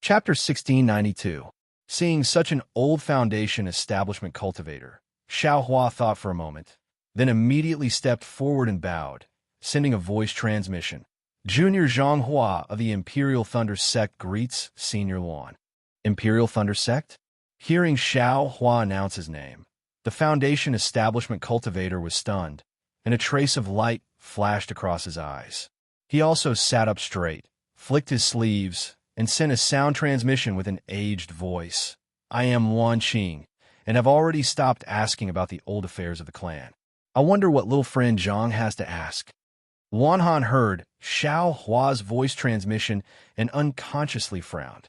Chapter 1692. Seeing such an old foundation establishment cultivator, Xiao Hua thought for a moment, then immediately stepped forward and bowed, sending a voice transmission. Junior Zhang Hua of the Imperial Thunder Sect greets Senior Luan. Imperial Thunder Sect? Hearing Xiao Hua announce his name, the foundation establishment cultivator was stunned, and a trace of light flashed across his eyes. He also sat up straight, flicked his sleeves, and sent a sound transmission with an aged voice. I am Luan Qing, and have already stopped asking about the old affairs of the clan. I wonder what little friend Zhang has to ask. Luan Han heard Xiao Hua's voice transmission and unconsciously frowned.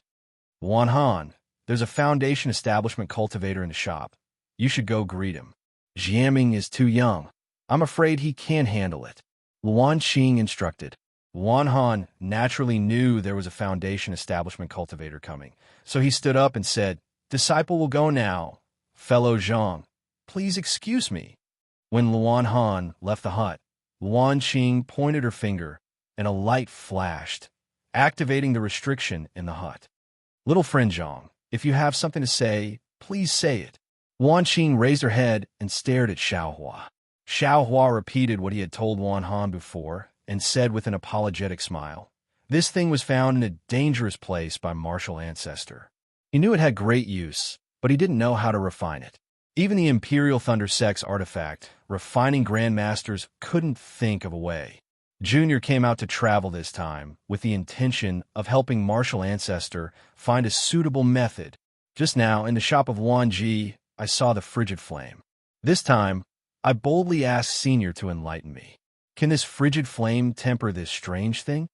Luan Han, there's a foundation establishment cultivator in the shop. You should go greet him. Jiaming is too young. I'm afraid he can't handle it. Luan Qing instructed. Luan Han naturally knew there was a foundation establishment cultivator coming, so he stood up and said, Disciple will go now. Fellow Zhang, please excuse me. When Luan Han left the hut, Luan Qing pointed her finger, and a light flashed, activating the restriction in the hut. Little friend Zhang, if you have something to say, please say it. Luan Qing raised her head and stared at Xiao Hua. Xiao Hua repeated what he had told Luan Han before, and said with an apologetic smile, This thing was found in a dangerous place by martial ancestor. He knew it had great use, but he didn't know how to refine it. Even the Imperial Thunder Sect's artifact, refining grandmasters couldn't think of a way. Junior came out to travel this time with the intention of helping martial ancestor find a suitable method. Just now, in the shop of Luan Ji, I saw the frigid flame. This time, I boldly asked Senior to enlighten me. Can this frigid flame temper this strange thing?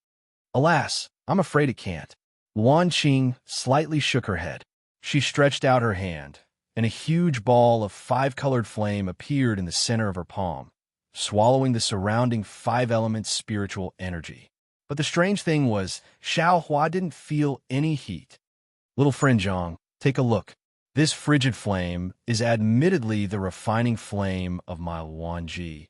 Alas, I'm afraid it can't. Luan Qing slightly shook her head. She stretched out her hand, and a huge ball of five-colored flame appeared in the center of her palm, swallowing the surrounding five-element spiritual energy. But the strange thing was, Xiao Hua didn't feel any heat. Little friend Zhang, take a look. This frigid flame is admittedly the refining flame of my Luan Ji,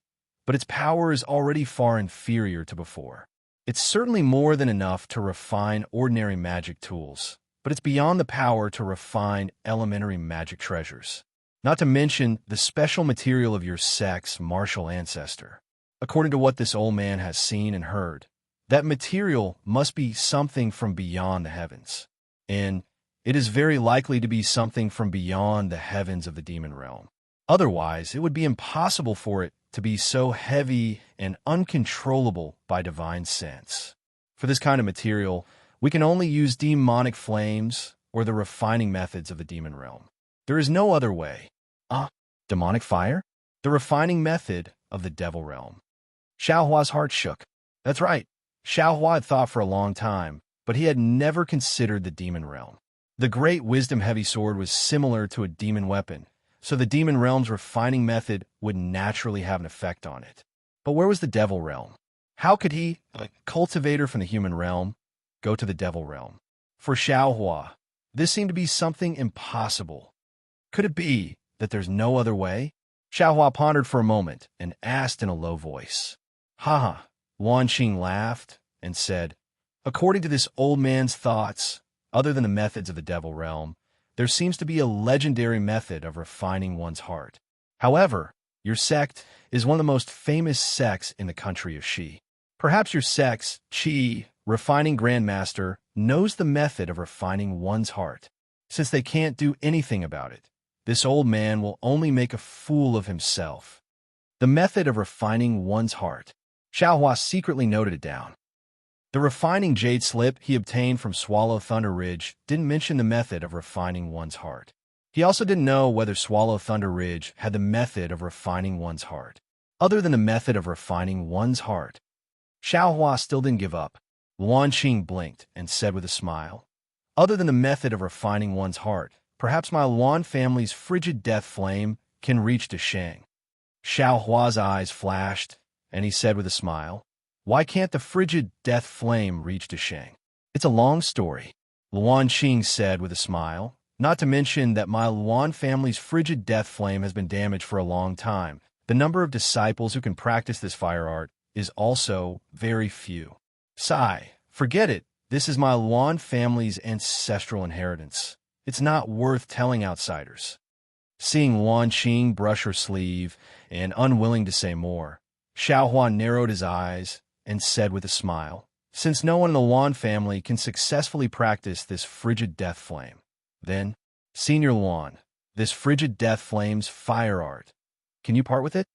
but its power is already far inferior to before. It's certainly more than enough to refine ordinary magic tools, but it's beyond the power to refine elementary magic treasures. Not to mention the special material of your sect's martial ancestor. According to what this old man has seen and heard, that material must be something from beyond the heavens. And it is very likely to be something from beyond the heavens of the demon realm. Otherwise, it would be impossible for it to be so heavy and uncontrollable by divine sense. For this kind of material, we can only use demonic flames or the refining methods of the demon realm. There is no other way. Demonic fire? The refining method of the devil realm. Xiao Hua's heart shook. That's right. Xiao Hua had thought for a long time, but he had never considered the demon realm. The great wisdom heavy sword was similar to a demon weapon, so the demon realm's refining method would naturally have an effect on it. But where was the devil realm? How could he, a cultivator from the human realm, go to the devil realm? For Xiao Hua, this seemed to be something impossible. Could it be that there's no other way? Xiao Hua pondered for a moment and asked in a low voice. Ha! Luan Qing laughed and said, According to this old man's thoughts, other than the methods of the devil realm, there seems to be a legendary method of refining one's heart. However, your sect is one of the most famous sects in the country of Xi. Perhaps your sect's Qi, refining grandmaster, knows the method of refining one's heart. Since they can't do anything about it, this old man will only make a fool of himself. The method of refining one's heart. Xiao Hua secretly noted it down. The refining jade slip he obtained from Swallow Thunder Ridge didn't mention the method of refining one's heart. He also didn't know whether Swallow Thunder Ridge had the method of refining one's heart. Other than the method of refining one's heart, Xiao Hua still didn't give up. Luan Qing blinked and said with a smile, Other than the method of refining one's heart, perhaps my Luan family's frigid death flame can reach to Shang. Xiao Hua's eyes flashed, and he said with a smile, Why can't the frigid death flame reach to Shang? It's a long story, Luan Qing said with a smile, not to mention that my Luan family's frigid death flame has been damaged for a long time. The number of disciples who can practice this fire art is also very few. Sigh, forget it. this is my Luan family's ancestral inheritance. It's not worth telling outsiders. Seeing Luan Qing brush her sleeve and unwilling to say more, Xiaohua narrowed his eyes and said with a smile, since no one in the Luan family can successfully practice this frigid death flame, then, Senior Luan, this frigid death flame's fire art, can you part with it?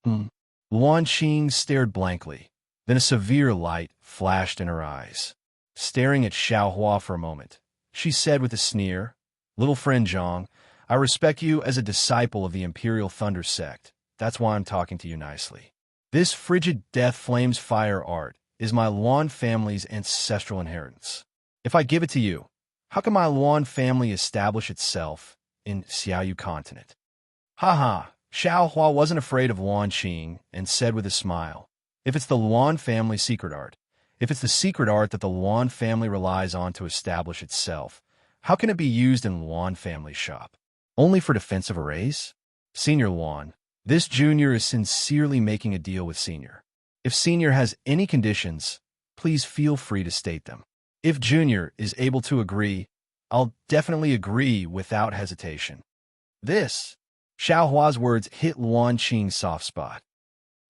Luan Qing stared blankly. Then a severe light flashed in her eyes. Staring at Xiaohua for a moment, she said with a sneer, "Little friend Zhang, I respect you as a disciple of the Imperial Thunder sect. That's why I'm talking to you nicely. This frigid death flame's fire art is my Luan family's ancestral inheritance. If I give it to you, how can my Luan family establish itself in Xiaoyu continent?" Haha, Xiaohua wasn't afraid of Luan Qing and said with a smile, "If it's the Luan family secret art, if it's the secret art that the Luan family relies on to establish itself, how can it be used in Luan family's shop? Only for defensive arrays? Senior Luan, this junior is sincerely making a deal with Senior. If Senior has any conditions, please feel free to state them. If Junior is able to agree, I'll definitely agree without hesitation." This, Xiaohua's words hit Luan Qing's soft spot.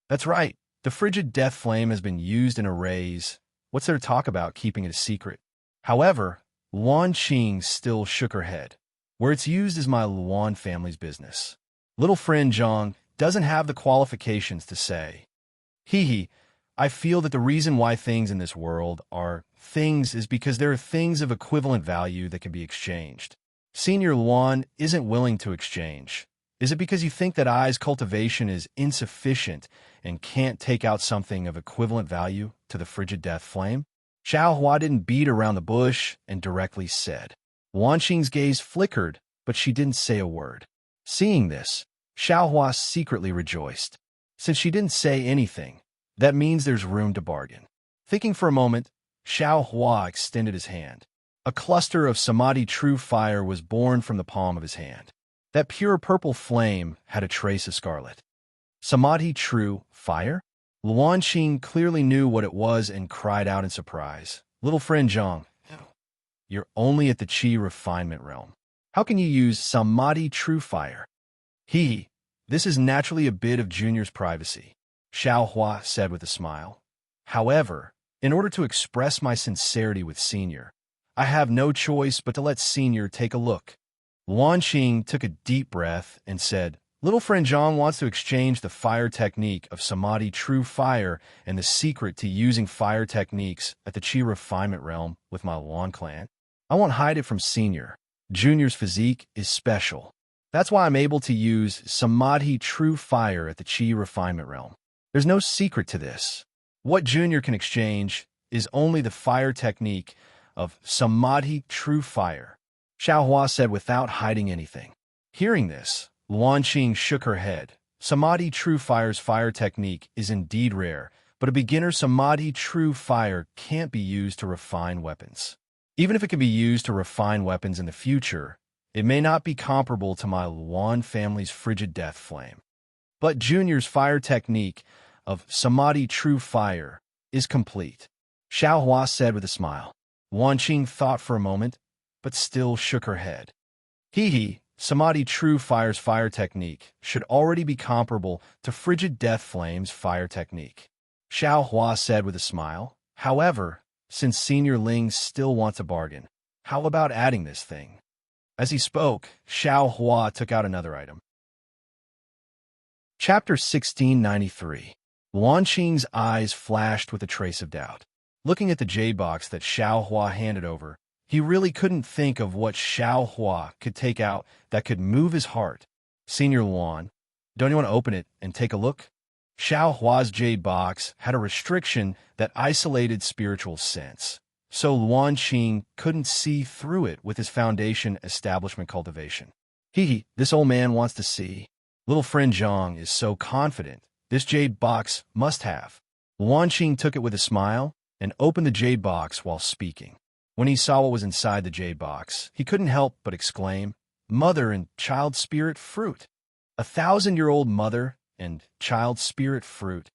That's right, the frigid death flame has been used in arrays. What's there to talk about keeping it a secret? However, Luan Qing still shook her head. Where it's used is my Luan family's business. Little friend Zhang doesn't have the qualifications to say. I feel that the reason why things in this world are things is because there are things of equivalent value that can be exchanged. Senior Luan isn't willing to exchange. Is it because you think that I's cultivation is insufficient and can't take out something of equivalent value to the frigid death flame? Xiaohua didn't beat around the bush and directly said. Luan Qing's gaze flickered, but she didn't say a word. Seeing this, Xiaohua secretly rejoiced. Since she didn't say anything, that means there's room to bargain. Thinking for a moment, Xiaohua extended his hand. A cluster of samadhi true fire was born from the palm of his hand. That pure purple flame had a trace of scarlet. Samadhi true fire? Luan Qing clearly knew what it was and cried out in surprise. Little friend Zhang, you're only at the Qi refinement realm. How can you use Samadhi true fire? This is naturally a bit of Junior's privacy, Xiaohua said with a smile. However, in order to express my sincerity with Senior, I have no choice but to let Senior take a look. Luan Qing took a deep breath and said, Little friend Zhang wants to exchange the fire technique of Samadhi true fire and the secret to using fire techniques at the Qi refinement realm with my Luan clan. I won't hide it from Senior. Junior's physique is special. That's why I'm able to use Samadhi true fire at the Qi refinement realm. There's no secret to this. What Junior can exchange is only the fire technique of Samadhi true fire, Xiaohua said without hiding anything. Hearing this, Luan Qing shook her head. Samadhi true fire's fire technique is indeed rare, but a beginner Samadhi true fire can't be used to refine weapons. Even if it can be used to refine weapons in the future, it may not be comparable to my Luan family's frigid death flame. But Junior's fire technique of Samadhi true fire is complete, Xiaohua said with a smile. Luan Qing thought for a moment, but still shook her head. Samadhi true fire's fire technique should already be comparable to frigid death flame's fire technique, Xiaohua said with a smile. However, since Senior Ling still wants a bargain, how about adding this thing? As he spoke, Xiaohua took out another item. Chapter 1693. Luan Qing's eyes flashed with a trace of doubt. Looking at the jade box that Xiaohua handed over, he really couldn't think of what Xiaohua could take out that could move his heart. Senior Luan, don't you want to open it and take a look? Xiaohua's jade box had a restriction that isolated spiritual sense, so Luan Qing couldn't see through it with his foundation establishment cultivation. This old man wants to see. Little friend Zhang is so confident. This jade box must have. Luan Qing took it with a smile and opened the jade box while speaking. When he saw what was inside the jade box, he couldn't help but exclaim, Mother and child spirit fruit. 1,000-year-old mother and child spirit fruit.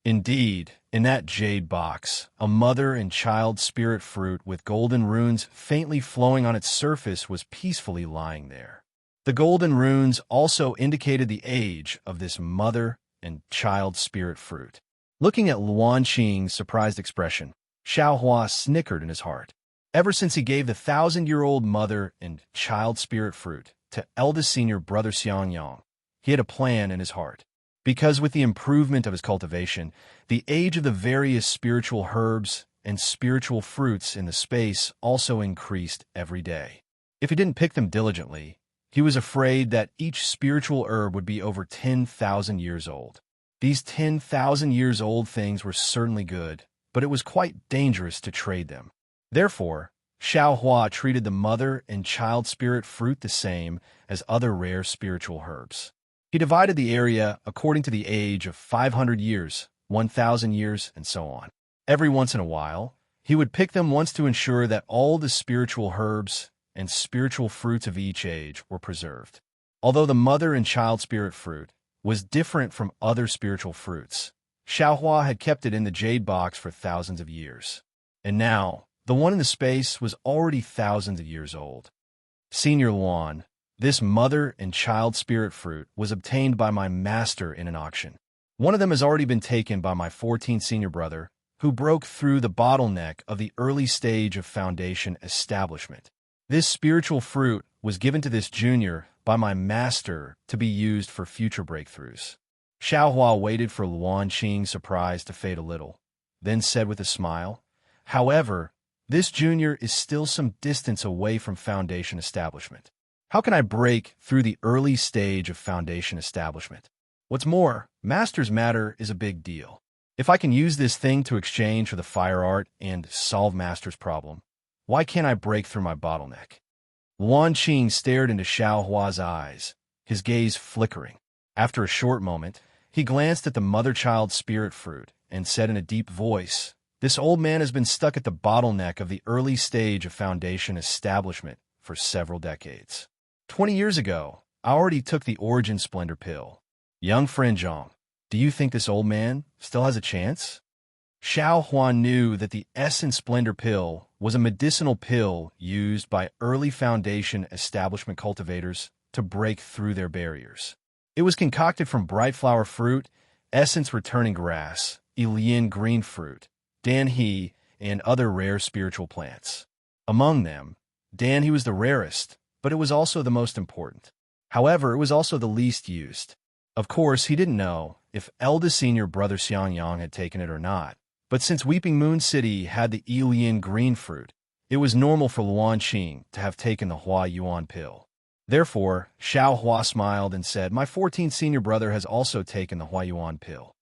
Indeed, in that jade box, a mother and child spirit fruit with golden runes faintly flowing on its surface was peacefully lying there. The golden runes also indicated the age of this mother and child spirit fruit. Looking at Luan Qing's surprised expression, Xiaohua snickered in his heart. Ever since he gave the 1,000-year-old mother and child spirit fruit to eldest senior brother Xiangyang, he had a plan in his heart. Because with the improvement of his cultivation, the age of the various spiritual herbs and spiritual fruits in the space also increased every day. If he didn't pick them diligently, he was afraid that each spiritual herb would be over 10,000 years old. These 10,000 years old things were certainly good, but it was quite dangerous to trade them. Therefore, Xiaohua treated the mother and child spirit fruit the same as other rare spiritual herbs. He divided the area according to the age of 500 years, 1,000 years, and so on. Every once in a while, he would pick them once to ensure that all the spiritual herbs and spiritual fruits of each age were preserved. Although the mother and child spirit fruit was different from other spiritual fruits, Xiaohua had kept it in the jade box for thousands of years. And now, the one in the space was already thousands of years old. Senior Luan, this mother and child spirit fruit was obtained by my master in an auction. One of them has already been taken by my 14th senior brother, who broke through the bottleneck of the early stage of foundation establishment. This spiritual fruit was given to this junior by my master to be used for future breakthroughs. Xiaohua waited for Luan Qing's surprise to fade a little, then said with a smile, "However, this junior is still some distance away from foundation establishment. How can I break through the early stage of foundation establishment? What's more, master's matter is a big deal. If I can use this thing to exchange for the fire art and solve master's problem, why can't I break through my bottleneck?" Luan Qing stared into Xiaohua's eyes, his gaze flickering. After a short moment, he glanced at the mother-child spirit fruit and said in a deep voice, "This old man has been stuck at the bottleneck of the early stage of foundation establishment for several decades. 20 years ago, I already took the Origin Splendor pill. Young friend Zhang, do you think this old man still has a chance?" Xiaohua knew that the Essence Splendor pill was a medicinal pill used by early foundation establishment cultivators to break through their barriers. It was concocted from bright flower fruit, essence returning grass, Ilian green fruit, danhe, and other rare spiritual plants. Among them, danhe was the rarest, but it was also the most important. However, it was also the least used. Of course, he didn't know if eldest senior brother Xiangyang had taken it or not, but since Weeping Moon City had the Ilian green fruit, it was normal for Luan Qing to have taken the Hua Yuan pill. Therefore, Xiaohua smiled and said, "My 14th senior brother has also taken the Hua Yuan pill."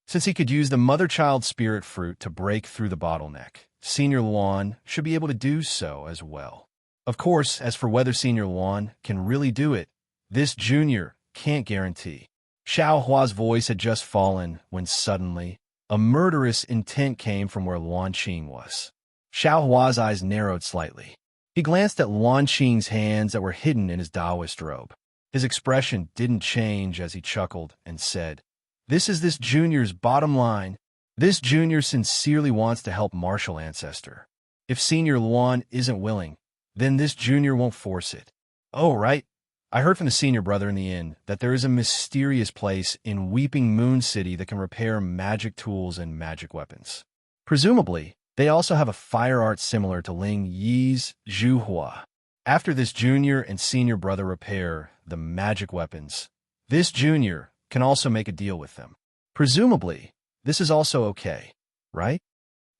Since he could use the mother-child spirit fruit to break through the bottleneck, Senior Luan should be able to do so as well. Of course, as for whether Senior Luan can really do it, this junior can't guarantee. Xiaohua's voice had just fallen when suddenly a murderous intent came from where Luan Qing was. Xiaohua's eyes narrowed slightly. He glanced at Luan Qing's hands that were hidden in his Taoist robe. His expression didn't change as he chuckled and said, "This is this junior's bottom line. This junior sincerely wants to help martial ancestor. If Senior Luan isn't willing, then this junior won't force it. Oh, right. I heard from the senior brother in the inn that there is a mysterious place in Weeping Moon City that can repair magic tools and magic weapons. Presumably, they also have a fire art similar to Ling Yi's Zhuhua. After this junior and senior brother repair the magic weapons, this junior can also make a deal with them. Presumably, this is also okay, right?"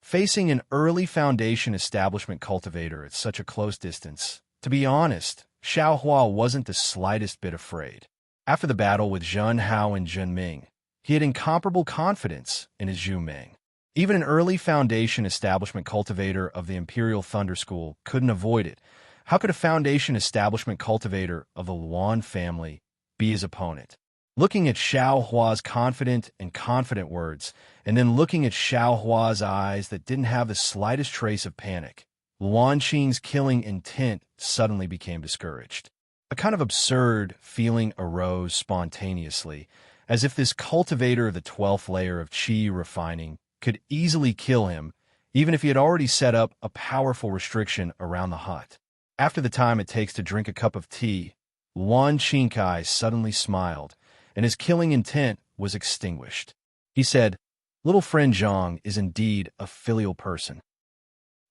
Facing an early foundation establishment cultivator at such a close distance, to be honest, Xiaohua wasn't the slightest bit afraid. After the battle with Zhen Hao and Zhen Ming, he had incomparable confidence in his Zhu Ming. Even an early foundation establishment cultivator of the Imperial Thunder School couldn't avoid it. How could a foundation establishment cultivator of the Luan family be his opponent? Looking at Xiaohua's confident words, and then looking at Xiaohua's eyes that didn't have the slightest trace of panic, Luan Qing's killing intent suddenly became discouraged. A kind of absurd feeling arose spontaneously, as if this cultivator of the 12th layer of chi refining could easily kill him, even if he had already set up a powerful restriction around the hut. After the time it takes to drink a cup of tea, Luan Qingkai suddenly smiled, and his killing intent was extinguished. He said, "Little friend Zhang is indeed a filial person.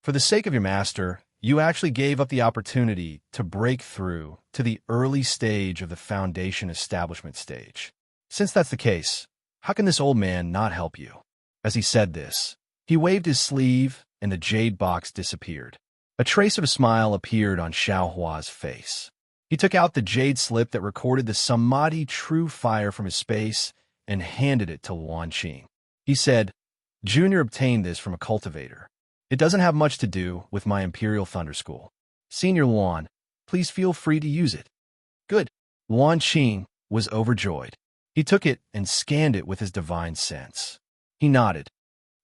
For the sake of your master, you actually gave up the opportunity to break through to the early stage of the foundation establishment stage. Since that's the case, how can this old man not help you?" As he said this, he waved his sleeve and the jade box disappeared. A trace of a smile appeared on Xiao Hua's face. He took out the jade slip that recorded the Samadhi true fire from his space and handed it to Luan Qing. He said, "Junior obtained this from a cultivator. It doesn't have much to do with my Imperial Thunder School. Senior Luan, please feel free to use it." "Good." Luan Qing was overjoyed. He took it and scanned it with his divine sense. He nodded.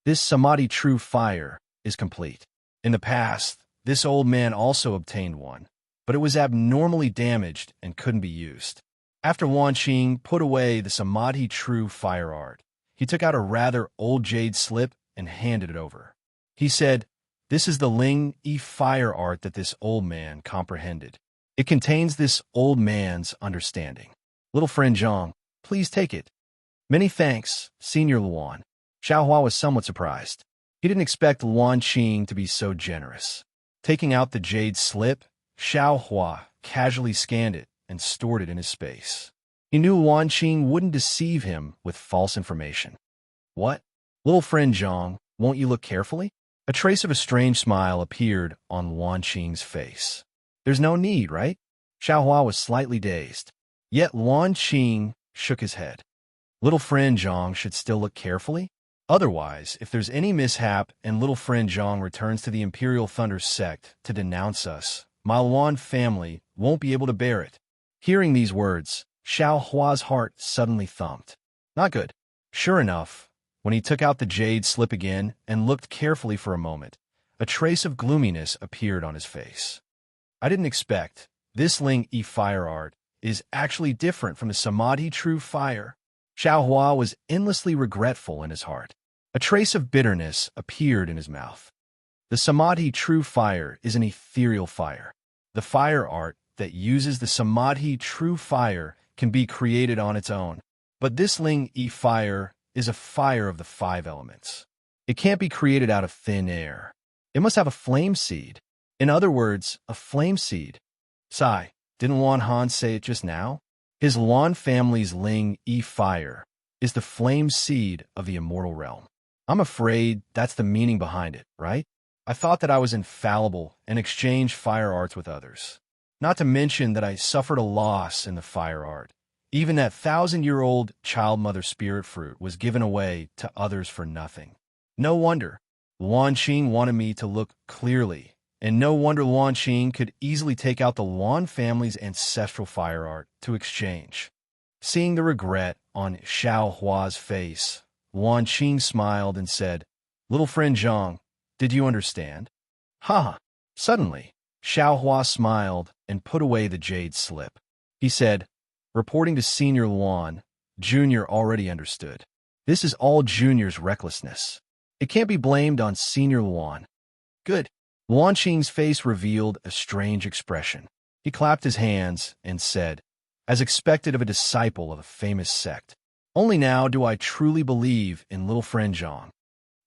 This Samadhi true fire is complete. In the past, this old man also obtained one, but it was abnormally damaged and couldn't be used. After Luan Qing put away the Samadhi true fire art, he took out a rather old jade slip and handed it over. He said, "This is the Ling Yi fire art that this old man comprehended. It contains this old man's understanding. Little friend Zhang, please take it." "Many thanks, Senior Luan." Xiao Hua was somewhat surprised. He didn't expect Luan Qing to be so generous. Taking out the jade slip, Xiao Hua casually scanned it and stored it in his space. He knew Luan Qing wouldn't deceive him with false information. "What? Little friend Zhang, won't you look carefully?" A trace of a strange smile appeared on Luan Qing's face. "There's no need, right?" Xiao Hua was slightly dazed. Yet Luan Qing shook his head. "Little friend Zhang should still look carefully. Otherwise, if there's any mishap and little friend Zhang returns to the Imperial Thunder sect to denounce us, my Luan family won't be able to bear it." Hearing these words, Xiao Hua's heart suddenly thumped. Not good. Sure enough, when he took out the jade slip again and looked carefully for a moment, a trace of gloominess appeared on his face. "I didn't expect. This Ling Yi fire art is actually different from the Samadhi true fire." Xiao Hua was endlessly regretful in his heart. A trace of bitterness appeared in his mouth. The Samadhi true fire is an ethereal fire. The fire art that uses the Samadhi true fire can be created on its own. But this Ling Yi fire is a fire of the 5 elements. It can't be created out of thin air. It must have a flame seed. In other words, a flame seed. Sai, didn't Luan Han say it just now? His Luan family's Ling Yi fire is the flame seed of the immortal realm. I'm afraid that's the meaning behind it, right? I thought that I was infallible and exchanged fire arts with others. Not to mention that I suffered a loss in the fire art. Even that 1,000-year-old child mother spirit fruit was given away to others for nothing. No wonder Luan Qing wanted me to look clearly, and no wonder Luan Qing could easily take out the Luan family's ancestral fire art to exchange. Seeing the regret on Xiao Hua's face, Luan Qing smiled and said, "Little friend Zhang, did you understand?" "Ha!" Suddenly, Xiao Hua smiled and put away the jade slip. He said, "Reporting to Senior Luan, Junior already understood. This is all Junior's recklessness. It can't be blamed on Senior Luan." "Good." Luan Qing's face revealed a strange expression. He clapped his hands and said, as expected of a disciple of a famous sect, "Only now do I truly believe in little friend Zhang."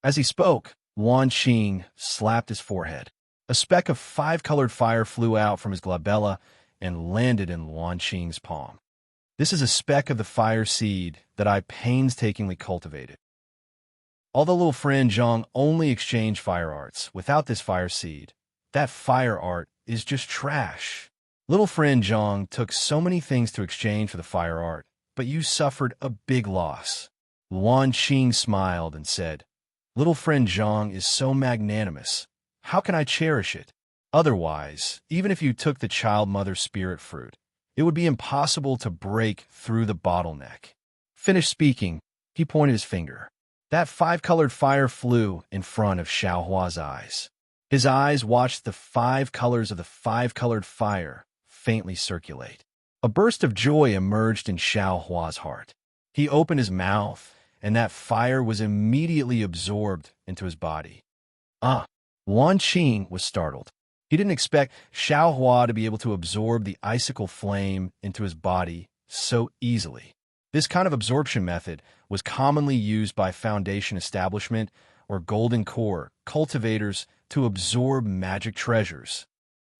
As he spoke, Luan Qing slapped his forehead. A speck of 5-colored fire flew out from his glabella and landed in Luan Qing's palm. "This is a speck of the fire seed that I painstakingly cultivated. Although little friend Zhang only exchanged fire arts without this fire seed, that fire art is just trash. Little friend Zhang took so many things to exchange for the fire art, but you suffered a big loss." Luan Qing smiled and said, "Little friend Zhang is so magnanimous. How can I cherish it? Otherwise, even if you took the child mother spirit fruit, it would be impossible to break through the bottleneck." Finished speaking, he pointed his finger. That 5-colored fire flew in front of Xiao Hua's eyes. His eyes watched the 5 colors of the 5-colored fire faintly circulate. A burst of joy emerged in Xiao Hua's heart. He opened his mouth, and that fire was immediately absorbed into his body. Ah! Wan Qing was startled. He didn't expect Xiao Hua to be able to absorb the icicle flame into his body so easily. This kind of absorption method was commonly used by Foundation Establishment or Golden Core cultivators to absorb magic treasures.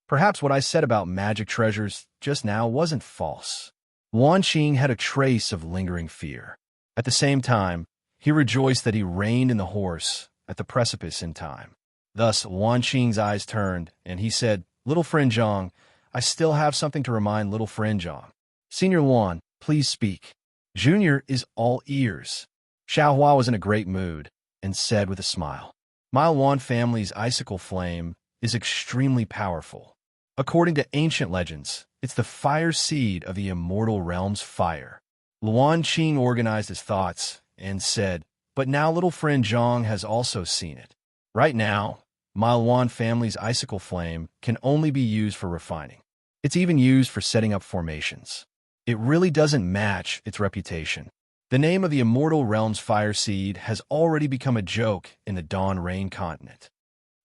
Perhaps what I said about magic treasures just now wasn't false. Wan Qing had a trace of lingering fear. At the same time, he rejoiced that he reined in the horse at the precipice in time. Thus, Wan Qing's eyes turned, and he said, "Little friend Zhang, I still have something to remind little friend Zhang. Senior Wan, please speak." Junior is all ears. Xiao Hua was in a great mood and said with a smile, "My Wan family's icicle flame is extremely powerful. According to ancient legends, it's the fire seed of the immortal realm's fire." Luan Qing organized his thoughts and said, "But now little friend Zhang has also seen it. Right now, my Luan family's icicle flame can only be used for refining. It's even used for setting up formations. It really doesn't match its reputation. The name of the immortal realm's fire seed has already become a joke in the Dawn Rain continent."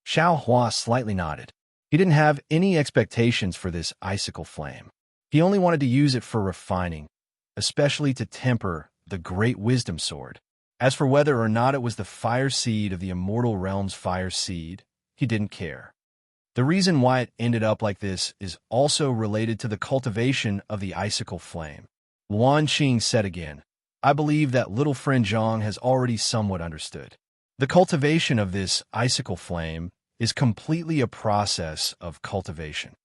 Xiao Hua slightly nodded. He didn't have any expectations for this icicle flame. He only wanted to use it for refining, especially to temper the great wisdom sword. As for whether or not it was the fire seed of the immortal realm's fire seed, he didn't care. The reason why it ended up like this is also related to the cultivation of the icicle flame. Luan Qing said again, "I believe that little friend Zhang has already somewhat understood. The cultivation of this icicle flame is completely a process of cultivation.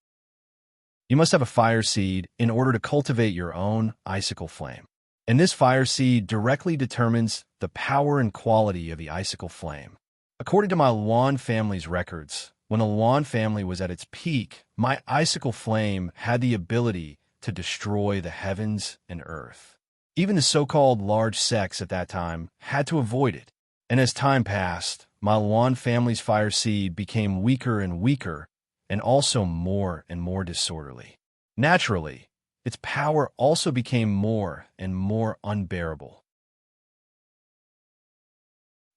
You must have a fire seed in order to cultivate your own icicle flame. And this fire seed directly determines the power and quality of the icicle flame. According to my Luan family's records, when the Luan family was at its peak, my icicle flame had the ability to destroy the heavens and earth. Even the so-called large sects at that time had to avoid it. And as time passed, my Luan family's fire seed became weaker and weaker, and also more and more disorderly. Naturally, its power also became more and more unbearable."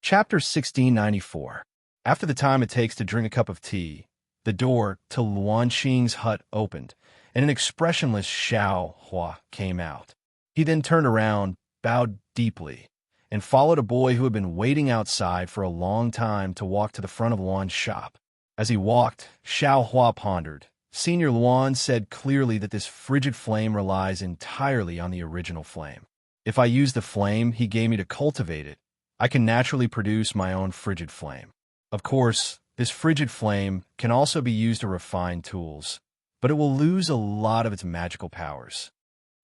Chapter 1694. After the time it takes to drink a cup of tea, the door to Luan Qing's hut opened, and an expressionless Xiao Hua came out. He then turned around, bowed deeply, and followed a boy who had been waiting outside for a long time to walk to the front of Luan's shop. As he walked, Xiao Hua pondered. Senior Luan said clearly that this frigid flame relies entirely on the original flame. If I use the flame he gave me to cultivate it, I can naturally produce my own frigid flame. Of course, this frigid flame can also be used to refine tools, but it will lose a lot of its magical powers.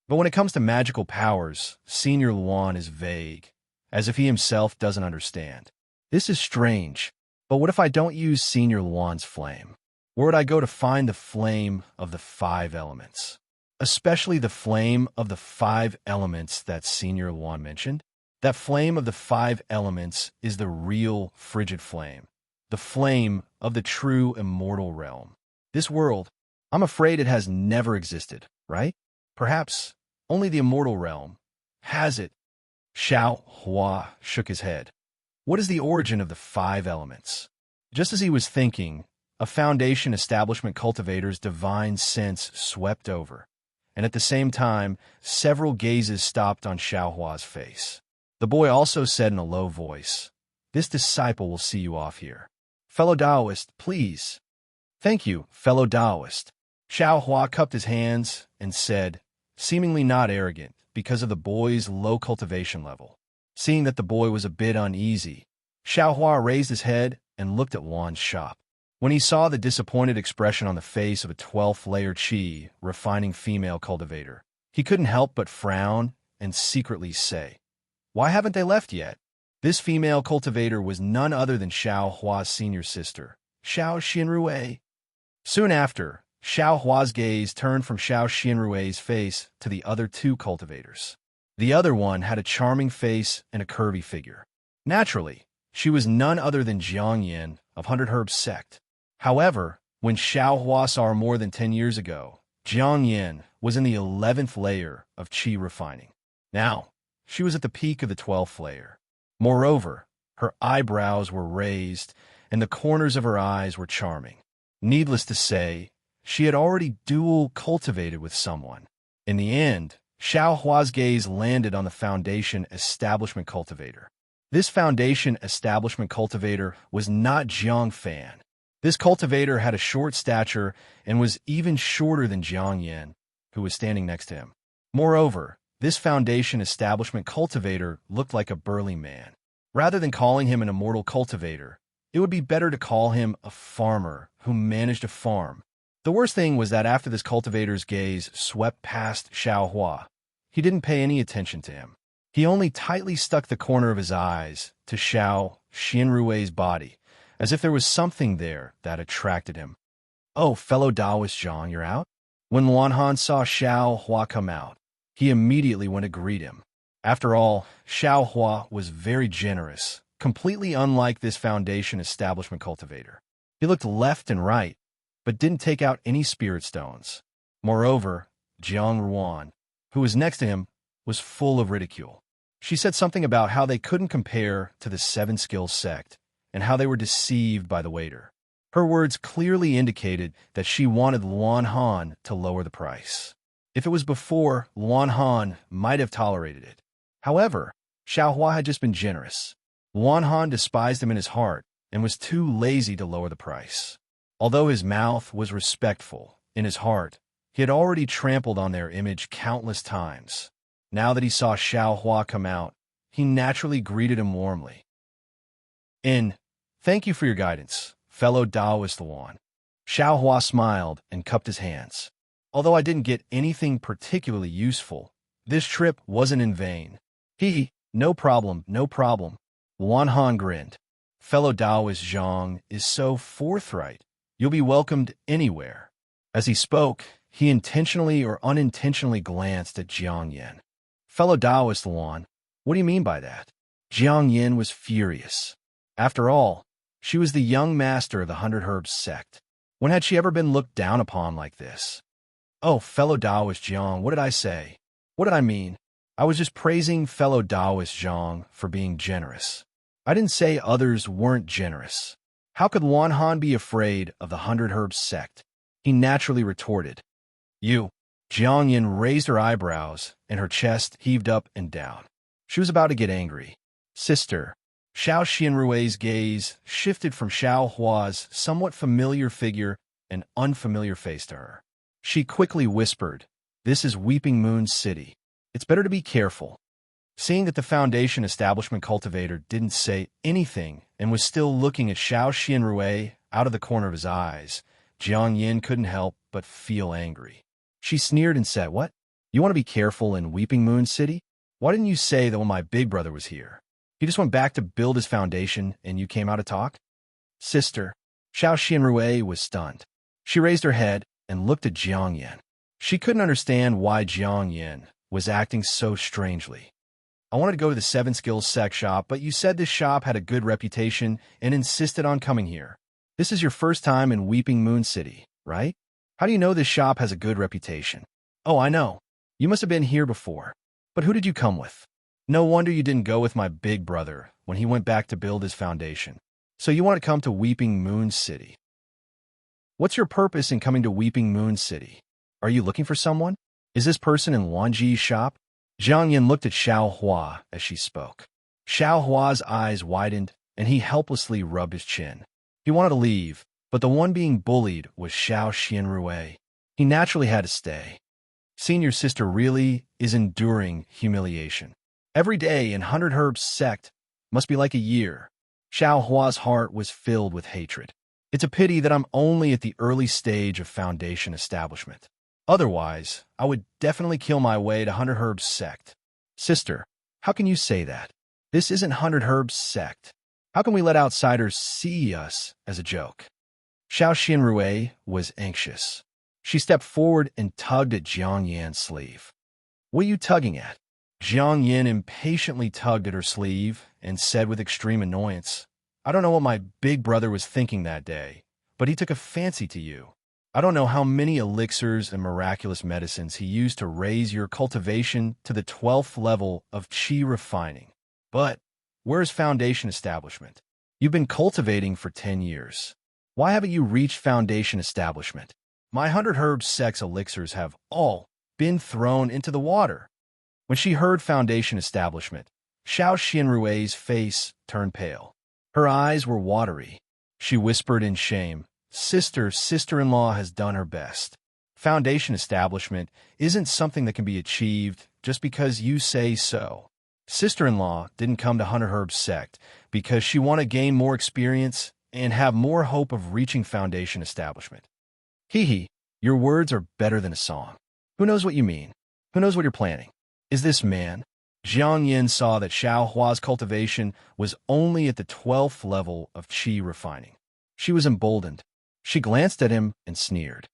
But when it comes to magical powers, Senior Luan is vague, as if he himself doesn't understand. This is strange, but what if I don't use Senior Luan's flame? Where would I go to find the flame of the 5 elements? Especially the flame of the 5 elements that Senior Luan mentioned? That flame of the 5 elements is the real frigid flame, the flame of the true immortal realm. This world, I'm afraid it has never existed, right? Perhaps only the immortal realm has it. Xiao Hua shook his head. What is the origin of the 5 elements? Just as he was thinking, a Foundation Establishment cultivator's divine sense swept over, and at the same time, several gazes stopped on Xiao Hua's face. The boy also said in a low voice, "This disciple will see you off here. Fellow Taoist, please." "Thank you, fellow Taoist." Xiao Hua cupped his hands and said, seemingly not arrogant because of the boy's low cultivation level. Seeing that the boy was a bit uneasy, Xiao Hua raised his head and looked at Luan's shop. When he saw the disappointed expression on the face of a 12th layer Qi refining female cultivator, he couldn't help but frown and secretly say, "Why haven't they left yet?" This female cultivator was none other than Xiao Hua's senior sister, Xiao Xianrui. Soon after, Xiao Hua's gaze turned from Xiao Xianrui's face to the other 2 cultivators. The other one had a charming face and a curvy figure. Naturally, she was none other than Jiang Yin of 100 Herbs sect. However, when Xiao Hua saw her more than 10 years ago, Jiang Yin was in the 11th layer of Qi refining. Now, she was at the peak of the 12th layer. Moreover, her eyebrows were raised, and the corners of her eyes were charming. Needless to say, she had already dual cultivated with someone. In the end, Xiao Hua's gaze landed on the Foundation Establishment Cultivator. This Foundation Establishment Cultivator was not Jiang Fan. This cultivator had a short stature and was even shorter than Jiang Yin, who was standing next to him. Moreover, this Foundation Establishment Cultivator looked like a burly man. Rather than calling him an immortal cultivator, it would be better to call him a farmer who managed a farm. The worst thing was that after this cultivator's gaze swept past Xiao Hua, he didn't pay any attention to him. He only tightly stuck the corner of his eyes to Xiao Xianrui's body, as if there was something there that attracted him. "Oh, fellow Taoist Zhang, you're out?" When Luanhan saw Xiao Hua come out, he immediately went to greet him. After all, Xiao Hua was very generous, completely unlike this Foundation Establishment Cultivator. He looked left and right, but didn't take out any spirit stones. Moreover, Jiang Ruan, who was next to him, was full of ridicule. She said something about how they couldn't compare to the Seven Skills sect, and how they were deceived by the waiter. Her words clearly indicated that she wanted Luan Han to lower the price. If it was before, Luan Han might have tolerated it. However, Xiao Hua had just been generous. Luan Han despised him in his heart and was too lazy to lower the price. Although his mouth was respectful, in his heart, he had already trampled on their image countless times. Now that he saw Xiao Hua come out, he naturally greeted him warmly. Thank you for your guidance, fellow Taoist Luan." Xiao Hua smiled and cupped his hands. "Although I didn't get anything particularly useful, this trip wasn't in vain." No problem, no problem." Luan Han grinned. "Fellow Taoist Zhang is so forthright. You'll be welcomed anywhere." As he spoke, he intentionally or unintentionally glanced at Jiang Yin. "Fellow Taoist Luan, what do you mean by that?" Jiang Yin was furious. After all, she was the young master of the 100 Herbs sect. When had she ever been looked down upon like this? "Oh, fellow Taoist Jiang, what did I say? What did I mean? I was just praising fellow Taoist Zhang for being generous. I didn't say others weren't generous. How could Luan Han be afraid of the 100 Herbs sect?" He naturally retorted. "You." Jiang Yin raised her eyebrows, and her chest heaved up and down. She was about to get angry. "Sister." Xiao Xianrui's gaze shifted from Xiao Hua's somewhat familiar figure and unfamiliar face to her. She quickly whispered, "This is Weeping Moon's city. It's better to be careful." Seeing that the Foundation Establishment Cultivator didn't say anything and was still looking at Xiao Xianrui out of the corner of his eyes, Jiang Yin couldn't help but feel angry. She sneered and said, "What? You want to be careful in Weeping Moon City? Why didn't you say that when my big brother was here? He just went back to build his foundation and you came out to talk?" "Sister." Xiao Xianrui was stunned. She raised her head and looked at Jiang Yin. She couldn't understand why Jiang Yin was acting so strangely. "I wanted to go to the Seven Skills Sect shop, but you said this shop had a good reputation and insisted on coming here. This is your first time in Weeping Moon City, right? How do you know this shop has a good reputation?" "Oh, I know. You must have been here before. But who did you come with? No wonder you didn't go with my big brother when he went back to build his foundation. So you want to come to Weeping Moon City. What's your purpose in coming to Weeping Moon City? Are you looking for someone? Is this person in Wanji's shop?" Jiang Yin looked at Xiao Hua as she spoke. Xiao Hua's eyes widened, and he helplessly rubbed his chin. He wanted to leave, but the one being bullied was Xiao Xianrui. He naturally had to stay. Seeing your sister really is enduring humiliation. Every day in 100 Herbs sect must be like a year. Xiao Hua's heart was filled with hatred. It's a pity that I'm only at the early stage of foundation establishment. Otherwise, I would definitely kill my way to 100 Herbs sect. Sister, how can you say that? This isn't 100 Herbs sect. How can we let outsiders see us as a joke? Xiao Xianrui was anxious. She stepped forward and tugged at Jiang Yin's sleeve. "What are you tugging at?" Jiang Yin impatiently tugged at her sleeve and said with extreme annoyance, "I don't know what my big brother was thinking that day, but he took a fancy to you. I don't know how many elixirs and miraculous medicines he used to raise your cultivation to the 12th level of chi refining. But where's foundation establishment? You've been cultivating for 10 years. Why haven't you reached foundation establishment? My 100 herb sex elixirs have all been thrown into the water. When she heard foundation establishment, Xiao Xianrui's face turned pale. Her eyes were watery. She whispered in shame, Sister-in-law has done her best. Foundation establishment isn't something that can be achieved just because you say so. Sister-in-law didn't come to Hunter Herb's sect because she wanted to gain more experience and have more hope of reaching foundation establishment. Hee, your words are better than a song. Who knows what you mean? Who knows what you're planning? Is this man? Jiang Yin saw that Xiao Hua's cultivation was only at the 12th level of qi refining. She was emboldened. She glanced at him and sneered.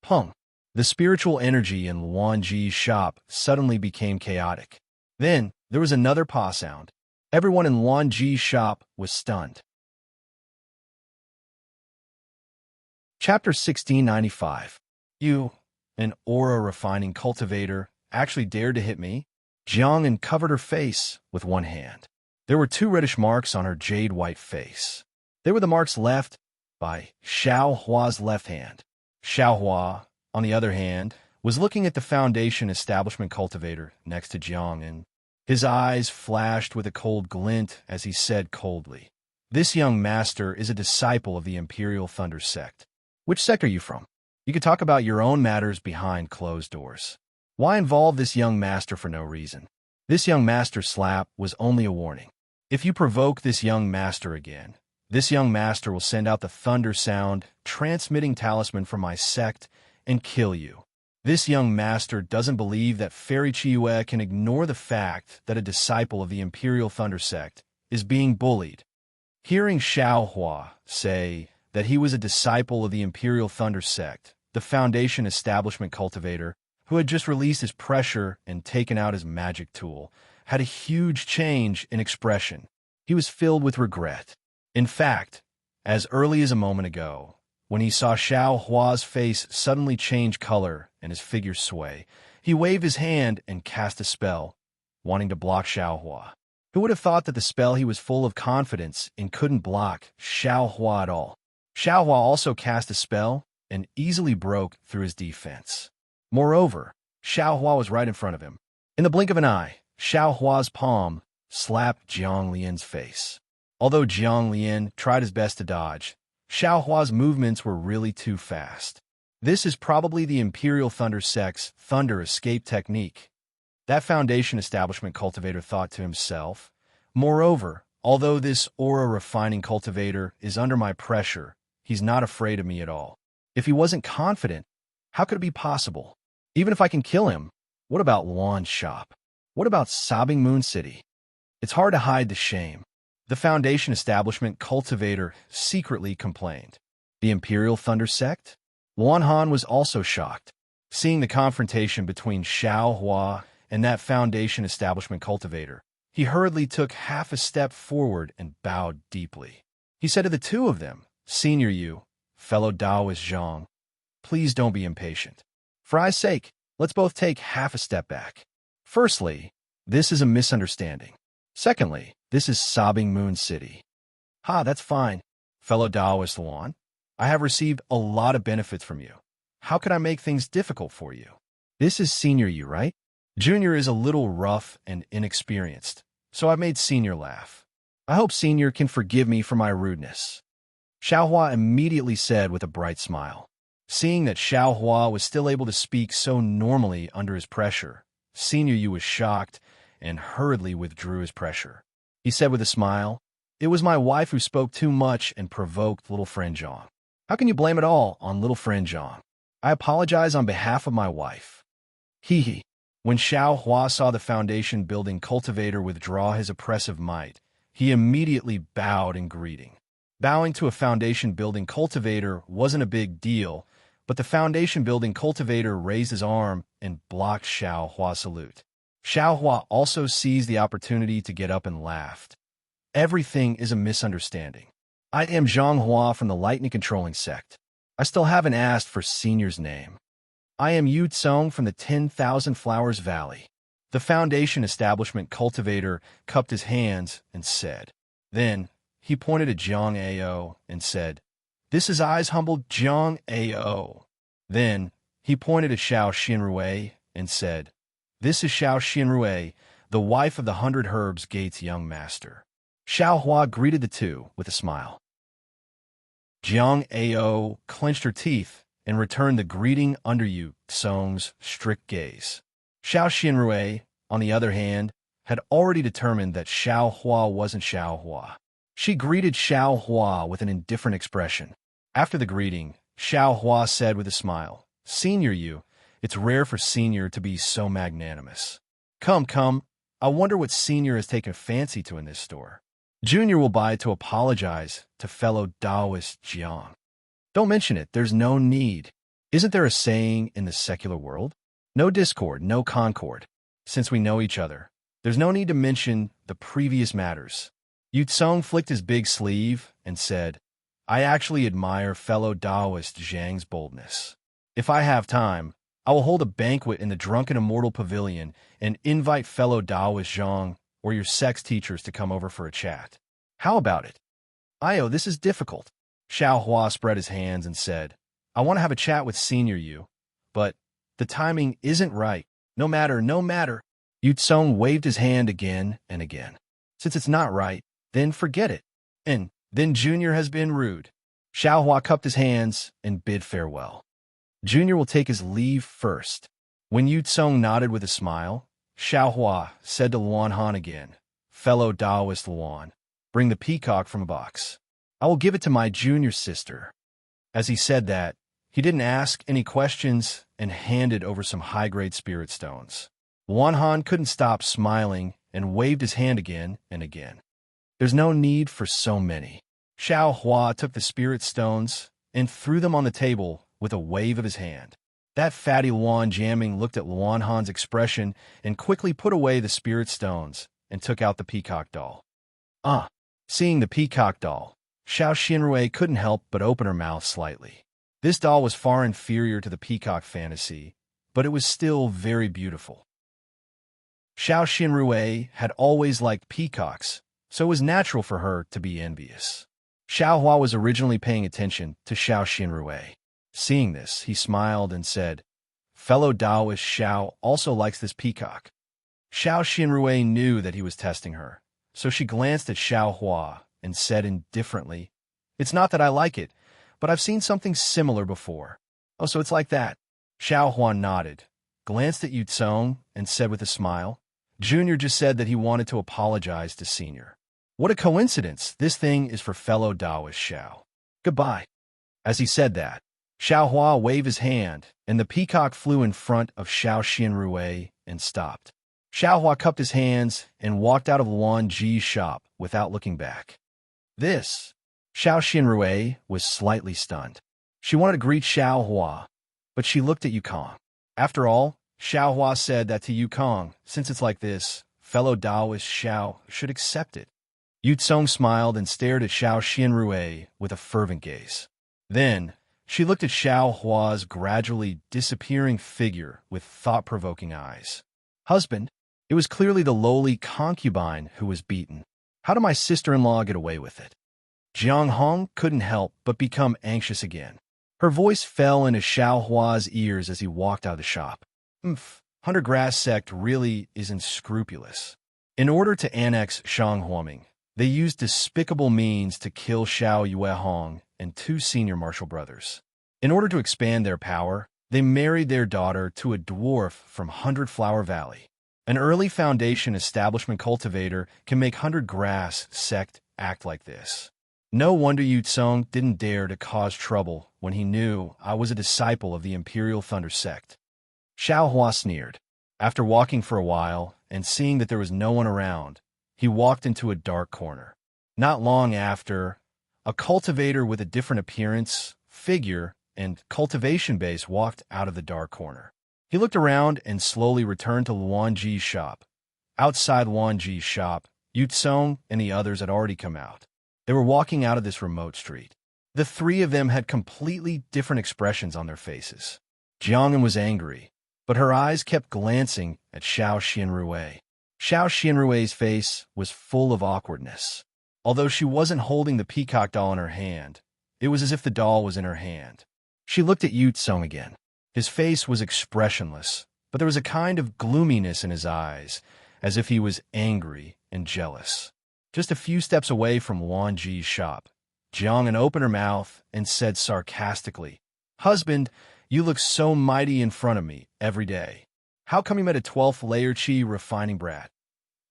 Pung. The spiritual energy in Luan Ji's shop suddenly became chaotic. Then there was another paw sound. Everyone in Luan Ji's shop was stunned. Chapter 1695. You, an aura-refining cultivator, actually dared to hit me? Jiang uncovered her face with one hand. There were 2 reddish marks on her jade-white face. They were the marks left by Xiao Hua's left hand. Xiao Hua, on the other hand, was looking at the foundation establishment cultivator next to Jiang, and his eyes flashed with a cold glint as he said coldly, This young master is a disciple of the Imperial Thunder sect. Which sect are you from? You could talk about your own matters behind closed doors. Why involve this young master for no reason? This young master slap was only a warning. If you provoke this young master again, this young master will send out the thunder sound, transmitting talisman from my sect, and kill you. This young master doesn't believe that Fairy Chiyue can ignore the fact that a disciple of the Imperial Thunder sect is being bullied. Hearing Xiao Hua say that he was a disciple of the Imperial Thunder sect, the Foundation Establishment cultivator, who had just released his pressure and taken out his magic tool, had a huge change in expression. He was filled with regret. In fact, as early as a moment ago, when he saw Xiao Hua's face suddenly change color and his figure sway, he waved his hand and cast a spell, wanting to block Xiao Hua. Who would have thought that the spell he was full of confidence and couldn't block Xiao Hua at all? Xiao Hua also cast a spell and easily broke through his defense. Moreover, Xiao Hua was right in front of him. In the blink of an eye, Xiao Hua's palm slapped Jiang Lian's face. Although Jiang Lian tried his best to dodge, Xiao Hua's movements were really too fast. This is probably the Imperial Thunder sect's thunder escape technique. That Foundation Establishment cultivator thought to himself. Moreover, although this aura-refining cultivator is under my pressure, he's not afraid of me at all. If he wasn't confident, how could it be possible? Even if I can kill him, what about Luan's shop? What about Sobbing Moon City? It's hard to hide the shame. The Foundation Establishment cultivator secretly complained. The Imperial Thunder sect? Luan Han was also shocked. Seeing the confrontation between Xiao Hua and that Foundation Establishment cultivator, he hurriedly took half a step forward and bowed deeply. He said to the 2 of them, Senior Yu, fellow Taoist Zhang, please don't be impatient. For I's sake, let's both take half a step back. Firstly, this is a misunderstanding. Secondly, this is Sobbing Moon City. That's fine, fellow Taoist Luan. I have received a lot of benefits from you. How could I make things difficult for you? This is Senior Yu, right? Junior is a little rough and inexperienced, so I've made Senior laugh. I hope Senior can forgive me for my rudeness. Xiao Hua immediately said with a bright smile. Seeing that Xiao Hua was still able to speak so normally under his pressure, Senior Yu was shocked and hurriedly withdrew his pressure. He said with a smile, It was my wife who spoke too much and provoked little friend Zhang. How can you blame it all on little friend Zhang? I apologize on behalf of my wife. Hee. When Xiao Hua saw the foundation building cultivator withdraw his oppressive might, he immediately bowed in greeting. Bowing to a foundation building cultivator wasn't a big deal, but the foundation building cultivator raised his arm and blocked Xiao Hua's salute. Xiao Hua also seized the opportunity to get up and laughed. Everything is a misunderstanding. I am Zhang Hua from the Lightning Controlling Sect. I still haven't asked for Senior's name. I am Yu Tsong from the 10,000 Flowers Valley. The Foundation Establishment Cultivator cupped his hands and said. Then he pointed at Jiang Ao and said, "This is I's humble Jiang Ao." Then he pointed at Xiao Xinrui and said, "This is Xiao Xinrui, the wife of the 100 Herbs Gate's young master." Xiao Hua greeted the two with a smile. Jiang Ao clenched her teeth and returned the greeting under Yu Tsong's strict gaze. Xiao Xinrui, on the other hand, had already determined that Xiao Hua wasn't Xiao Hua. She greeted Xiao Hua with an indifferent expression. After the greeting, Xiao Hua said with a smile, "Senior Yu, it's rare for Senior to be so magnanimous. Come, come, I wonder what Senior has taken a fancy to in this store. Junior will buy to apologize to fellow Taoist Jiang." "Don't mention it, there's no need. Isn't there a saying in the secular world? No discord, no concord. Since we know each other, there's no need to mention the previous matters." Yu Tsong flicked his big sleeve and said, "I actually admire fellow Taoist Zhang's boldness. If I have time, I will hold a banquet in the Drunken Immortal Pavilion and invite fellow Taoist Zhang or your sex teachers to come over for a chat. How about it?" "Io, this is difficult." Xiao Hua spread his hands and said, "I want to have a chat with Senior Yu, but the timing isn't right. No matter, no matter." Yu Tsong waved his hand again and again. "Since it's not right, then forget it. And then Junior has been rude." Xiao Hua cupped his hands and bid farewell. "Junior will take his leave first." When Yu Tsong nodded with a smile, Xiao Hua said to Luan Han again, "Fellow Taoist Luan, bring the peacock from a box. I will give it to my junior sister." As he said that, he didn't ask any questions and handed over some high-grade spirit stones. Luan Han couldn't stop smiling and waved his hand again and again. "There's no need for so many." Xiao Hua took the spirit stones and threw them on the table with a wave of his hand. That fatty Luan Jamming looked at Luan Han's expression and quickly put away the spirit stones and took out the peacock doll. Seeing the peacock doll, Xiao Xinrui couldn't help but open her mouth slightly. This doll was far inferior to the peacock fantasy, but it was still very beautiful. Xiao Xinrui had always liked peacocks, so it was natural for her to be envious. Xiao Hua was originally paying attention to Xiao Xinrui. Seeing this, he smiled and said, "Fellow Taoist Xiao also likes this peacock." Xiao Xinrui knew that he was testing her, so she glanced at Xiao Hua and said indifferently, "It's not that I like it, but I've seen something similar before." "Oh, so it's like that." Xiao Hua nodded, glanced at Yu Tsong, and said with a smile, "Junior just said that he wanted to apologize to Senior. What a coincidence. This thing is for fellow Taoist Xiao. Goodbye." As he said that, Xiao Hua waved his hand, and the peacock flew in front of Xiao Xinrui and stopped. Xiao Hua cupped his hands and walked out of Luan Ji's shop without looking back. Xiao Xinrui was slightly stunned. She wanted to greet Xiao Hua, but she looked at Yukong. After all, Xiao Hua said that to Yukong, since it's like this, fellow Taoist Xiao should accept it. Yu Tsong smiled and stared at Xiao Xinrui with a fervent gaze. Then, she looked at Xiao Hua's gradually disappearing figure with thought-provoking eyes. "Husband, it was clearly the lowly concubine who was beaten. How did my sister-in-law get away with it?" Jiang Hong couldn't help but become anxious again. Her voice fell into Xiao Hua's ears as he walked out of the shop. Hunter Grass sect really is unscrupulous. In order to annex Shanghuaming, they used despicable means to kill Xiao Yuehong and two senior martial brothers. In order to expand their power, they married their daughter to a dwarf from 100 Flower Valley. An early Foundation establishment cultivator can make 100 Grass sect act like this. No wonder Yu Tsong didn't dare to cause trouble when he knew I was a disciple of the Imperial Thunder sect. Xiao Hua sneered. After walking for a while and seeing that there was no one around, he walked into a dark corner. Not long after, a cultivator with a different appearance, figure, and cultivation base walked out of the dark corner. He looked around and slowly returned to Luan Ji's shop. Outside Luan Ji's shop, Yu Tsong and the others had already come out. They were walking out of this remote street. The three of them had completely different expressions on their faces. Jiang'an was angry, but her eyes kept glancing at Xiao Xianrui. Xiao Xianrui's face was full of awkwardness. Although she wasn't holding the peacock doll in her hand, it was as if the doll was in her hand. She looked at Yu Tsung again. His face was expressionless, but there was a kind of gloominess in his eyes, as if he was angry and jealous. Just a few steps away from Wan Ji's shop, Jiang'an opened her mouth and said sarcastically, "Husband, you look so mighty in front of me every day. How come you met a 12th layer Qi refining brat?"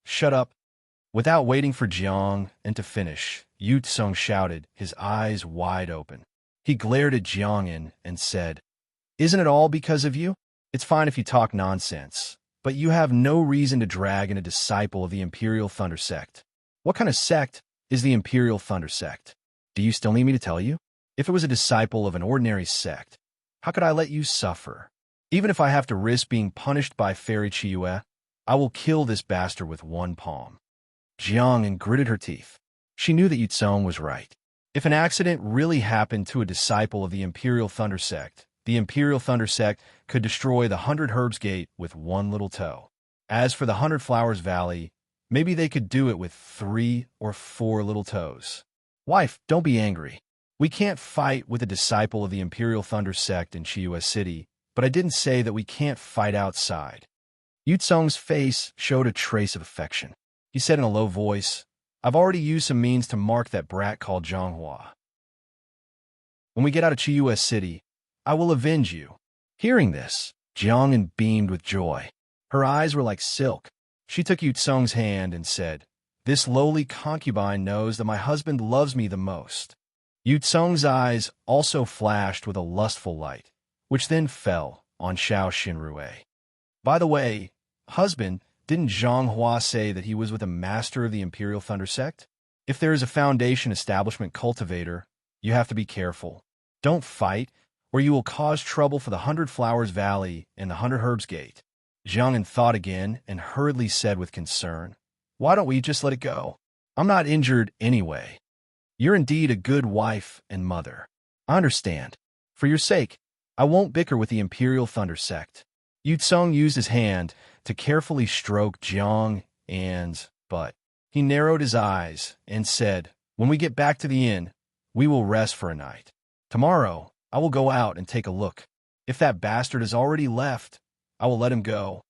"Shut up." Without waiting for Jiang and to finish, Yu Tsung shouted, his eyes wide open. He glared at Jiang'an and said, "Isn't it all because of you? It's fine if you talk nonsense, but you have no reason to drag in a disciple of the Imperial Thunder Sect." "What kind of sect is the Imperial Thunder Sect? Do you still need me to tell you? If it was a disciple of an ordinary sect, how could I let you suffer? Even if I have to risk being punished by Fairy Chiyue, I will kill this bastard with one palm." Jiang'an gritted her teeth. She knew that Yu Tsung was right. If an accident really happened to a disciple of the Imperial Thunder Sect, the Imperial Thunder Sect could destroy the 100 Herbs Gate with one little toe. As for the 100 Flowers Valley, maybe they could do it with 3 or 4 little toes. "Wife, don't be angry. We can't fight with a disciple of the Imperial Thunder Sect in Chiyue City, but I didn't say that we can't fight outside." Yu Tsung's face showed a trace of affection. He said in a low voice, "I've already used some means to mark that brat called Zhanghua. When we get out of Chiyue City, I will avenge you." Hearing this, Jiang'an beamed with joy. Her eyes were like silk. She took Yu Tsung's hand and said, "This lowly concubine knows that my husband loves me the most." Yu Tsung's eyes also flashed with a lustful light, which then fell on Xiao Xinrui. "By the way, husband, didn't Zhanghua say that he was with a master of the Imperial Thunder Sect? If there is a Foundation Establishment cultivator, you have to be careful. Don't fight, or you will cause trouble for the 100 Flowers Valley and the 100 Herbs Gate." Jiang'an thought again and hurriedly said with concern, "Why don't we just let it go? I'm not injured anyway. You're indeed a good wife and mother. I understand. For your sake, I won't bicker with the Imperial Thunder Sect." Yu Tsung used his hand to carefully stroke Jiang'an's butt. He narrowed his eyes and said, "When we get back to the inn, we will rest for a night. Tomorrow, I will go out and take a look. If that bastard has already left, I will let him go."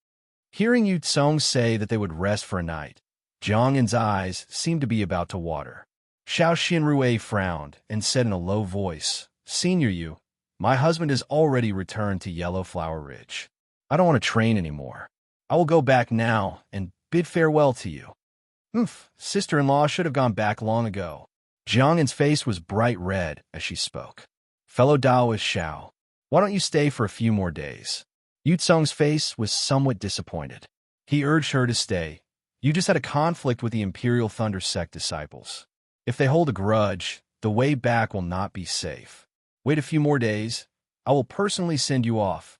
Hearing Yu Tsung say that they would rest for a night, Jiang'an's eyes seemed to be about to water. Xiao Xinrui frowned and said in a low voice, "Senior Yu, my husband has already returned to Yellow Flower Ridge. I don't want to train anymore. I will go back now and bid farewell to you." Sister-in-law should have gone back long ago. Jiang'an's face was bright red as she spoke. "Fellow Taoist Xiao, why don't you stay for a few more days?" Yu Tsung's face was somewhat disappointed. He urged her to stay. "You just had a conflict with the Imperial Thunder Sect disciples. If they hold a grudge, the way back will not be safe. Wait a few more days. I will personally send you off."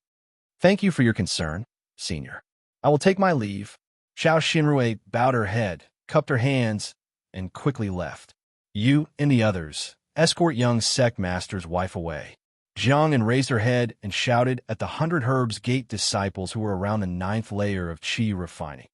"Thank you for your concern, Senior. I will take my leave." Xiao Xinrui bowed her head, cupped her hands, and quickly left. "You and the others, escort young sect master's wife away." Jiang'an raised her head and shouted at the 100 Herbs Gate disciples who were around the 9th layer of Qi refining.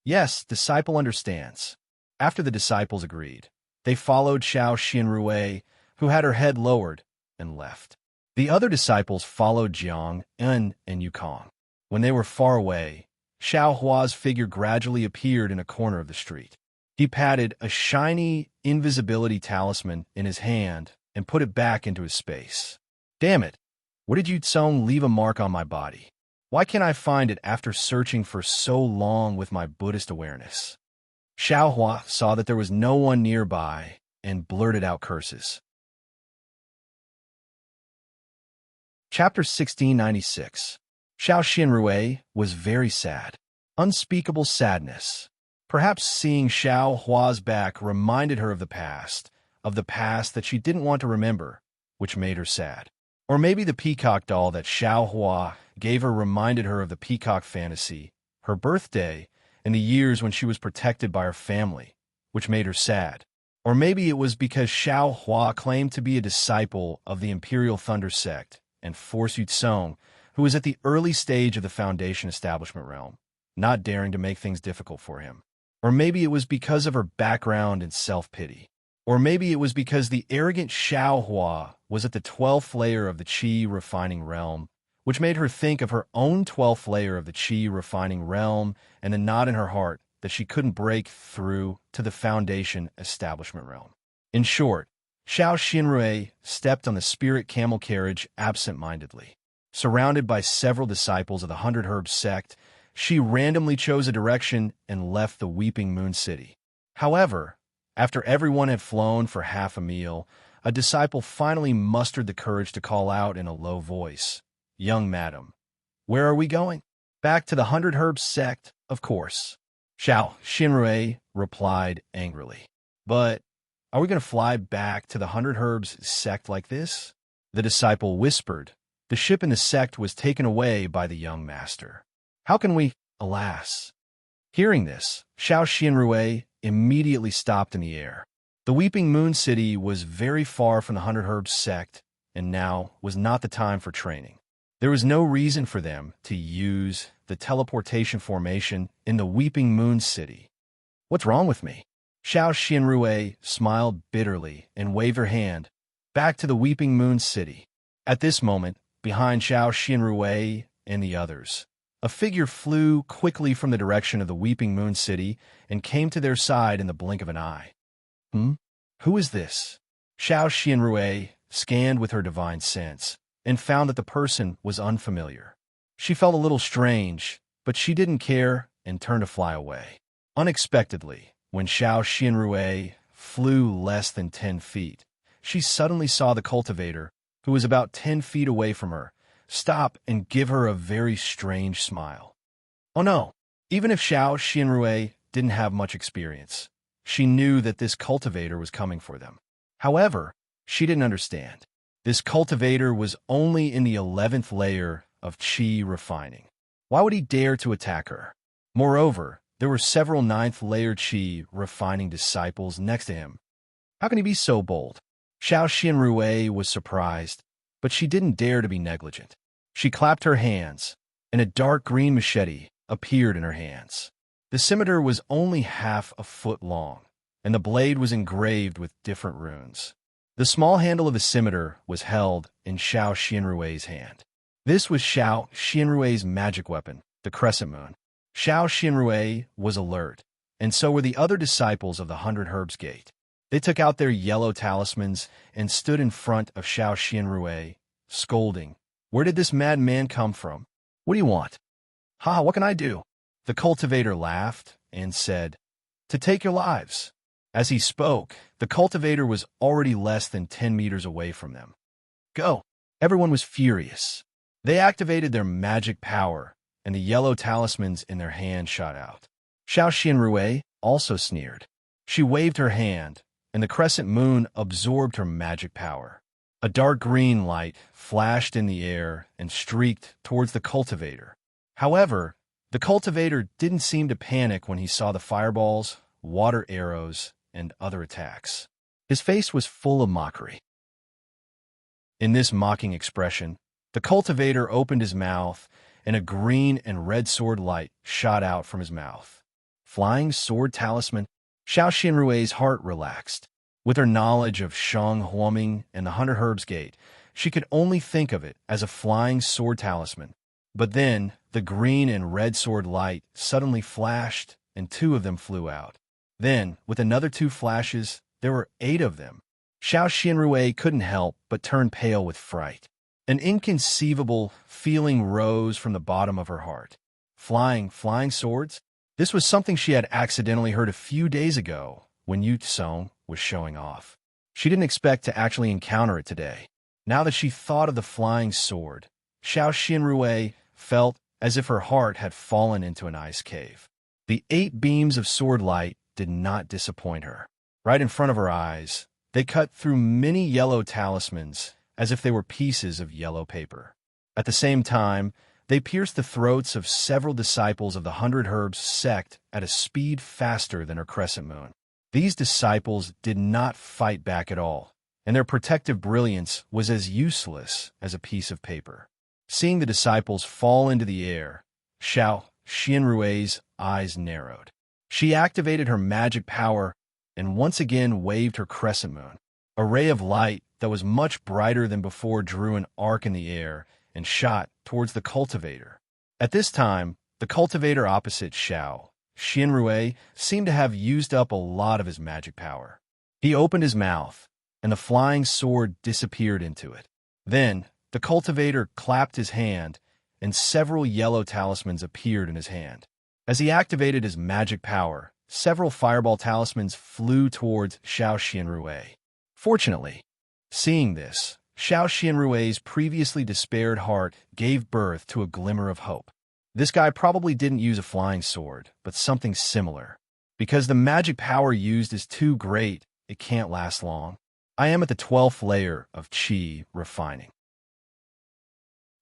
"Yes, disciple understands." After the disciples agreed, they followed Xiao Xinrui, who had her head lowered, and left. The other disciples followed Jiang'an and Yukong. When they were far away, Xiao Hua's figure gradually appeared in a corner of the street. He patted a shiny invisibility talisman in his hand and put it back into his space. "Damn it! What did Yu Tsung leave a mark on my body? Why can't I find it after searching for so long with my Buddhist awareness?" Xiao Hua saw that there was no one nearby and blurted out curses. Chapter 1696. Xiao Xinrui was very sad. Unspeakable sadness. Perhaps seeing Xiao Hua's back reminded her of the past that she didn't want to remember, which made her sad. Or maybe the peacock doll that Xiao Hua gave her reminded her of the peacock fantasy, her birthday, and the years when she was protected by her family, which made her sad. Or maybe it was because Xiao Hua claimed to be a disciple of the Imperial Thunder sect and Force Yutsong, who was at the early stage of the Foundation establishment realm, not daring to make things difficult for him. Or maybe it was because of her background and self-pity. Or maybe it was because the arrogant Xiao Hua was at the 12th layer of the Qi refining realm, which made her think of her own 12th layer of the Qi refining realm and the knot in her heart that she couldn't break through to the Foundation establishment realm. In short, Xiao Xinrui stepped on the spirit camel carriage absent-mindedly. Surrounded by several disciples of the 100 Herbs sect, she randomly chose a direction and left the Weeping Moon City. However, after everyone had flown for half a meal, a disciple finally mustered the courage to call out in a low voice, "Young madam, where are we going?" "Back to the 100 Herbs sect, of course," Xiao Xinrui replied angrily. "But are we going to fly back to the 100 Herbs sect like this?" The disciple whispered. The ship in the sect was taken away by the young master. "How can we, alas?" Hearing this, Xiao Xinrui immediately stopped in the air. The Weeping Moon City was very far from the 100 Herbs sect, and now was not the time for training. There was no reason for them to use the teleportation formation in the Weeping Moon City. "What's wrong with me?" Xiao Xinrui smiled bitterly and waved her hand. "Back to the Weeping Moon City." At this moment, behind Xiao Xinrui and the others, a figure flew quickly from the direction of the Weeping Moon City and came to their side in the blink of an eye. Who is this?" Xiao Xinrui scanned with her divine sense and found that the person was unfamiliar. She felt a little strange, but she didn't care and turned to fly away. Unexpectedly, when Xiao Xinrui flew less than 10 feet, she suddenly saw the cultivator, who was about 10 feet away from her, stop and give her a very strange smile. Oh no! Even if Xiao Xinrui didn't have much experience, she knew that this cultivator was coming for them. However, she didn't understand. This cultivator was only in the 11th layer of Qi refining. Why would he dare to attack her? Moreover, there were several 9th layer Qi refining disciples next to him. How can he be so bold? Xiao Xinrui was surprised, but she didn't dare to be negligent. She clapped her hands, and a dark green machete appeared in her hands. The scimitar was only half a foot long, and the blade was engraved with different runes. The small handle of the scimitar was held in Xiao Xinrui's hand. This was Xiao Xinrui's magic weapon, the Crescent Moon. Xiao Xinrui was alert, and so were the other disciples of the 100 Herbs Gate. They took out their yellow talismans and stood in front of Xiao Xinrui, scolding. "Where did this madman come from? What do you want?" "Ha, what can I do?" The cultivator laughed and said, "To take your lives." As he spoke, the cultivator was already less than 10 meters away from them. "Go!" Everyone was furious. They activated their magic power, and the yellow talismans in their hand shot out. Xiao Xinrui also sneered. She waved her hand, and the crescent moon absorbed her magic power. A dark green light flashed in the air and streaked towards the cultivator. However, the cultivator didn't seem to panic when he saw the fireballs, water arrows, and other attacks. His face was full of mockery. In this mocking expression, the cultivator opened his mouth, and a green and red sword light shot out from his mouth. Flying sword talisman. Xiao Xinrui's heart relaxed. With her knowledge of Shang Huoming and the 100 Herbs Gate, she could only think of it as a flying sword talisman. But then, the green and red sword light suddenly flashed, and 2 of them flew out. Then, with another 2 flashes, there were 8 of them. Xiao Xinrui couldn't help but turn pale with fright. An inconceivable feeling rose from the bottom of her heart. Flying swords? This was something she had accidentally heard a few days ago when Yu Tsong was showing off. She didn't expect to actually encounter it today. Now that she thought of the flying sword, Xiao Xinrui felt as if her heart had fallen into an ice cave. The 8 beams of sword light did not disappoint her. Right in front of her eyes, they cut through many yellow talismans as if they were pieces of yellow paper. At the same time, they pierced the throats of several disciples of the 100 Herbs sect at a speed faster than her crescent moon. These disciples did not fight back at all, and their protective brilliance was as useless as a piece of paper. Seeing the disciples fall into the air, Xiao Xianrui's eyes narrowed. She activated her magic power and once again waved her crescent moon. A ray of light that was much brighter than before drew an arc in the air and shot towards the cultivator. At this time, the cultivator opposite Xiao Xianrui seemed to have used up a lot of his magic power. He opened his mouth, and the flying sword disappeared into it. Then, the cultivator clapped his hand, and several yellow talismans appeared in his hand. As he activated his magic power, several fireball talismans flew towards Xiao Xianrui. Fortunately, seeing this, Xiao Xianrui's previously despaired heart gave birth to a glimmer of hope. This guy probably didn't use a flying sword, but something similar. Because the magic power used is too great, it can't last long. I am at the 12th layer of Qi refining.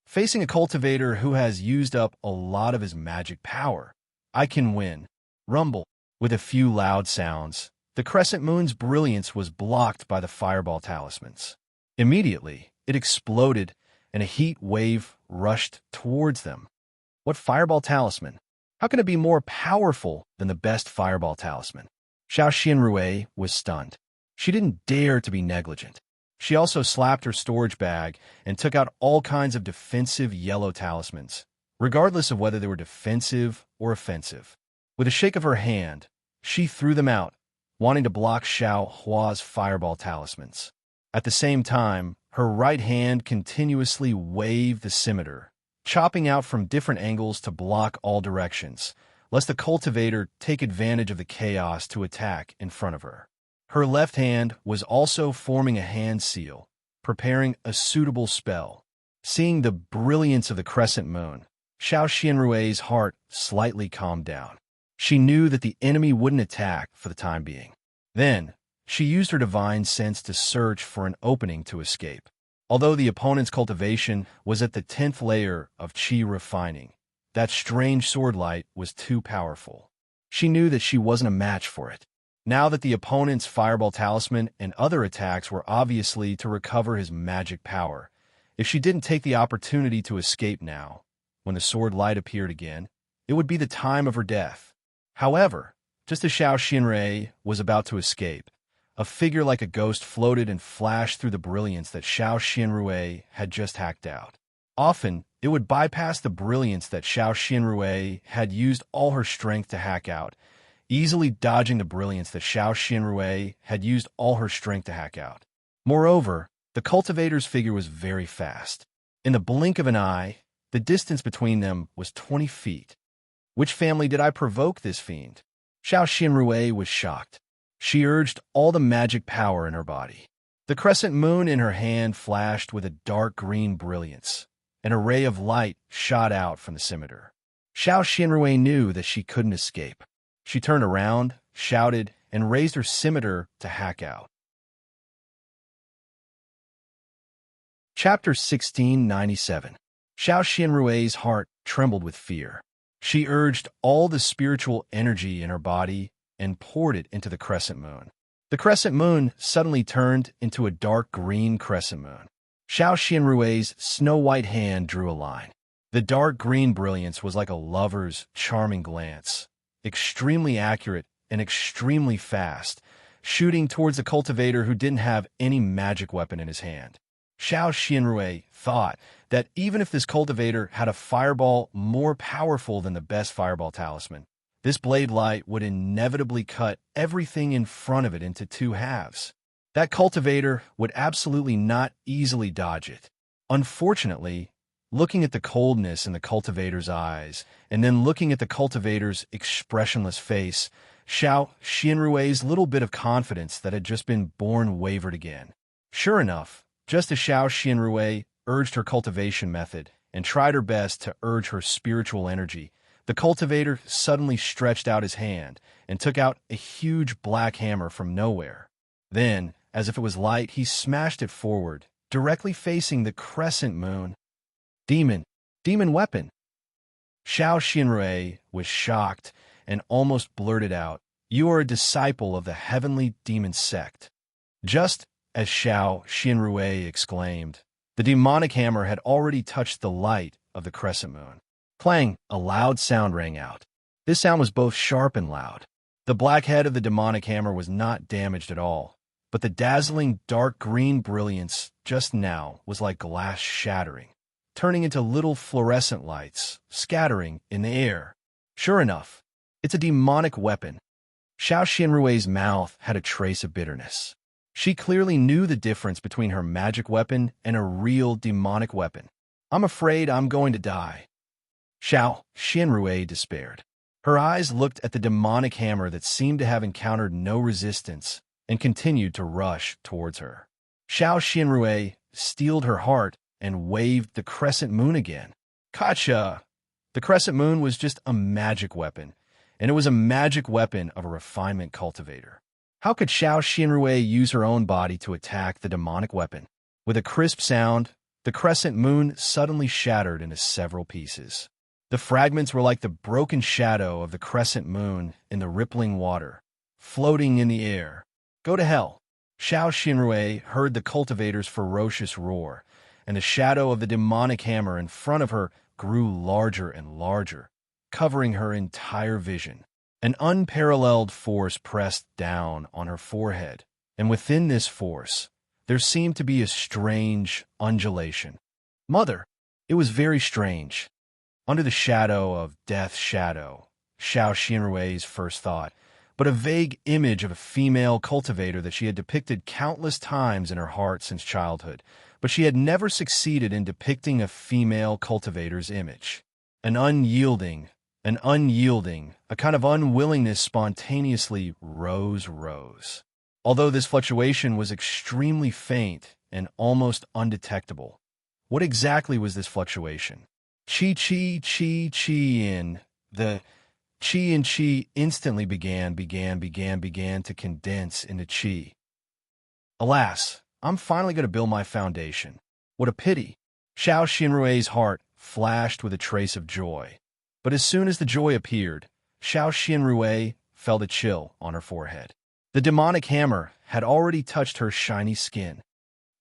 Facing a cultivator who has used up a lot of his magic power, I can win. Rumble. With a few loud sounds, the crescent moon's brilliance was blocked by the fireball talismans. Immediately, it exploded, and a heat wave rushed towards them. What fireball talisman? How can it be more powerful than the best fireball talisman? Xiao Xianrui was stunned. She didn't dare to be negligent. She also slapped her storage bag and took out all kinds of defensive yellow talismans, regardless of whether they were defensive or offensive. With a shake of her hand, she threw them out, wanting to block Xiao Hua's fireball talismans. At the same time, her right hand continuously waved the scimitar, chopping out from different angles to block all directions, lest the cultivator take advantage of the chaos to attack in front of her. Her left hand was also forming a hand seal, preparing a suitable spell. Seeing the brilliance of the crescent moon, Xiao Xianrui's heart slightly calmed down. She knew that the enemy wouldn't attack for the time being. Then, she used her divine sense to search for an opening to escape. Although the opponent's cultivation was at the 10th layer of Qi refining, that strange sword light was too powerful. She knew that she wasn't a match for it. Now that the opponent's fireball talisman and other attacks were obviously to recover his magic power, if she didn't take the opportunity to escape now, when the sword light appeared again, it would be the time of her death. However, just as Xiao Xianrui was about to escape, a figure like a ghost floated and flashed through the brilliance that Xiao Xianrui had just hacked out. Often, it would bypass the brilliance that Xiao Xianrui had used all her strength to hack out, easily dodging the brilliance that Xiao Xianrui had used all her strength to hack out. Moreover, the cultivator's figure was very fast. In the blink of an eye, the distance between them was 20 feet. Which family did I provoke this fiend? Xiao Xianrui was shocked. She urged all the magic power in her body. The crescent moon in her hand flashed with a dark green brilliance. An ray of light shot out from the scimitar. Xiao Xianrui knew that she couldn't escape. She turned around, shouted, and raised her scimitar to hack out. Chapter 1697. Xiao Xianrui's heart trembled with fear. She urged all the spiritual energy in her body and poured it into the crescent moon. The crescent moon suddenly turned into a dark green crescent moon. Xiao Xianrui's snow-white hand drew a line. The dark green brilliance was like a lover's charming glance, extremely accurate and extremely fast, shooting towards the cultivator who didn't have any magic weapon in his hand. Xiao Xianrui thought that even if this cultivator had a fireball more powerful than the best fireball talisman, this blade light would inevitably cut everything in front of it into two halves. That cultivator would absolutely not easily dodge it. Unfortunately, looking at the coldness in the cultivator's eyes, and then looking at the cultivator's expressionless face, Xiao Xianrui's little bit of confidence that had just been born wavered again. Sure enough, just as Xiao Xianrui urged her cultivation method and tried her best to urge her spiritual energy, the cultivator suddenly stretched out his hand and took out a huge black hammer from nowhere. Then, as if it was light, he smashed it forward, directly facing the crescent moon. Demon weapon. Xiao Xianrui was shocked and almost blurted out, You are a disciple of the heavenly demon sect." Just as Xiao Xinrui exclaimed, the demonic hammer had already touched the light of the crescent moon. Clang, a loud sound rang out. This sound was both sharp and loud. The black head of the demonic hammer was not damaged at all, but the dazzling dark green brilliance just now was like glass shattering, turning into little fluorescent lights, scattering in the air. Sure enough, it's a demonic weapon. Xiao Xinrui's mouth had a trace of bitterness. She clearly knew the difference between her magic weapon and a real demonic weapon. "I'm afraid I'm going to die." Xiao Xinrui despaired. Her eyes looked at the demonic hammer that seemed to have encountered no resistance and continued to rush towards her. Xiao Xinrui steeled her heart and waved the crescent moon again. "Gotcha!" The crescent moon was just a magic weapon, and it was a magic weapon of a refinement cultivator. How could Xiao Xinrui use her own body to attack the demonic weapon? With a crisp sound, the crescent moon suddenly shattered into several pieces. The fragments were like the broken shadow of the crescent moon in the rippling water, floating in the air. "Go to hell!" Xiao Xinrui heard the cultivator's ferocious roar, and the shadow of the demonic hammer in front of her grew larger and larger, covering her entire vision. An unparalleled force pressed down on her forehead, and within this force, there seemed to be a strange undulation. "Mother!" It was very strange. Under the shadow of Death's shadow, Xiao Xinrui's first thought, but a vague image of a female cultivator that she had depicted countless times in her heart since childhood, but she had never succeeded in depicting a female cultivator's image. An unyielding, a kind of unwillingness spontaneously rose. Although this fluctuation was extremely faint and almost undetectable. What exactly was this fluctuation? Chi in the chi and chi instantly began to condense into chi. "Alas, I'm finally going to build my foundation. What a pity." Xiao Xinrui's heart flashed with a trace of joy. But as soon as the joy appeared, Xiao Xinrui felt a chill on her forehead. The demonic hammer had already touched her shiny skin.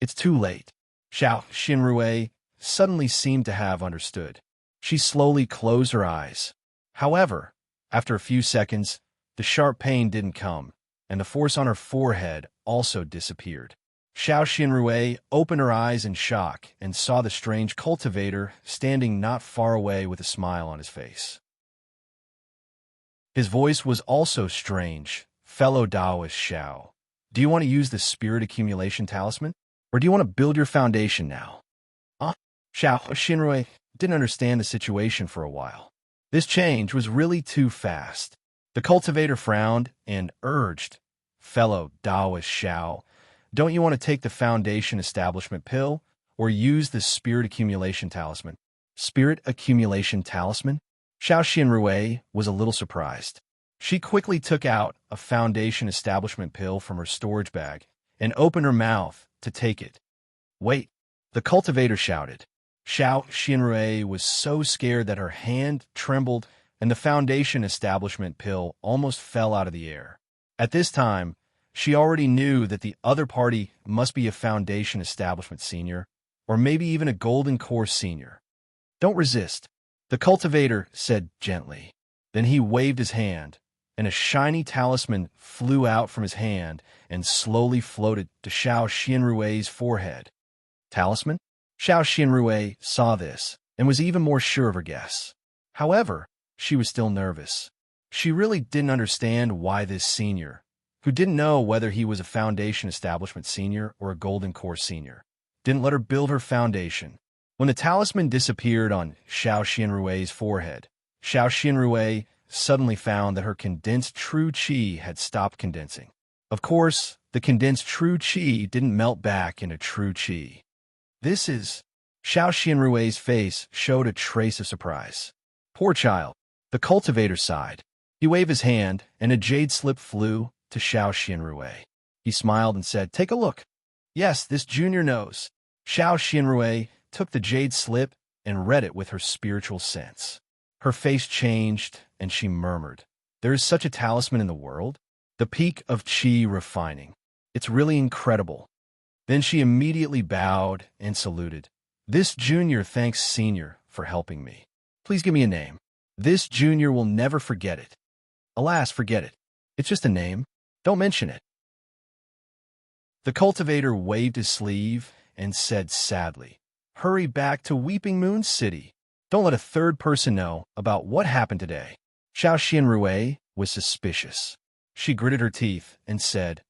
"It's too late." Xiao Xinrui suddenly seemed to have understood. She slowly closed her eyes. However, after a few seconds, the sharp pain didn't come, and the force on her forehead also disappeared. Xiao Xinrui opened her eyes in shock and saw the strange cultivator standing not far away with a smile on his face. His voice was also strange. "Fellow Taoist Xiao, do you want to use the spirit accumulation talisman? Or do you want to build your foundation now?" Xiao Xinrui didn't understand the situation for a while. This change was really too fast. The cultivator frowned and urged, "Fellow Taoist Xiao, don't you want to take the foundation establishment pill or use the spirit accumulation talisman?" Spirit accumulation talisman? Xiao Xinrui was a little surprised. She quickly took out a foundation establishment pill from her storage bag and opened her mouth to take it. "Wait!" the cultivator shouted. Xiao Xinrui was so scared that her hand trembled and the foundation establishment pill almost fell out of the air. At this time, she already knew that the other party must be a foundation establishment senior, or maybe even a golden course senior. "Don't resist," the cultivator said gently. Then he waved his hand, and a shiny talisman flew out from his hand and slowly floated to Xiao Xinrui's forehead. Talisman? Xiao Xinrui saw this and was even more sure of her guess. However, she was still nervous. She really didn't understand why this senior, who didn't know whether he was a foundation establishment senior or a golden course senior, didn't let her build her foundation. When the talisman disappeared on Xiao Xinrui's forehead, Xiao Xinrui suddenly found that her condensed true qi had stopped condensing. Of course, the condensed true qi didn't melt back into true qi. "This is..." Xiao Xinrui's face showed a trace of surprise. "Poor child," the cultivator sighed. He waved his hand, and a jade slip flew to Xiao Xinrui. He smiled and said, "Take a look." "Yes, this junior knows." Xiao Xinrui took the jade slip and read it with her spiritual sense. Her face changed, and she murmured, "There is such a talisman in the world?" The peak of qi refining. It's really incredible. Then she immediately bowed and saluted. This junior thanks senior for helping me. Please give me a name. This junior will never forget it. Alas, forget it. It's just a name. Don't mention it. The cultivator waved his sleeve and said sadly, hurry back to Weeping Moon City. Don't let a third person know about what happened today. Xiao Xianrui was suspicious. She gritted her teeth and said,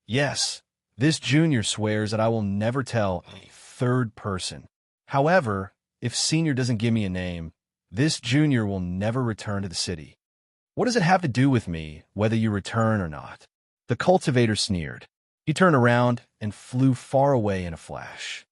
yes, this junior swears that I will never tell a third person. However, if senior doesn't give me a name, this junior will never return to the city. What does it have to do with me, whether you return or not? The cultivator sneered. He turned around and flew far away in a flash.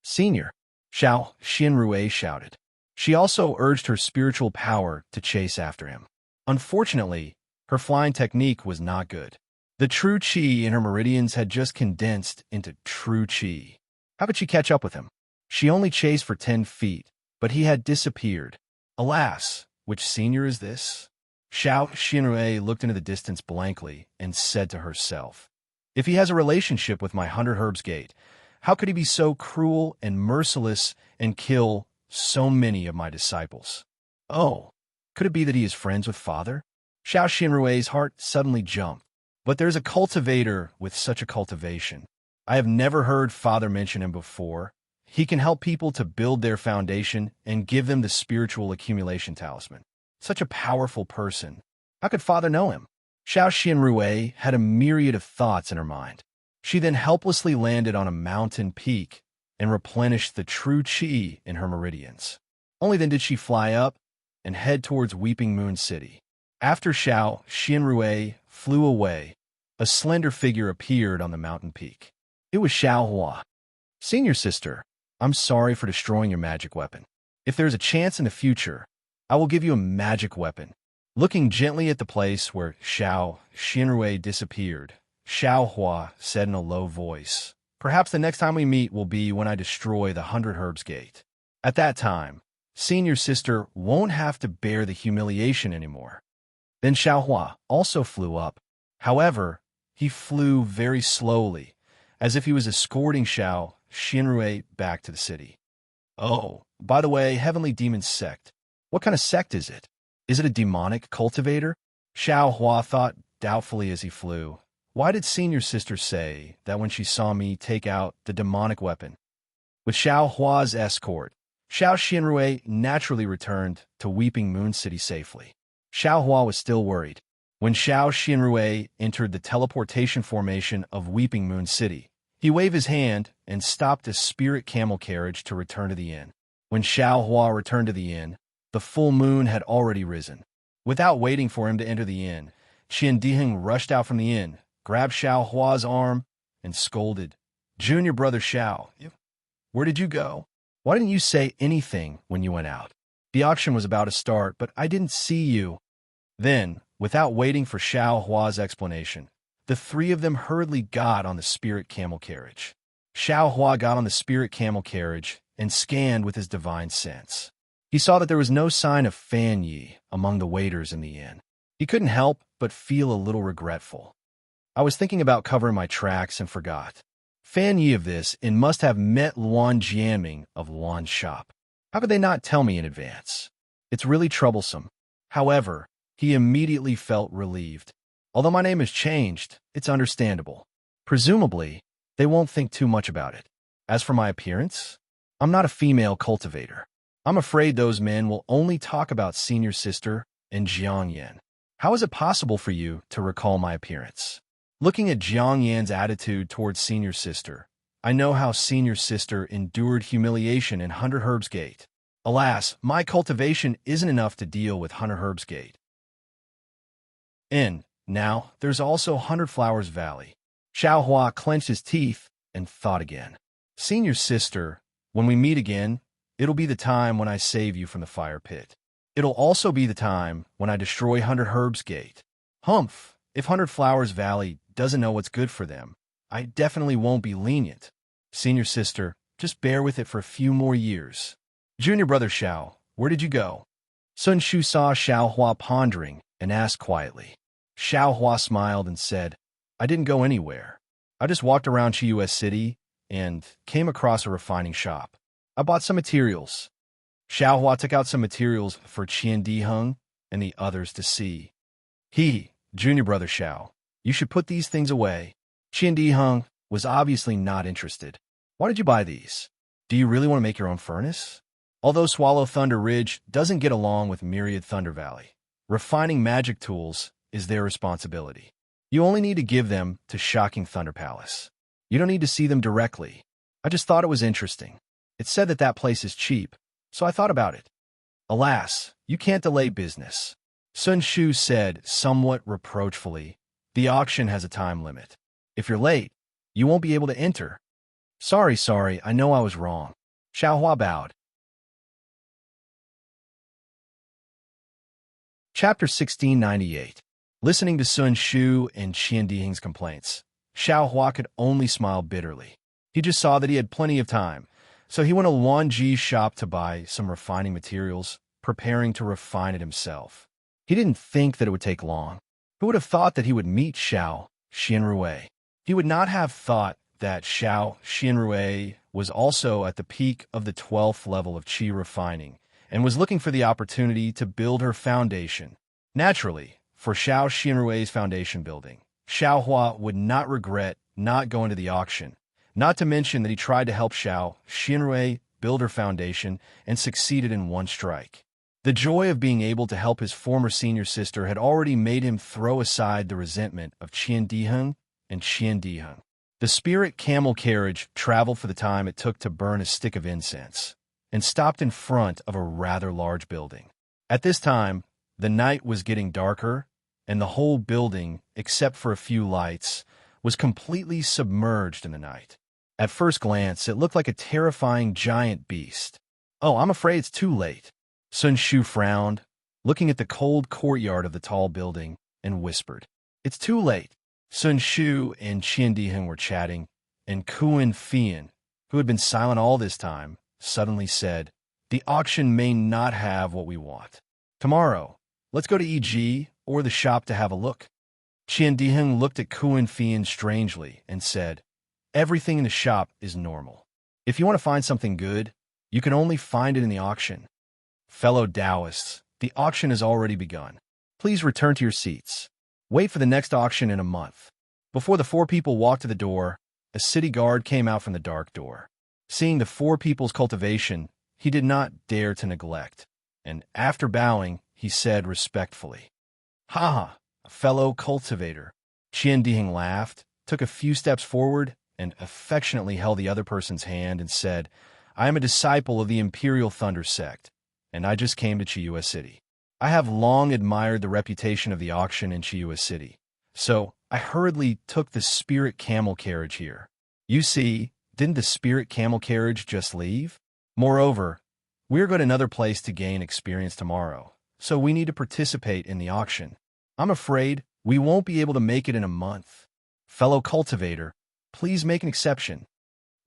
Senior, Xiao Xianrui shouted. She also urged her spiritual power to chase after him. Unfortunately, her flying technique was not good. The true qi in her meridians had just condensed into true qi. How could she catch up with him? She only chased for 10 feet, but he had disappeared. Alas, which senior is this? Xiao Xianrui looked into the distance blankly and said to herself, if he has a relationship with my 100 Herbs Gate, how could he be so cruel and merciless and kill so many of my disciples? Oh, could it be that he is friends with Father? Xiao Xianrui's heart suddenly jumped. But there's a cultivator with such a cultivation. I have never heard Father mention him before. He can help people to build their foundation and give them the spiritual accumulation talisman. Such a powerful person. How could Father know him? Xiao Xianrui had a myriad of thoughts in her mind. She then helplessly landed on a mountain peak and replenished the true qi in her meridians. Only then did she fly up and head towards Weeping Moon City. After Xiao Xianrui flew away, a slender figure appeared on the mountain peak. It was Xiao Hua. Senior sister, I'm sorry for destroying your magic weapon. If there's a chance in the future, I will give you a magic weapon. Looking gently at the place where Xiao Xianrui disappeared, Xiao Hua said in a low voice, perhaps the next time we meet will be when I destroy the 100 Herbs Gate. At that time, senior sister won't have to bear the humiliation anymore. Then Xiao Hua also flew up. However, he flew very slowly, as if he was escorting Xiao Xianrui back to the city. Oh, by the way, Heavenly Demon Sect. What kind of sect is it? Is it a demonic cultivator? Xiao Hua thought doubtfully as he flew. Why did senior sister say that when she saw me take out the demonic weapon? With Xiao Hua's escort, Xiao Xianrui naturally returned to Weeping Moon City safely. Xiao Hua was still worried. When Xiao Xianrui entered the teleportation formation of Weeping Moon City, he waved his hand and stopped his spirit camel carriage to return to the inn. When Xiao Hua returned to the inn, the full moon had already risen. Without waiting for him to enter the inn, Qian Diheng rushed out from the inn, grabbed Xiao Hua's arm, and scolded, Junior brother Xiao, where did you go? Why didn't you say anything when you went out? The auction was about to start, but I didn't see you. Then, without waiting for Xiao Hua's explanation, the three of them hurriedly got on the spirit camel carriage. Xiao Hua got on the spirit camel carriage and scanned with his divine sense. He saw that there was no sign of Fan Yi among the waiters in the inn. He couldn't help but feel a little regretful. I was thinking about covering my tracks and forgot. Fan Yi of this and must have met Luan Jianming of Luan's shop. How could they not tell me in advance? It's really troublesome. However, he immediately felt relieved. Although my name has changed, it's understandable. Presumably, they won't think too much about it. As for my appearance, I'm not a female cultivator. I'm afraid those men will only talk about senior sister and Jiang Yan. How is it possible for you to recall my appearance? Looking at Jiang Yan's attitude towards senior sister, I know how senior sister endured humiliation in 100 Herbs Gate. Alas, my cultivation isn't enough to deal with 100 Herbs Gate. And now, there's also 100 Flowers Valley. Xiao Hua clenched his teeth and thought again. Senior sister, when we meet again, it'll be the time when I save you from the fire pit. It'll also be the time when I destroy 100 Herbs Gate. Humph, if 100 Flowers Valley doesn't know what's good for them, I definitely won't be lenient. Senior sister, just bear with it for a few more years. Junior brother Xiao, where did you go? Sun Shu saw Xiao Hua pondering and asked quietly. Xiao Hua smiled and said, I didn't go anywhere. I just walked around Chiu's city and came across a refining shop. I bought some materials. Xiao Hua took out some materials for Qian Diheng and the others to see. Junior brother Xiao, you should put these things away. Qian Diheng was obviously not interested. Why did you buy these? Do you really want to make your own furnace? Although Swallow Thunder Ridge doesn't get along with Myriad Thunder Valley, refining magic tools is their responsibility. You only need to give them to Shocking Thunder Palace. You don't need to see them directly. I just thought it was interesting. It said that that place is cheap, so I thought about it. Alas, you can't delay business. Sun Shu said, somewhat reproachfully, the auction has a time limit. If you're late, you won't be able to enter. Sorry, I know I was wrong. Xiao Hua bowed. Chapter 1698. Listening to Sun Shu and Qian Diheng's complaints, Xiao Hua could only smile bitterly. He just saw that he had plenty of time, so he went to Luan Ji's shop to buy some refining materials, preparing to refine it himself. He didn't think that it would take long. Who would have thought that he would meet Xiao Xianrui? He would not have thought that Xiao Xianrui was also at the peak of the 12th level of qi refining and was looking for the opportunity to build her foundation. Naturally, for Xiao Xianrui's foundation building, Xiao Hua would not regret not going to the auction, not to mention that he tried to help Xiao Xianrui build her foundation and succeeded in one strike. The joy of being able to help his former senior sister had already made him throw aside the resentment of Qian Diheng and Qian Diheng. The spirit camel carriage traveled for the time it took to burn a stick of incense and stopped in front of a rather large building. At this time, the night was getting darker, and the whole building, except for a few lights, was completely submerged in the night. At first glance, it looked like a terrifying giant beast. Oh, I'm afraid it's too late. Sun Shu frowned, looking at the cold courtyard of the tall building, and whispered, It's too late. Sun Shu and Qian Diheng were chatting, and Kuan Fian, who had been silent all this time, suddenly said, The auction may not have what we want. Tomorrow, let's go to EG or the shop to have a look. Qian Diheng looked at Kuan Fian strangely and said, Everything in the shop is normal. If you want to find something good, you can only find it in the auction. Fellow Taoists, the auction has already begun. Please return to your seats. Wait for the next auction in a month. Before the four people walked to the door, a city guard came out from the dark door. Seeing the four people's cultivation, he did not dare to neglect, and after bowing, he said respectfully, Ha, fellow cultivator. Qian Diheng laughed, took a few steps forward, and affectionately held the other person's hand and said, I am a disciple of the Imperial Thunder Sect, and I just came to Chiu's city. I have long admired the reputation of the auction in Chiu's city, so I hurriedly took the spirit camel carriage here. You see, didn't the spirit camel carriage just leave? Moreover, we're going to another place to gain experience tomorrow, so we need to participate in the auction. I'm afraid we won't be able to make it in a month. Fellow cultivator, please make an exception.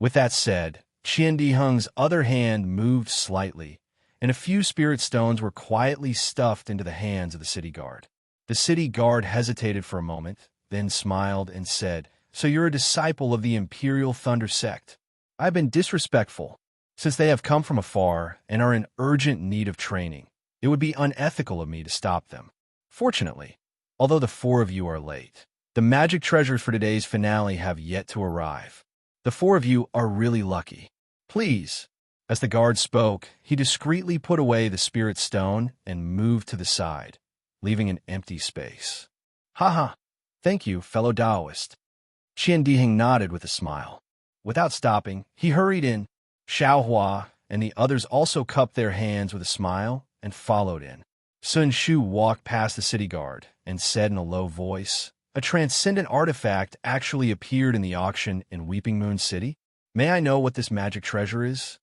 With that said, Qian Diheng's other hand moved slightly, and a few spirit stones were quietly stuffed into the hands of the city guard. The city guard hesitated for a moment, then smiled and said, So you're a disciple of the Imperial Thunder Sect. I've been disrespectful, since they have come from afar and are in urgent need of training. It would be unethical of me to stop them. Fortunately, although the four of you are late, the magic treasures for today's finale have yet to arrive. The four of you are really lucky. Please. As the guard spoke, he discreetly put away the spirit stone and moved to the side, leaving an empty space. Thank you, fellow Taoist. Qian Diheng nodded with a smile. Without stopping, he hurried in. Xiao Hua and the others also cupped their hands with a smile and followed in. Sun Shu walked past the city guard and said in a low voice, A transcendent artifact actually appeared in the auction in Weeping Moon City. May I know what this magic treasure is?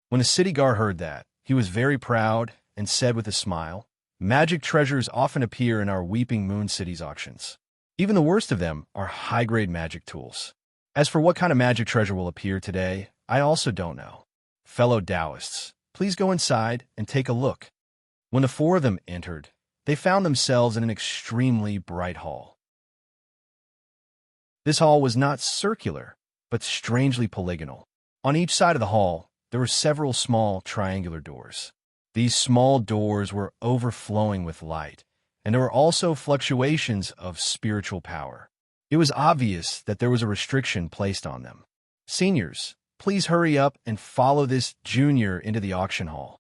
When the city guard heard that, he was very proud and said with a smile, Magic treasures often appear in our Weeping Moon City's auctions. Even the worst of them are high-grade magic tools. As for what kind of magic treasure will appear today, I also don't know. Fellow Taoists, please go inside and take a look. When the four of them entered, they found themselves in an extremely bright hall. This hall was not circular, but strangely polygonal. On each side of the hall, there were several small triangular doors. These small doors were overflowing with light, and there were also fluctuations of spiritual power. It was obvious that there was a restriction placed on them. Seniors, please hurry up and follow this junior into the auction hall.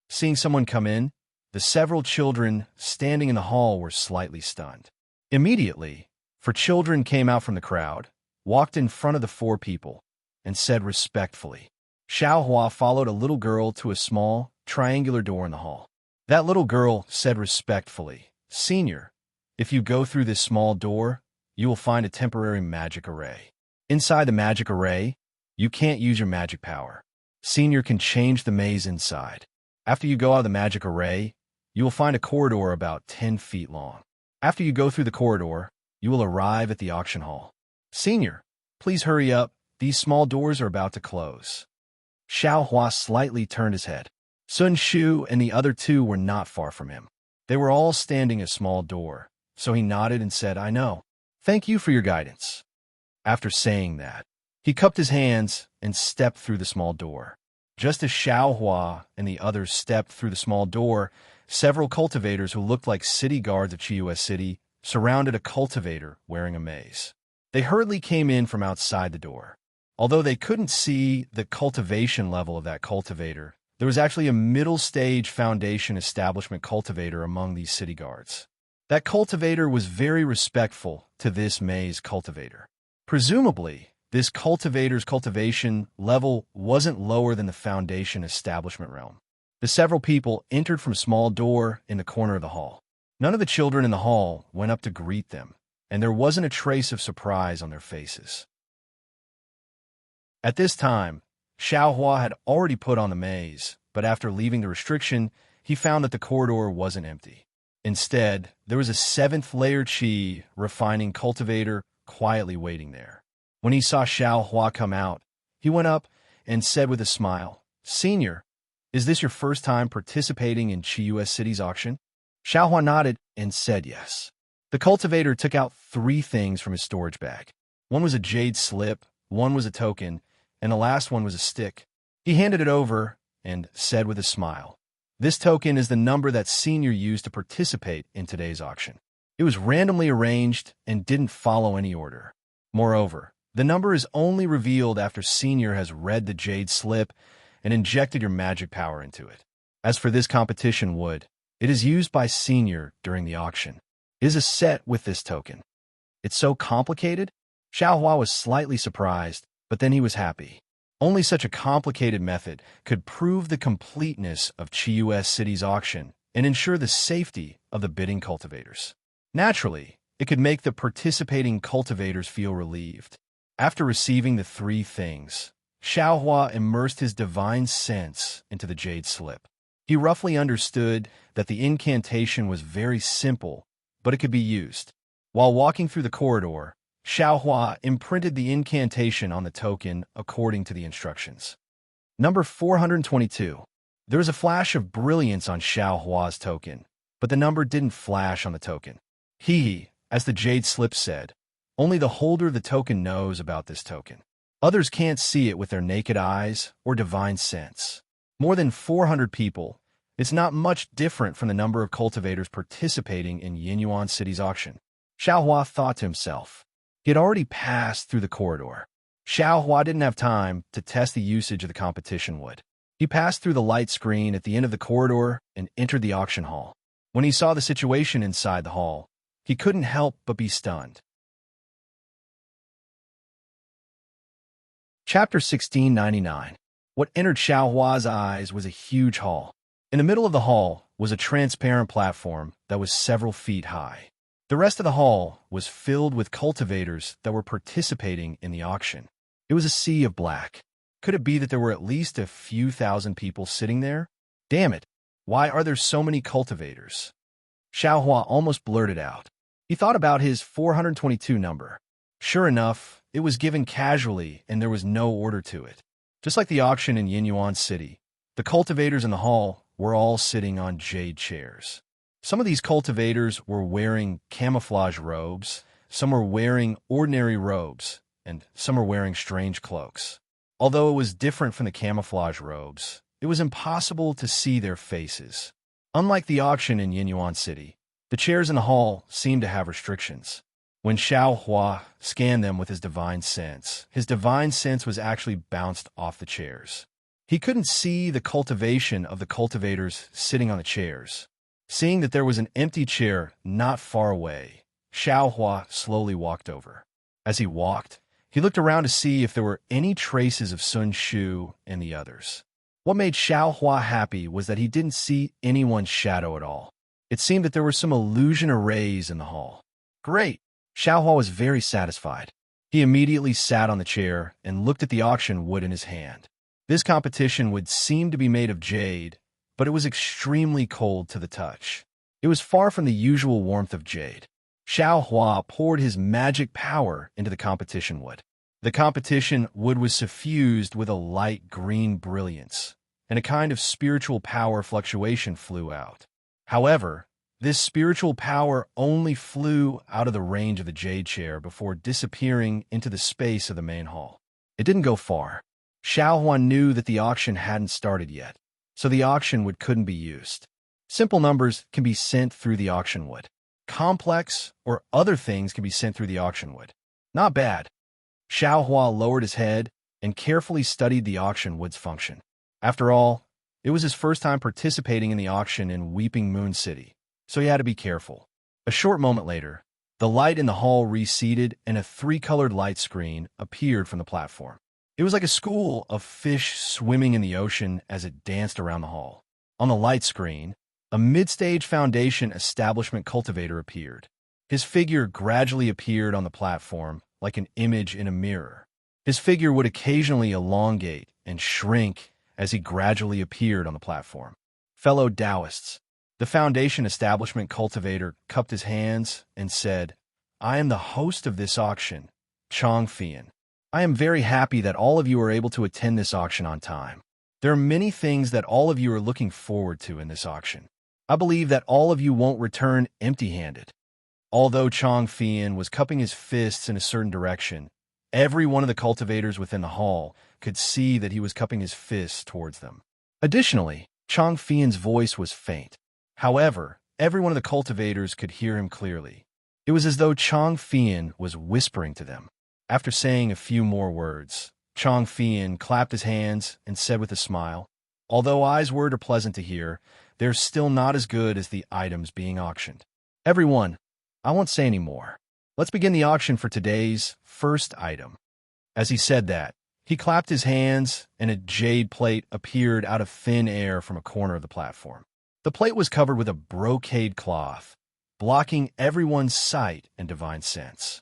Seeing someone come in, the several children standing in the hall were slightly stunned. Immediately, 4 children came out from the crowd, walked in front of the 4 people, and said respectfully. Xiaohua followed a little girl to a small, triangular door in the hall. That little girl said respectfully, "Senior, if you go through this small door, you will find a temporary magic array. Inside the magic array, you can't use your magic power. Senior can change the maze inside. After you go out of the magic array, you will find a corridor about 10 feet long. After you go through the corridor, you will arrive at the auction hall. Senior, please hurry up. These small doors are about to close." Xiaohua slightly turned his head. Sun Shu and the other 2 were not far from him. They were all standing a small door, so he nodded and said, "I know. Thank you for your guidance." After saying that, he cupped his hands and stepped through the small door. Just as Xiaohua and the others stepped through the small door, several cultivators who looked like city guards of Chiu's city surrounded a cultivator wearing a mace. They hurriedly came in from outside the door. Although they couldn't see the cultivation level of that cultivator, there was actually a middle-stage foundation establishment cultivator among these city guards. That cultivator was very respectful to this maze cultivator. Presumably, this cultivator's cultivation level wasn't lower than the foundation establishment realm. The several people entered from a small door in the corner of the hall. None of the children in the hall went up to greet them, and there wasn't a trace of surprise on their faces. At this time, Xiaohua had already put on the maze, but after leaving the restriction, he found that the corridor wasn't empty. Instead, there was a 7th-layer qi refining cultivator quietly waiting there. When he saw Xiaohua come out, he went up and said with a smile, "Senior, is this your first time participating in Chiu's city's auction?" Xiaohua nodded and said yes. The cultivator took out 3 things from his storage bag. One was a jade slip, one was a token, and the last one was a stick. He handed it over and said with a smile, "This token is the number that Senior used to participate in today's auction. It was randomly arranged and didn't follow any order. Moreover, the number is only revealed after Senior has read the jade slip and injected your magic power into it. As for this competition wood, it is used by Senior during the auction. It is a set with this token." "It's so complicated?" Xiaohua was slightly surprised, but then he was happy. Only such a complicated method could prove the completeness of Chiu's city's auction and ensure the safety of the bidding cultivators. Naturally, it could make the participating cultivators feel relieved. After receiving the 3 things, Xiaohua immersed his divine sense into the jade slip. He roughly understood that the incantation was very simple, but it could be used. While walking through the corridor, Xiaohua imprinted the incantation on the token according to the instructions. Number 422. There was a flash of brilliance on Xiaohua's token, but the number didn't flash on the token. As the jade slip said, only the holder of the token knows about this token. Others can't see it with their naked eyes or divine sense. More than 400 people, it's not much different from the number of cultivators participating in Yinyuan City's auction. Xiaohua thought to himself. He had already passed through the corridor. Xiaohua didn't have time to test the usage of the competition wood. He passed through the light screen at the end of the corridor and entered the auction hall. When he saw the situation inside the hall, he couldn't help but be stunned. Chapter 1699. What entered Xiaohua's eyes was a huge hall. In the middle of the hall was a transparent platform that was several feet high. The rest of the hall was filled with cultivators that were participating in the auction. It was a sea of black. Could it be that there were at least a few thousand people sitting there? Damn it, why are there so many cultivators? Xiaohua almost blurted out. He thought about his 422 number. Sure enough, it was given casually and there was no order to it. Just like the auction in Yinyuan City, the cultivators in the hall were all sitting on jade chairs. Some of these cultivators were wearing camouflage robes, some were wearing ordinary robes, and some were wearing strange cloaks. Although it was different from the camouflage robes, it was impossible to see their faces. Unlike the auction in Yinyuan City, the chairs in the hall seemed to have restrictions. When Xiao Hua scanned them with his divine sense was actually bounced off the chairs. He couldn't see the cultivation of the cultivators sitting on the chairs. Seeing that there was an empty chair not far away, Xiao Hua slowly walked over. As he walked, he looked around to see if there were any traces of Sun Shu and the others. What made Xiao Hua happy was that he didn't see anyone's shadow at all. It seemed that there were some illusion arrays in the hall. Great! Xiao Hua was very satisfied. He immediately sat on the chair and looked at the auction wood in his hand. This competition would seem to be made of jade, but it was extremely cold to the touch. It was far from the usual warmth of jade. Xiao Hua poured his magic power into the competition wood. The competition wood was suffused with a light green brilliance, and a kind of spiritual power fluctuation flew out. However, this spiritual power only flew out of the range of the jade chair before disappearing into the space of the main hall. It didn't go far. Xiao Hua knew that the auction hadn't started yet, so the auction wood couldn't be used. Simple numbers can be sent through the auction wood. Complex or other things can be sent through the auction wood. Not bad. Xiao Hua lowered his head and carefully studied the auction wood's function. After all, it was his first time participating in the auction in Weeping Moon City, so he had to be careful. A short moment later, the light in the hall receded and a three-colored light screen appeared from the platform. It was like a school of fish swimming in the ocean as it danced around the hall. On the light screen, a mid-stage foundation establishment cultivator appeared. His figure gradually appeared on the platform like an image in a mirror. His figure would occasionally elongate and shrink as he gradually appeared on the platform. Fellow Taoists, the foundation establishment cultivator cupped his hands and said, "I am the host of this auction, Chong Fian. I am very happy that all of you are able to attend this auction on time. There are many things that all of you are looking forward to in this auction. I believe that all of you won't return empty-handed." Although Chong Fian was cupping his fists in a certain direction, every one of the cultivators within the hall could see that he was cupping his fists towards them. Additionally, Chong Fian's voice was faint. However, every one of the cultivators could hear him clearly. It was as though Chong Fian was whispering to them. After saying a few more words, Chong Fian clapped his hands and said with a smile, "Although I's word are pleasant to hear, they're still not as good as the items being auctioned. Everyone, I won't say any more. Let's begin the auction for today's first item." As he said that, he clapped his hands and a jade plate appeared out of thin air from a corner of the platform. The plate was covered with a brocade cloth, blocking everyone's sight and divine sense.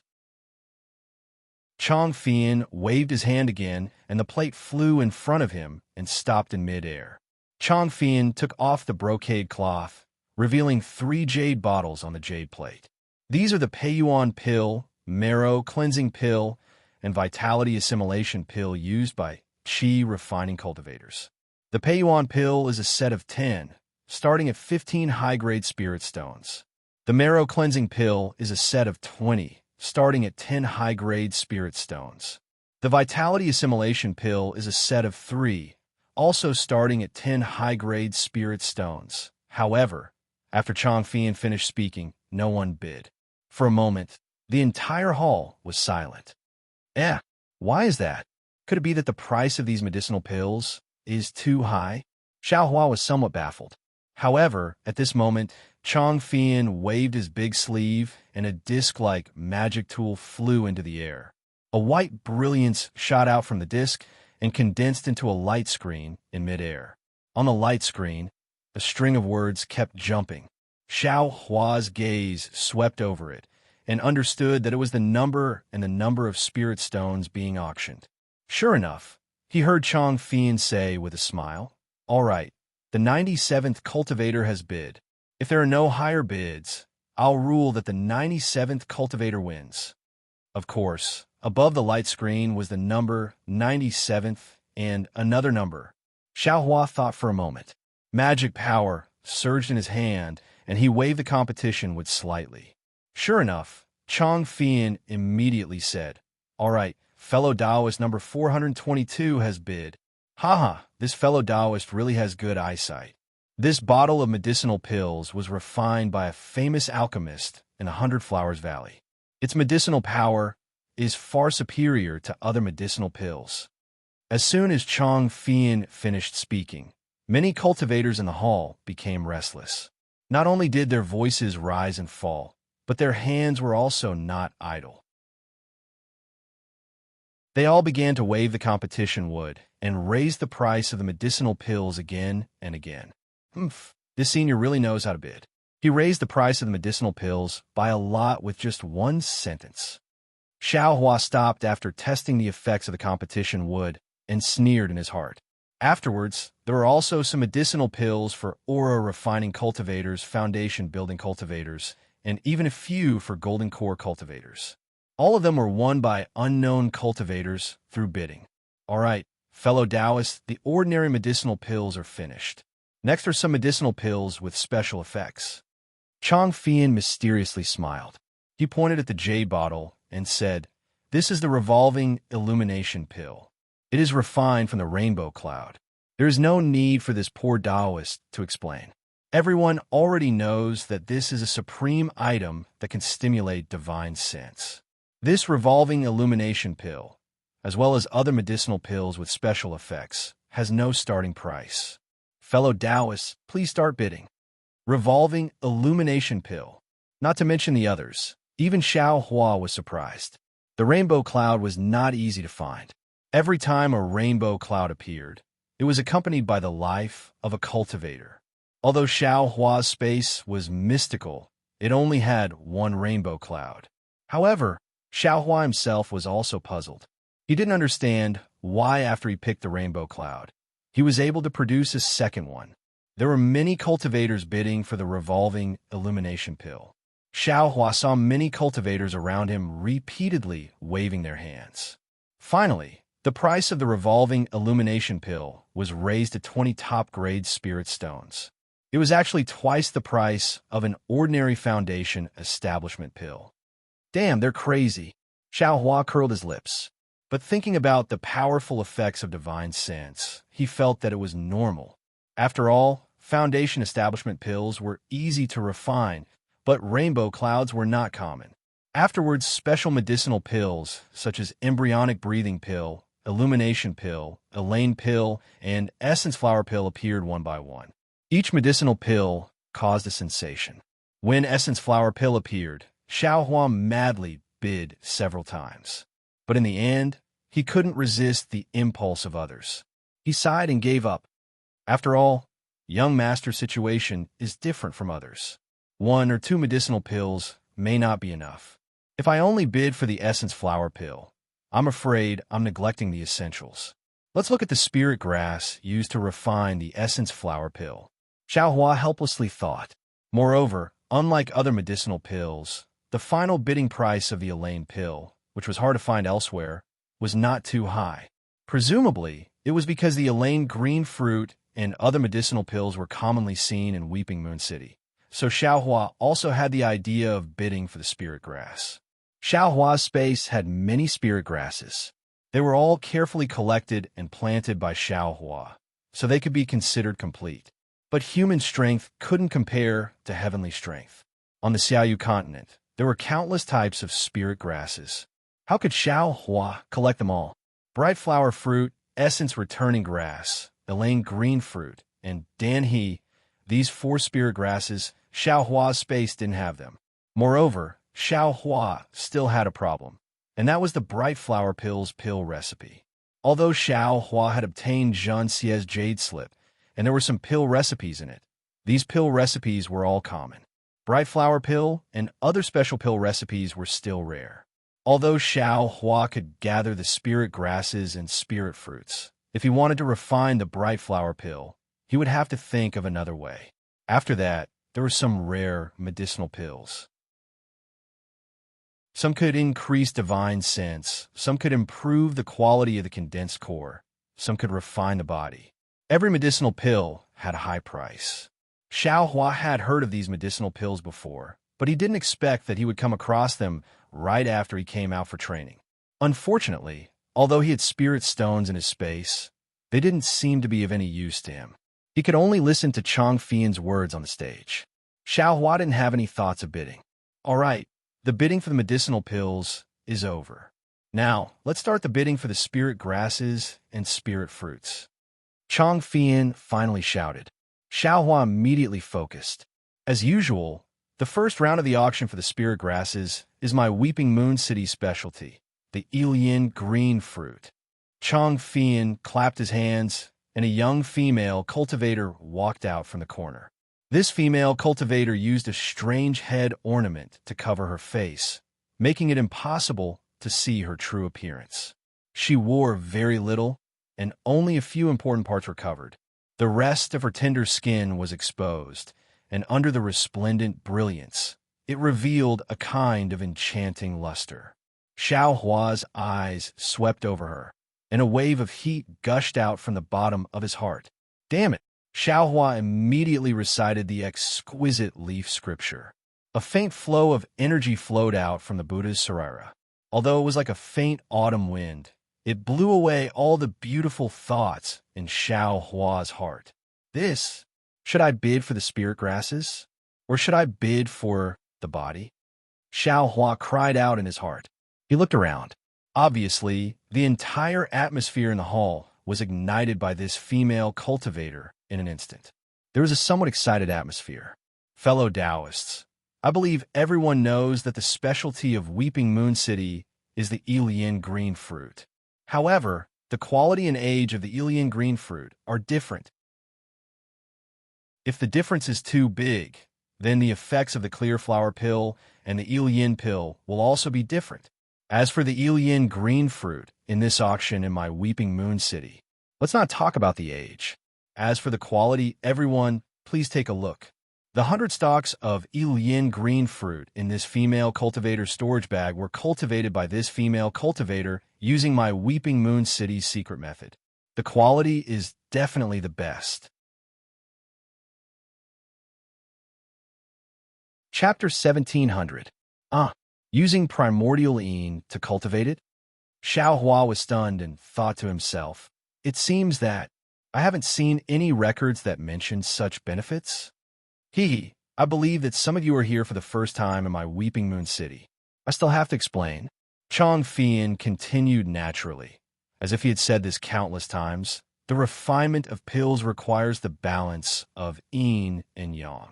Chong Fian waved his hand again, and the plate flew in front of him and stopped in mid-air. Chong Fian took off the brocade cloth, revealing 3 jade bottles on the jade plate. These are the Peiyuan pill, marrow cleansing pill, and vitality assimilation pill used by qi refining cultivators. The Peiyuan pill is a set of 10, starting at 15 high-grade spirit stones. The marrow cleansing pill is a set of 20, starting at 10 high-grade spirit stones. The vitality assimilation pill is a set of 3, also starting at 10 high-grade spirit stones. However, after Chong Fian finished speaking, no one bid. For a moment, the entire hall was silent. Why is that? Could it be that the price of these medicinal pills is too high? Xiao Hua was somewhat baffled. However, at this moment, Chong Fian waved his big sleeve and a disc-like magic tool flew into the air. A white brilliance shot out from the disc and condensed into a light screen in midair. On the light screen, a string of words kept jumping. Xiao Hua's gaze swept over it and understood that it was the number and the number of spirit stones being auctioned. Sure enough, he heard Chong Fian say with a smile, "All right, the 97th cultivator has bid. If there are no higher bids, I'll rule that the 97th cultivator wins." Of course, above the light screen was the number 97th and another number. Xiao Hua thought for a moment. Magic power surged in his hand, and he waved the competition wood slightly. Sure enough, Chong Fian immediately said, "All right, fellow Taoist number 422 has bid. Haha, this fellow Taoist really has good eyesight." This bottle of medicinal pills was refined by a famous alchemist in 100 Flowers Valley. Its medicinal power is far superior to other medicinal pills. As soon as Chong Fian finished speaking, many cultivators in the hall became restless. Not only did their voices rise and fall, but their hands were also not idle. They all began to wave the competition wood and raise the price of the medicinal pills again and again. This senior really knows how to bid. He raised the price of the medicinal pills by a lot with just one sentence. Xiao Hua stopped after testing the effects of the competition wood and sneered in his heart. Afterwards, there were also some medicinal pills for aura refining cultivators, foundation building cultivators, and even a few for golden core cultivators. All of them were won by unknown cultivators through bidding. All right, fellow Taoists, the ordinary medicinal pills are finished. Next are some medicinal pills with special effects. Chong Fian mysteriously smiled. He pointed at the jade bottle and said, "This is the revolving illumination pill. It is refined from the rainbow cloud." There is no need for this poor Taoist to explain. Everyone already knows that this is a supreme item that can stimulate divine sense. This revolving illumination pill, as well as other medicinal pills with special effects, has no starting price. Fellow Taoists, please start bidding. Revolving illumination pill. Not to mention the others. Even Xiao Hua was surprised. The rainbow cloud was not easy to find. Every time a rainbow cloud appeared, it was accompanied by the life of a cultivator. Although Xiao Hua's space was mystical, it only had one rainbow cloud. However, Xiao Hua himself was also puzzled. He didn't understand why after he picked the rainbow cloud, he was able to produce a second one. There were many cultivators bidding for the revolving illumination pill. Xiao Hua saw many cultivators around him repeatedly waving their hands. Finally, the price of the revolving illumination pill was raised to 20 top-grade spirit stones. It was actually twice the price of an ordinary foundation establishment pill. Damn, they're crazy. Xiao Hua curled his lips. But thinking about the powerful effects of divine sense, he felt that it was normal. After all, foundation establishment pills were easy to refine, but rainbow clouds were not common. Afterwards, special medicinal pills, such as embryonic breathing pill, illumination pill, Elaine pill, and essence flower pill appeared one by one. Each medicinal pill caused a sensation. When essence flower pill appeared, Xiao Hua madly bid several times. But in the end, he couldn't resist the impulse of others. He sighed and gave up. After all, young master's situation is different from others. 1 or 2 medicinal pills may not be enough. If I only bid for the essence flower pill, I'm afraid I'm neglecting the essentials. Let's look at the spirit grass used to refine the essence flower pill. Xiao Hua helplessly thought. Moreover, unlike other medicinal pills, the final bidding price of the Elaine pill, which was hard to find elsewhere, was not too high. Presumably, it was because the Elaine green fruit and other medicinal pills were commonly seen in Weeping Moon City. So Xiao Hua also had the idea of bidding for the spirit grass. Xiao Hua's space had many spirit grasses. They were all carefully collected and planted by Xiao Hua, so they could be considered complete. But human strength couldn't compare to heavenly strength. On the Xiaoyu continent, there were countless types of spirit grasses. How could Xiao Hua collect them all? Bright flower fruit, essence returning grass, Elaine green fruit, and Danhe, these 4 spirit grasses, Xiao Hua's space didn't have them. Moreover, Xiao Hua still had a problem, and that was the bright flower pill's pill recipe. Although Xiao Hua had obtained Zhan Xie's jade slip, and there were some pill recipes in it, these pill recipes were all common. Bright flower pill and other special pill recipes were still rare. Although Xiao Hua could gather the spirit grasses and spirit fruits, if he wanted to refine the bright flower pill, he would have to think of another way. After that, there were some rare medicinal pills. Some could increase divine sense, some could improve the quality of the condensed core, some could refine the body. Every medicinal pill had a high price. Xiao Hua had heard of these medicinal pills before, but he didn't expect that he would come across them right after he came out for training. Unfortunately, although he had spirit stones in his space, they didn't seem to be of any use to him. He could only listen to Chang Fian's words on the stage. Xiao Hua didn't have any thoughts of bidding. All right, the bidding for the medicinal pills is over. Now, let's start the bidding for the spirit grasses and spirit fruits. Chang Fian finally shouted. Xiao Hua immediately focused. As usual, the first round of the auction for the spirit grasses is my Weeping Moon City specialty, the Ilian green fruit. Chang Fian clapped his hands, and a young female cultivator walked out from the corner. This female cultivator used a strange head ornament to cover her face, making it impossible to see her true appearance. She wore very little, and only a few important parts were covered. The rest of her tender skin was exposed, and under the resplendent brilliance, it revealed a kind of enchanting luster. Xiao Hua's eyes swept over her, and a wave of heat gushed out from the bottom of his heart. Damn it! Xiao Hua immediately recited the exquisite leaf scripture. A faint flow of energy flowed out from the Buddha's sarira. Although it was like a faint autumn wind, it blew away all the beautiful thoughts in Xiao Hua's heart. Should I bid for the spirit grasses? Or should I bid for the body? Xiao Hua cried out in his heart. He looked around. Obviously, the entire atmosphere in the hall was ignited by this female cultivator in an instant. There was a somewhat excited atmosphere. Fellow Taoists, I believe everyone knows that the specialty of Weeping Moon City is the Ilian green fruit. However, the quality and age of the Ilian green fruit are different. If the difference is too big, then the effects of the clear flower pill and the Ilian pill will also be different. As for the Ilian green fruit in this auction in my Weeping Moon City, let's not talk about the age. As for the quality, everyone, please take a look. The 100 stalks of Ilian green fruit in this female cultivator's storage bag were cultivated by this female cultivator using my Weeping Moon City's secret method. The quality is definitely the best. Chapter 1700. Using primordial een to cultivate it? Xiao Hua was stunned and thought to himself, it seems that I haven't seen any records that mention such benefits. I believe that some of you are here for the first time in my Weeping Moon City. I still have to explain. Chang Fian continued naturally, as if he had said this countless times. The refinement of pills requires the balance of yin and yang.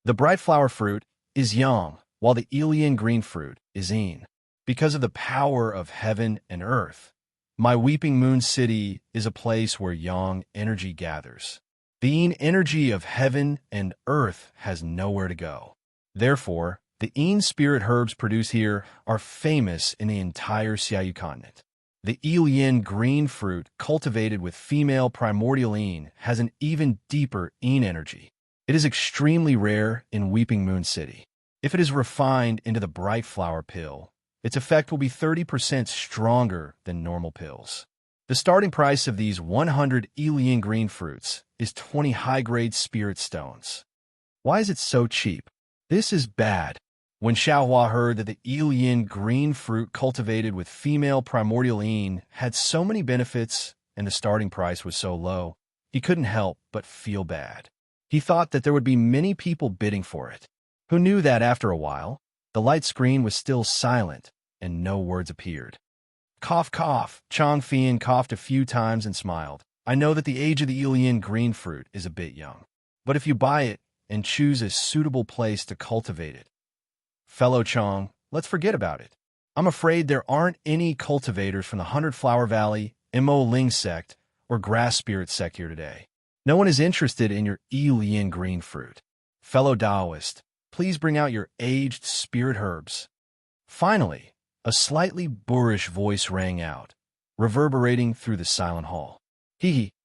The bright flower fruit is yang, while the Ilian green fruit is yin. Because of the power of heaven and earth, my Weeping Moon City is a place where yang energy gathers. The yin energy of heaven and earth has nowhere to go. Therefore, the yin spirit herbs produced here are famous in the entire Xiaoyu continent. The Ilian green fruit cultivated with female primordial yin has an even deeper yin energy. It is extremely rare in Weeping Moon City. If it is refined into the bright flower pill, its effect will be 30% stronger than normal pills. The starting price of these 100 Ilian green fruits is 20 high-grade spirit stones. Why is it so cheap? This is bad. When Xiao Hua heard that the Ilian green fruit cultivated with female primordial yin had so many benefits and the starting price was so low, he couldn't help but feel bad. He thought that there would be many people bidding for it. Who knew that after a while, the light screen was still silent and no words appeared. Cough, cough. Chang Fian coughed a few times and smiled. I know that the age of the Ilian green fruit is a bit young, but if you buy it and choose a suitable place to cultivate it, fellow Chang, let's forget about it. I'm afraid there aren't any cultivators from the 100 Flower Valley, Mo Ling sect, or Grass Spirit sect here today. No one is interested in your Ilian green fruit. Fellow Taoist, please bring out your aged spirit herbs. Finally, a slightly boorish voice rang out, reverberating through the silent hall.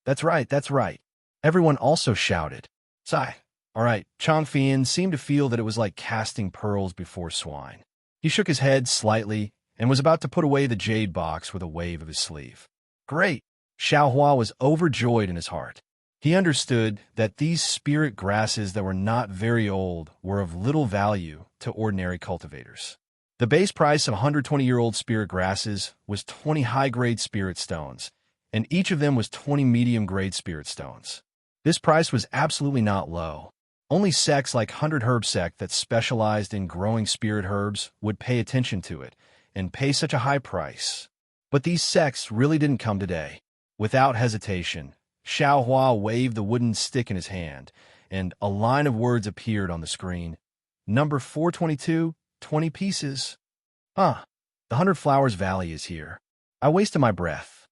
That's right, that's right. Everyone also shouted. Sigh. All right, Chang Fian seemed to feel that it was like casting pearls before swine. He shook his head slightly and was about to put away the jade box with a wave of his sleeve. Great! Xiao Hua was overjoyed in his heart. He understood that these spirit grasses that were not very old were of little value to ordinary cultivators. The base price of 120-year-old spirit grasses was 20 high-grade spirit stones, and each of them was 20 medium-grade spirit stones. This price was absolutely not low. Only sects like 100 Herb Sect that specialized in growing spirit herbs would pay attention to it and pay such a high price. But these sects really didn't come today. Without hesitation, Xiaohua waved the wooden stick in his hand, and a line of words appeared on the screen. Number 422, 20 pieces. The 100 Flowers Valley is here. I wasted my breath.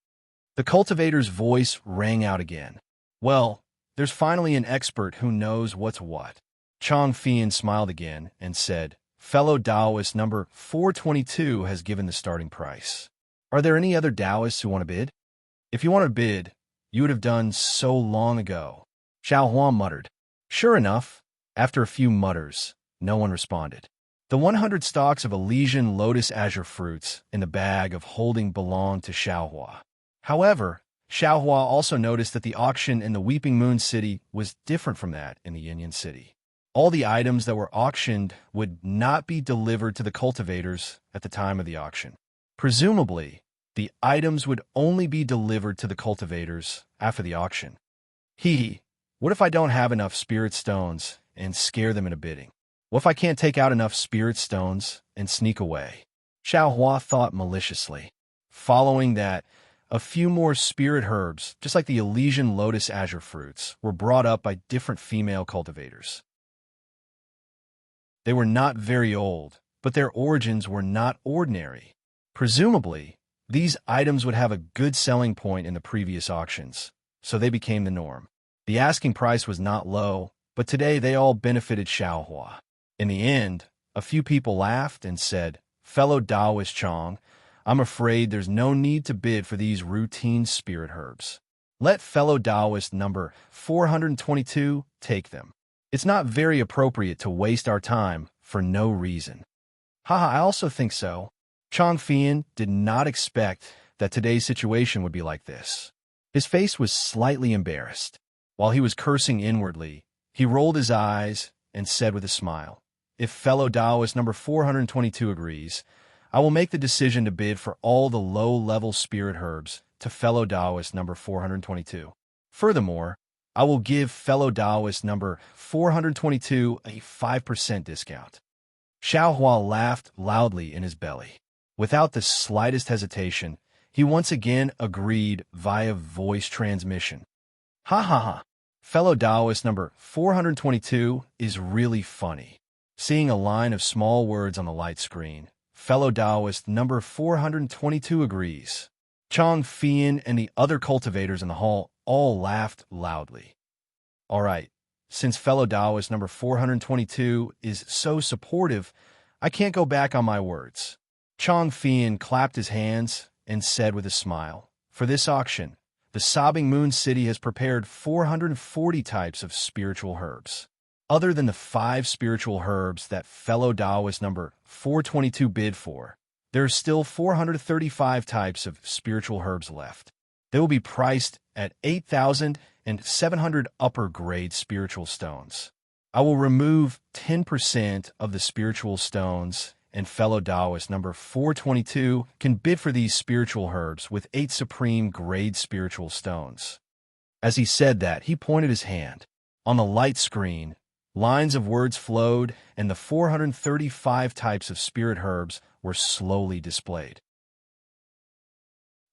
The cultivator's voice rang out again. Well, there's finally an expert who knows what's what. Chang Fian smiled again and said, Fellow Taoist number 422 has given the starting price. Are there any other Taoists who want to bid? If you want to bid, you would have done so long ago. Xiaohua muttered. Sure enough, after a few mutters, no one responded. The 100 stalks of Elysian lotus azure fruits in the bag of holding belonged to Xiaohua. However, Xiaohua also noticed that the auction in the Weeping Moon City was different from that in the Yin City. All the items that were auctioned would not be delivered to the cultivators at the time of the auction. Presumably, the items would only be delivered to the cultivators after the auction. What if I don't have enough spirit stones and scare them into bidding? What if I can't take out enough spirit stones and sneak away? Xiaohua thought maliciously. Following that, a few more spirit herbs, just like the Elysian lotus azure fruits, were brought up by different female cultivators. They were not very old, but their origins were not ordinary. Presumably, these items would have a good selling point in the previous auctions, so they became the norm. The asking price was not low, but today they all benefited Xiaohua. In the end, a few people laughed and said, Fellow Taoist Chang, I'm afraid there's no need to bid for these routine spirit herbs. Let fellow Taoist number 422 take them. It's not very appropriate to waste our time for no reason. I also think so. Chang Fian did not expect that today's situation would be like this. His face was slightly embarrassed. While he was cursing inwardly, he rolled his eyes and said with a smile, If fellow Taoist number 422 agrees, I will make the decision to bid for all the low-level spirit herbs to fellow Taoist number 422. Furthermore, I will give fellow Taoist number 422 a 5% discount. Xiaohua laughed loudly in his belly. Without the slightest hesitation, he once again agreed via voice transmission. Fellow Taoist number 422 is really funny. Seeing a line of small words on the light screen, fellow Taoist number 422 agrees. Chang Fian and the other cultivators in the hall all laughed loudly. All right, since fellow Taoist number 422 is so supportive, I can't go back on my words. Chang Fian clapped his hands and said with a smile, For this auction, the Sobbing Moon City has prepared 440 types of spiritual herbs. Other than the 5 spiritual herbs that fellow Taoist number 422 bid for, there are still 435 types of spiritual herbs left. They will be priced at 8,700 upper-grade spiritual stones. I will remove 10% of the spiritual stones, and fellow Taoist number 422 can bid for these spiritual herbs with 8 supreme grade spiritual stones. As he said that, he pointed his hand. On the light screen, lines of words flowed, and the 435 types of spirit herbs were slowly displayed.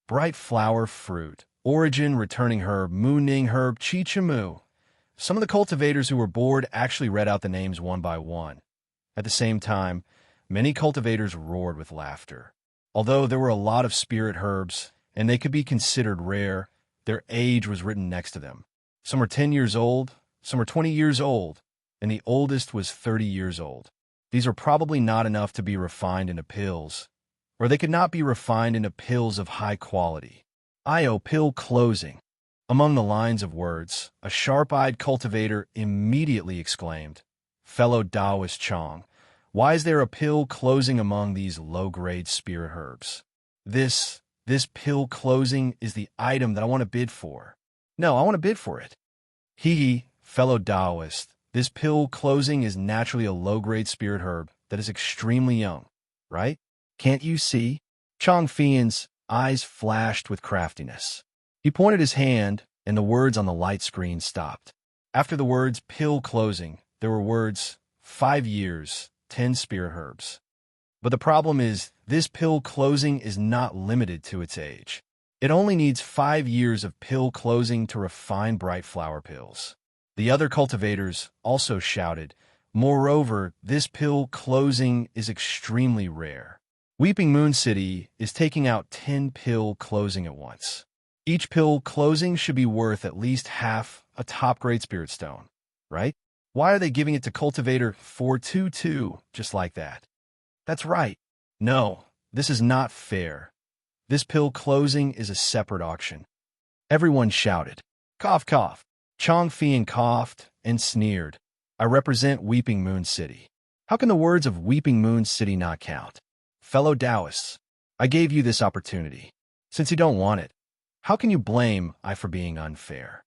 Bright flower fruit, origin returning herb, mooning herb, chichamu. Some of the cultivators who were bored actually read out the names one by one. At the same time, many cultivators roared with laughter. Although there were a lot of spirit herbs, and they could be considered rare, their age was written next to them. Some were 10 years old, some were 20 years old, and the oldest was 30 years old. These are probably not enough to be refined into pills, or they could not be refined into pills of high quality. Pill closing. Among the lines of words, a sharp-eyed cultivator immediately exclaimed, Fellow Taoist Chang, why is there a pill closing among these low-grade spirit herbs? This pill closing is the item that I want to bid for. No, I want to bid for it. Hee, fellow Taoist, this pill closing is naturally a low-grade spirit herb that is extremely young, right? Can't you see? Chong Fian's eyes flashed with craftiness. He pointed his hand, and the words on the light screen stopped. After the words pill closing, there were words 5 years, 10 spirit herbs. But the problem is, this pill closing is not limited to its age. It only needs 5 years of pill closing to refine bright flower pills. The other cultivators also shouted, moreover, this pill closing is extremely rare. Weeping Moon City is taking out 10 pill closing at once. Each pill closing should be worth at least half a top-grade spirit stone, right? Why are they giving it to Cultivator 422 just like that? That's right. No, this is not fair. This pill closing is a separate auction. Everyone shouted. Cough, cough. Chong Fian coughed and sneered. I represent Weeping Moon City. How can the words of Weeping Moon City not count? Fellow Taoists, I gave you this opportunity. Since you don't want it, how can you blame I for being unfair?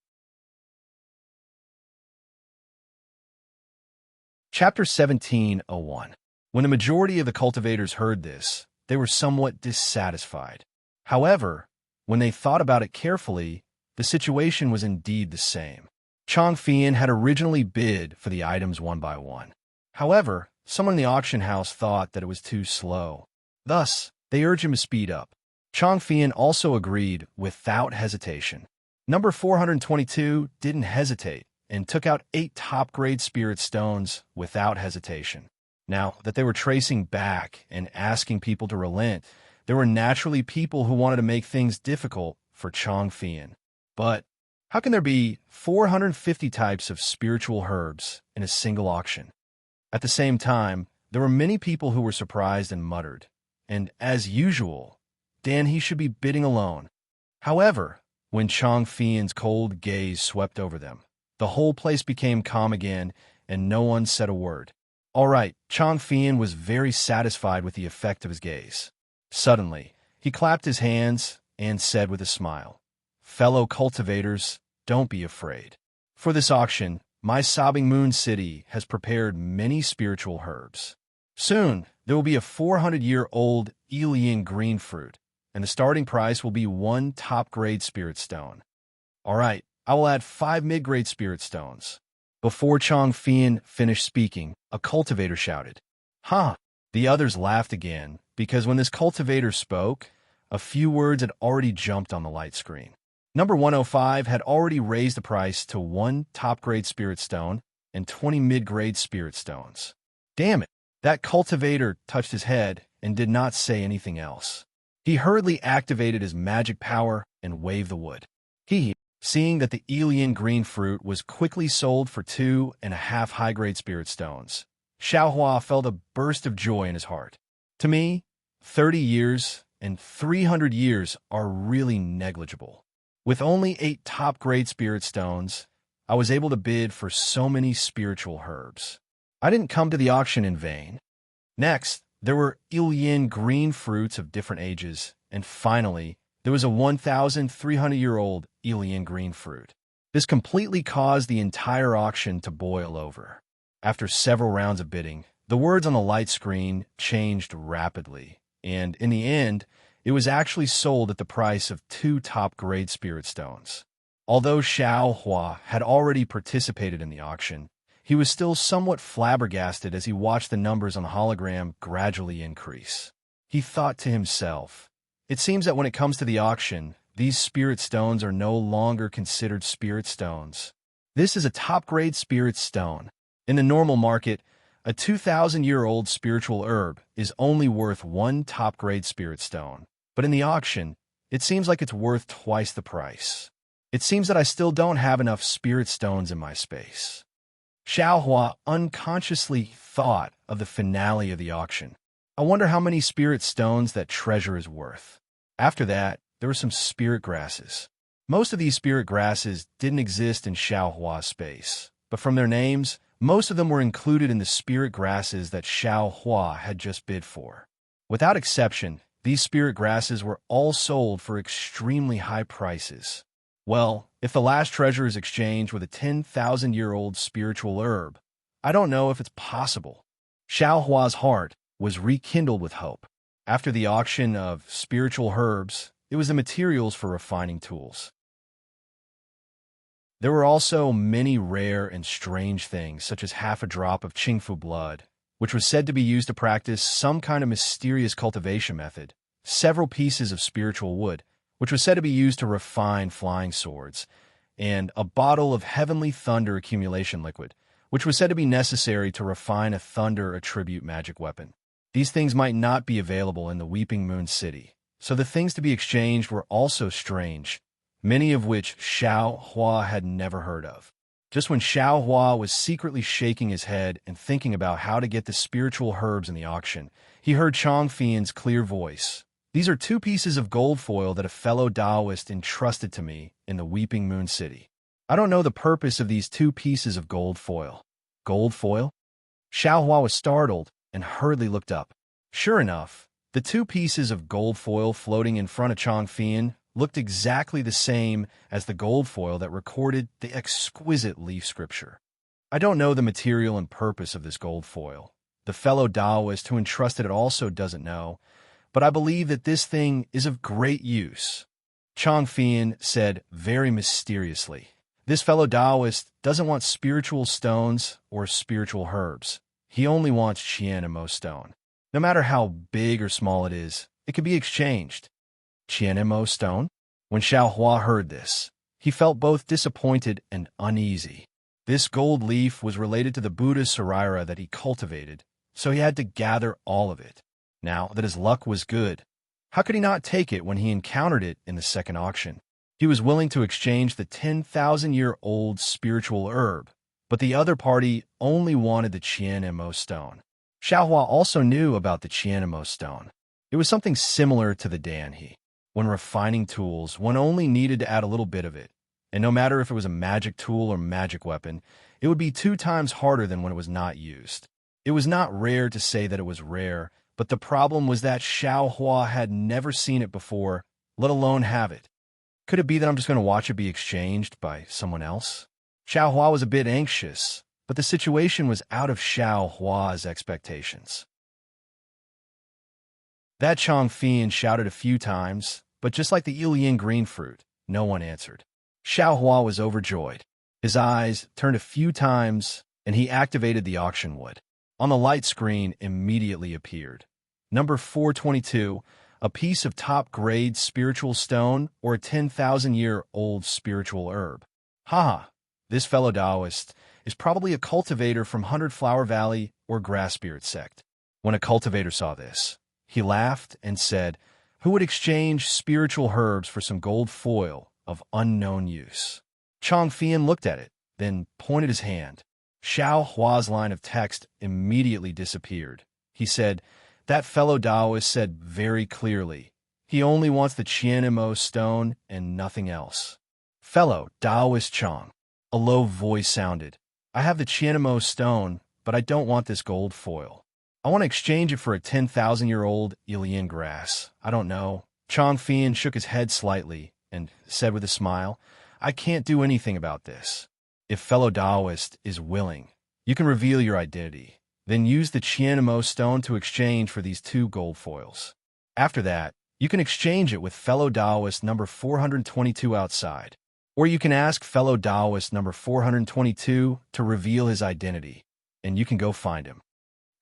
Chapter 17:01. When the majority of the cultivators heard this, they were somewhat dissatisfied. However, when they thought about it carefully, the situation was indeed the same. Chong Fian had originally bid for the items one by one. However, someone in the auction house thought that it was too slow. Thus, they urged him to speed up. Chong Fian also agreed without hesitation. Number 422 didn't hesitate and took out 8 top-grade spirit stones without hesitation. Now that they were tracing back and asking people to relent, there were naturally people who wanted to make things difficult for Chong Fian. But how can there be 450 types of spiritual herbs in a single auction? At the same time, there were many people who were surprised and muttered, and as usual, Dan he should be bidding alone. However, when Chong Fian's cold gaze swept over them, the whole place became calm again, and no one said a word. All right, Chong Fian was very satisfied with the effect of his gaze. Suddenly, he clapped his hands and said with a smile, fellow cultivators, don't be afraid. For this auction, my Sobbing Moon City has prepared many spiritual herbs. Soon, there will be a 400-year-old Elian green fruit, and the starting price will be 1 top-grade spirit stone. All right, I will add 5 mid-grade spirit stones. Before Chong Fian finished speaking, a cultivator shouted, "Ha!" The others laughed again, because when this cultivator spoke, a few words had already jumped on the light screen. Number 105 had already raised the price to 1 top-grade spirit stone and 20 mid-grade spirit stones. Damn it! That cultivator touched his head and did not say anything else. He hurriedly activated his magic power and waved the wood. Seeing that the Elian green fruit was quickly sold for 2.5 high-grade spirit stones, Xiaohua felt a burst of joy in his heart. To me, 30 years and 300 years are really negligible. With only 8 top-grade spirit stones, I was able to bid for so many spiritual herbs. I didn't come to the auction in vain. Next, there were Elian green fruits of different ages, and finally, there was a 1,300-year-old Elian green fruit. This completely caused the entire auction to boil over. After several rounds of bidding, the words on the light screen changed rapidly, and in the end, it was actually sold at the price of 2 top-grade spirit stones. Although Xiao Hua had already participated in the auction, he was still somewhat flabbergasted as he watched the numbers on the hologram gradually increase. He thought to himself, it seems that when it comes to the auction, these spirit stones are no longer considered spirit stones. This is a top-grade spirit stone. In the normal market, a 2,000-year-old spiritual herb is only worth 1 top-grade spirit stone. But in the auction, it seems like it's worth twice the price. It seems that I still don't have enough spirit stones in my space. Xiaohua unconsciously thought of the finale of the auction. I wonder how many spirit stones that treasure is worth. After that, there were some spirit grasses. Most of these spirit grasses didn't exist in Xiaohua's space, but from their names, most of them were included in the spirit grasses that Xiaohua had just bid for. Without exception, these spirit grasses were all sold for extremely high prices. Well, If the last treasure is exchanged with a 10,000-year-old spiritual herb, I don't know if it's possible. Xiao Hua's heart was rekindled with hope. After the auction of spiritual herbs, it was the materials for refining tools. There were also many rare and strange things, such as half a drop of Qingfu blood, which was said to be used to practice some kind of mysterious cultivation method, several pieces of spiritual wood, which was said to be used to refine flying swords, and a bottle of heavenly thunder accumulation liquid, which was said to be necessary to refine a thunder attribute magic weapon. These things might not be available in the Weeping Moon City, so the things to be exchanged were also strange, many of which Xiao Hua had never heard of. Just when Xiao Hua was secretly shaking his head and thinking about how to get the spiritual herbs in the auction, he heard Chong Fian's clear voice. These are 2 pieces of gold foil that a fellow Taoist entrusted to me in the Weeping Moon City. I don't know the purpose of these 2 pieces of gold foil. Gold foil? Xiao Hua was startled and hurriedly looked up. Sure enough, the 2 pieces of gold foil floating in front of Chong Fian looked exactly the same as the gold foil that recorded the exquisite leaf scripture. I don't know the material and purpose of this gold foil. The fellow Taoist who entrusted it also doesn't know, but I believe that this thing is of great use. Chong Fian said very mysteriously. This fellow Taoist doesn't want spiritual stones or spiritual herbs. He only wants Qianmo stone. No matter how big or small it is, it can be exchanged. Qianmo stone? When Xiao Hua heard this, he felt both disappointed and uneasy. This gold leaf was related to the Buddha Sarira that he cultivated, so he had to gather all of it. Now that his luck was good, how could he not take it when he encountered it in the second auction? He was willing to exchange the 10,000-year-old spiritual herb, but the other party only wanted the Qianmo stone. Xiao Hua also knew about the Qianmo stone. It was something similar to the Danhe. When refining tools, one only needed to add a little bit of it, and no matter if it was a magic tool or magic weapon, it would be 2 times harder than when it was not used. It was not rare to say that it was rare, but the problem was that Xiao Hua had never seen it before, let alone have it. Could it be that I'm just going to watch it be exchanged by someone else? Xiao Hua was a bit anxious, but the situation was out of Xiao Hua's expectations. That Chong Fian shouted a few times, but just like the Ilian green fruit, no one answered. Xiao Hua was overjoyed. His eyes turned a few times, and he activated the auction wood. On the light screen immediately appeared. Number 422, a piece of top-grade spiritual stone or a 10,000-year-old spiritual herb. Haha, this fellow Taoist is probably a cultivator from 100 Flower Valley or Grass Spirit sect. When a cultivator saw this, he laughed and said, "Who would exchange spiritual herbs for some gold foil of unknown use?" Chong Fian looked at it, then pointed his hand. Xiao Hua's line of text immediately disappeared. He said, "That fellow Taoist said very clearly, he only wants the Qianmo stone and nothing else." "Fellow Taoist Chong," a low voice sounded, "I have the Qianmo stone, but I don't want this gold foil. I want to exchange it for a 10,000-year-old Ilian grass. I don't know." Chong Fian shook his head slightly and said with a smile, "I can't do anything about this. If fellow Taoist is willing, you can reveal your identity, then use the Qianmo stone to exchange for these 2 gold foils. After that, you can exchange it with fellow Taoist number 422 outside, or you can ask fellow Taoist number 422 to reveal his identity, and you can go find him."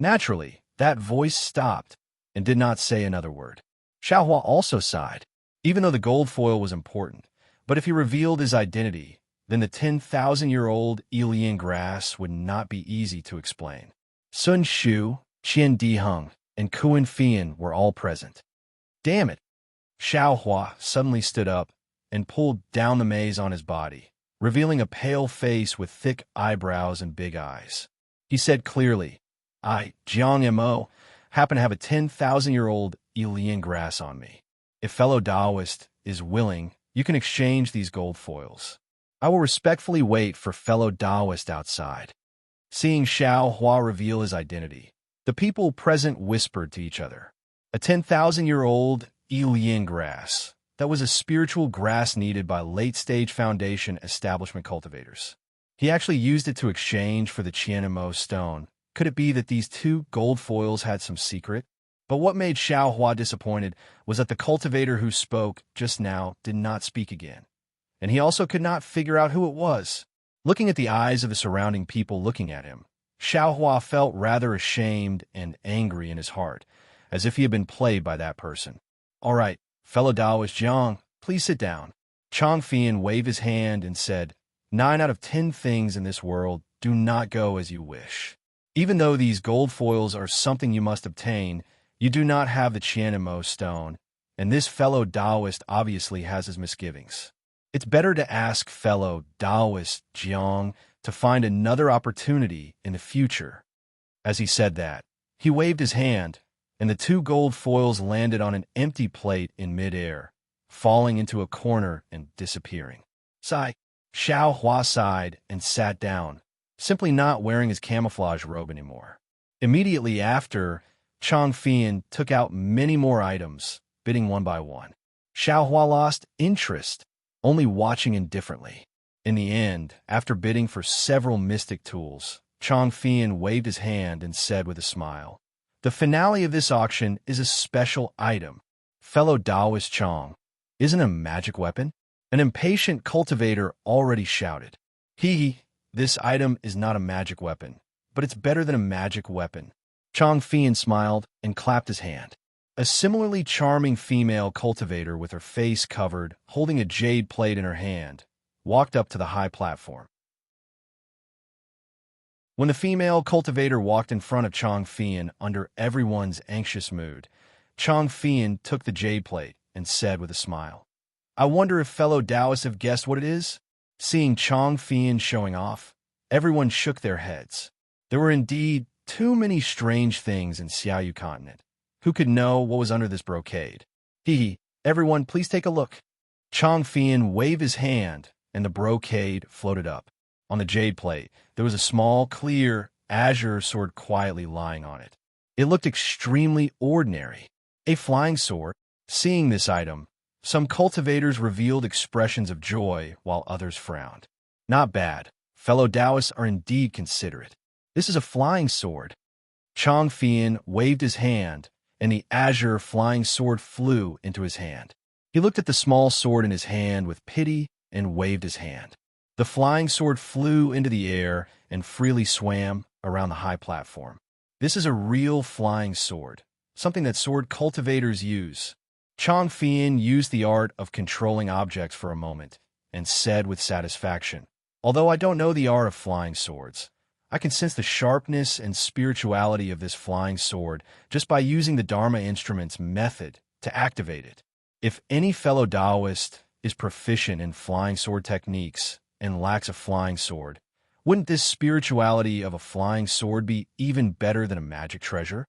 Naturally, that voice stopped and did not say another word. Xiao Hua also sighed, even though the gold foil was important, but if he revealed his identity, then the 10,000-year-old Ilian grass would not be easy to explain. Sun Shu, Qian Diheng, and Kuan Fian were all present. Damn it! Xiao Hua suddenly stood up and pulled down the maze on his body, revealing a pale face with thick eyebrows and big eyes. He said clearly, "I, Jiang Mo, happen to have a 10,000-year-old Ilian grass on me. If fellow Taoist is willing, you can exchange these gold foils. I will respectfully wait for fellow Taoist outside." Seeing Xiao Hua reveal his identity, the people present whispered to each other, "A 10,000-year-old Ilian grass. that was a spiritual grass needed by late-stage foundation establishment cultivators. He actually used it to exchange for the Qianmo stone. Could it be that these two gold foils had some secret? But what made Xiao Hua disappointed was that the cultivator who spoke just now did not speak again. And he also could not figure out who it was. Looking at the eyes of the surrounding people looking at him, Xiao Hua felt rather ashamed and angry in his heart, as if he had been played by that person. "All right, fellow Taoist Jiang, please sit down." Chang Fian waved his hand and said, 9 out of 10 things in this world do not go as you wish. Even though these gold foils are something you must obtain, you do not have the Qianmo stone, and this fellow Taoist obviously has his misgivings. It's better to ask fellow Taoist Jiang to find another opportunity in the future. As he said that, he waved his hand, and the 2 gold foils landed on an empty plate in midair, falling into a corner and disappearing. Sigh. Xiao Hua sighed and sat down, simply not wearing his camouflage robe anymore. Immediately after, Chang Fian took out many more items, bidding one by one. Xiao Hua lost interest, only watching indifferently. In the end, after bidding for several mystic tools, Chang Fian waved his hand and said with a smile, "The finale of this auction is a special item. Fellow Taoist Chang, isn't a magic weapon?" An impatient cultivator already shouted, This item is not a magic weapon, but it's better than a magic weapon." Chang Fian smiled and clapped his hand. A similarly charming female cultivator with her face covered, holding a jade plate in her hand, walked up to the high platform. When the female cultivator walked in front of Chang Fian under everyone's anxious mood, Chang Fian took the jade plate and said with a smile, "I wonder if fellow Taoists have guessed what it is?" Seeing Chang Fian showing off, everyone shook their heads. There were indeed too many strange things in Xiaoyu continent. Who could know what was under this brocade? Everyone, please take a look. Chang Fian waved his hand, and the brocade floated up. On the jade plate, there was a small, clear, azure sword quietly lying on it. It looked extremely ordinary. A flying sword. Seeing this item, some cultivators revealed expressions of joy, while others frowned. Not bad. Fellow Taoists are indeed considerate. This is a flying sword. Chang Fian waved his hand, and the azure flying sword flew into his hand. He looked at the small sword in his hand with pity and waved his hand. The flying sword flew into the air and freely swam around the high platform. This is a real flying sword, something that sword cultivators use. Chang Fian used the art of controlling objects for a moment and said with satisfaction, "Although I don't know the art of flying swords, I can sense the sharpness and spirituality of this flying sword just by using the Dharma instrument's method to activate it. If any fellow Taoist is proficient in flying sword techniques and lacks a flying sword, wouldn't this spirituality of a flying sword be even better than a magic treasure?"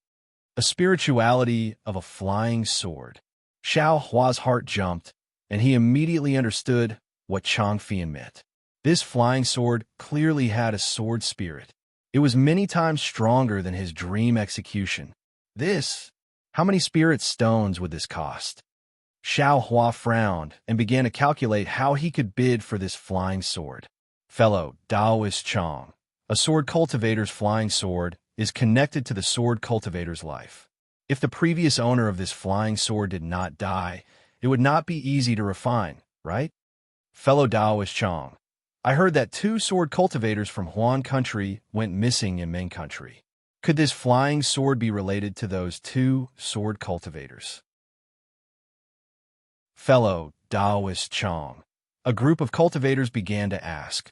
A spirituality of a flying sword. Xiao Hua's heart jumped, and he immediately understood what Chang Fian meant. This flying sword clearly had a sword spirit. It was many times stronger than his dream execution. How many spirit stones would this cost? Xiao Hua frowned and began to calculate how he could bid for this flying sword. Fellow Taoist Chang, a sword cultivator's flying sword is connected to the sword cultivator's life. If the previous owner of this flying sword did not die, it would not be easy to refine, right? Fellow Taoist Chang, I heard that 2 sword cultivators from Huan country went missing in Ming country. Could this flying sword be related to those 2 sword cultivators? Fellow Taoist Chang, a group of cultivators began to ask.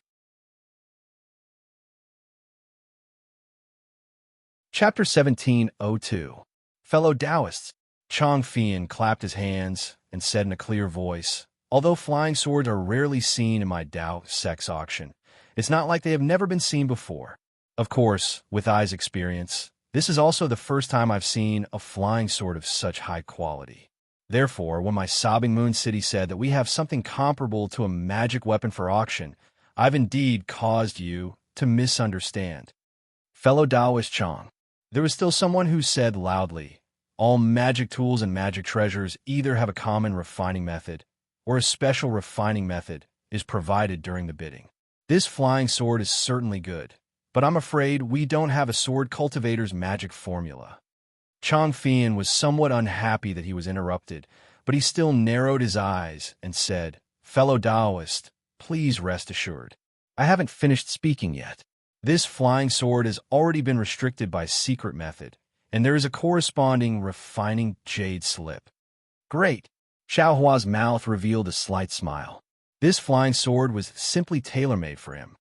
Chapter 1702. Fellow Taoists. Chang Fian clapped his hands and said in a clear voice, "Although flying swords are rarely seen in my Tao sex auction, it's not like they have never been seen before. Of course, with Ai's experience, this is also the first time I've seen a flying sword of such high quality. Therefore, when my sobbing moon city said that we have something comparable to a magic weapon for auction, I've indeed caused you to misunderstand." Fellow Taoist Chang. There was still someone who said loudly, All magic tools and magic treasures either have a common refining method or a special refining method is provided during the bidding. This flying sword is certainly good, but I'm afraid we don't have a sword cultivator's magic formula. Chang Fian was somewhat unhappy that he was interrupted, but he still narrowed his eyes and said, "Fellow Taoist, please rest assured. I haven't finished speaking yet. This flying sword has already been restricted by secret method, and there is a corresponding refining jade slip." Great! Xiaohua's mouth revealed a slight smile. This flying sword was simply tailor-made for him.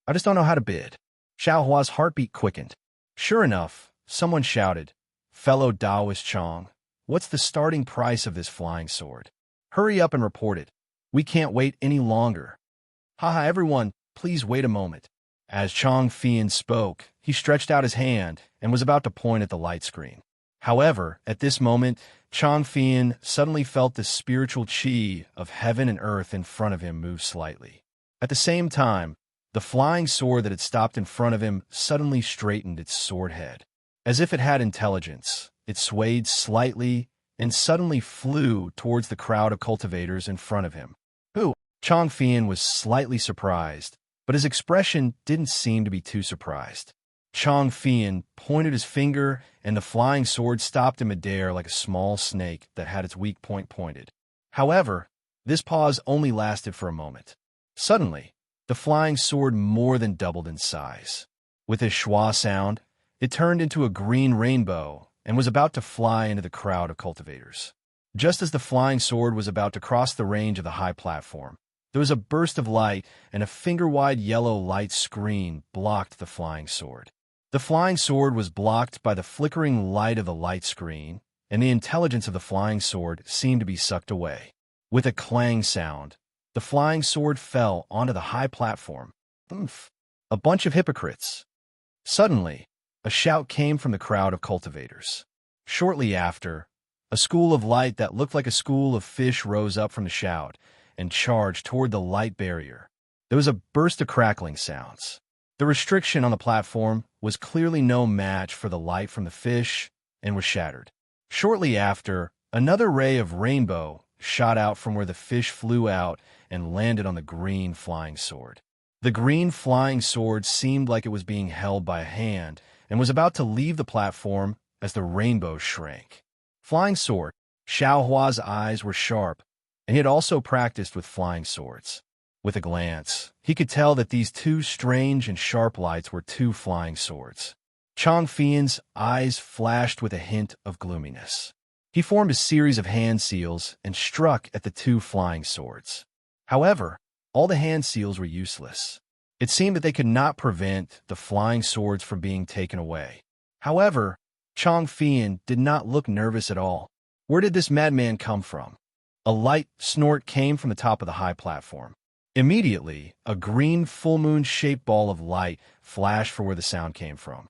I just don't know how to bid. Xiaohua's heartbeat quickened. Sure enough, someone shouted, "Fellow Taoist Chang, what's the starting price of this flying sword? Hurry up and report it. We can't wait any longer." Haha, everyone, please wait a moment. As Chang Fian spoke, he stretched out his hand and was about to point at the light screen. However, at this moment, Chang Fian suddenly felt the spiritual chi of heaven and earth in front of him move slightly. At the same time, the flying sword that had stopped in front of him suddenly straightened its sword head. As if it had intelligence, it swayed slightly and suddenly flew towards the crowd of cultivators in front of him. Who? Chang Fian was slightly surprised, but his expression didn't seem to be too surprised. Chang Fian pointed his finger, and the flying sword stopped in midair like a small snake that had its weak point pointed. However, this pause only lasted for a moment. Suddenly, the flying sword more than doubled in size. With a schwa sound, it turned into a green rainbow and was about to fly into the crowd of cultivators. Just as the flying sword was about to cross the range of the high platform, there was a burst of light, and a finger-wide yellow light screen blocked the flying sword. The flying sword was blocked by the flickering light of the light screen, and the intelligence of the flying sword seemed to be sucked away. With a clang sound, the flying sword fell onto the high platform. Oomph! A bunch of hypocrites. Suddenly, a shout came from the crowd of cultivators. Shortly after, a school of light that looked like a school of fish rose up from the shout and charged toward the light barrier. There was a burst of crackling sounds. The restriction on the platform was clearly no match for the light from the fish and was shattered. Shortly after, another ray of rainbow shot out from where the fish flew out and landed on the green flying sword. The green flying sword seemed like it was being held by a hand and was about to leave the platform as the rainbow shrank. Flying sword. Xiaohua's eyes were sharp, and he had also practiced with flying swords. With a glance, he could tell that these two strange and sharp lights were two flying swords. Chang Fian's eyes flashed with a hint of gloominess. He formed a series of hand seals and struck at the two flying swords. However, all the hand seals were useless. It seemed that they could not prevent the flying swords from being taken away. However, Chang Fian did not look nervous at all. Where did this madman come from? A light snort came from the top of the high platform. Immediately, a green full moon-shaped ball of light flashed for where the sound came from.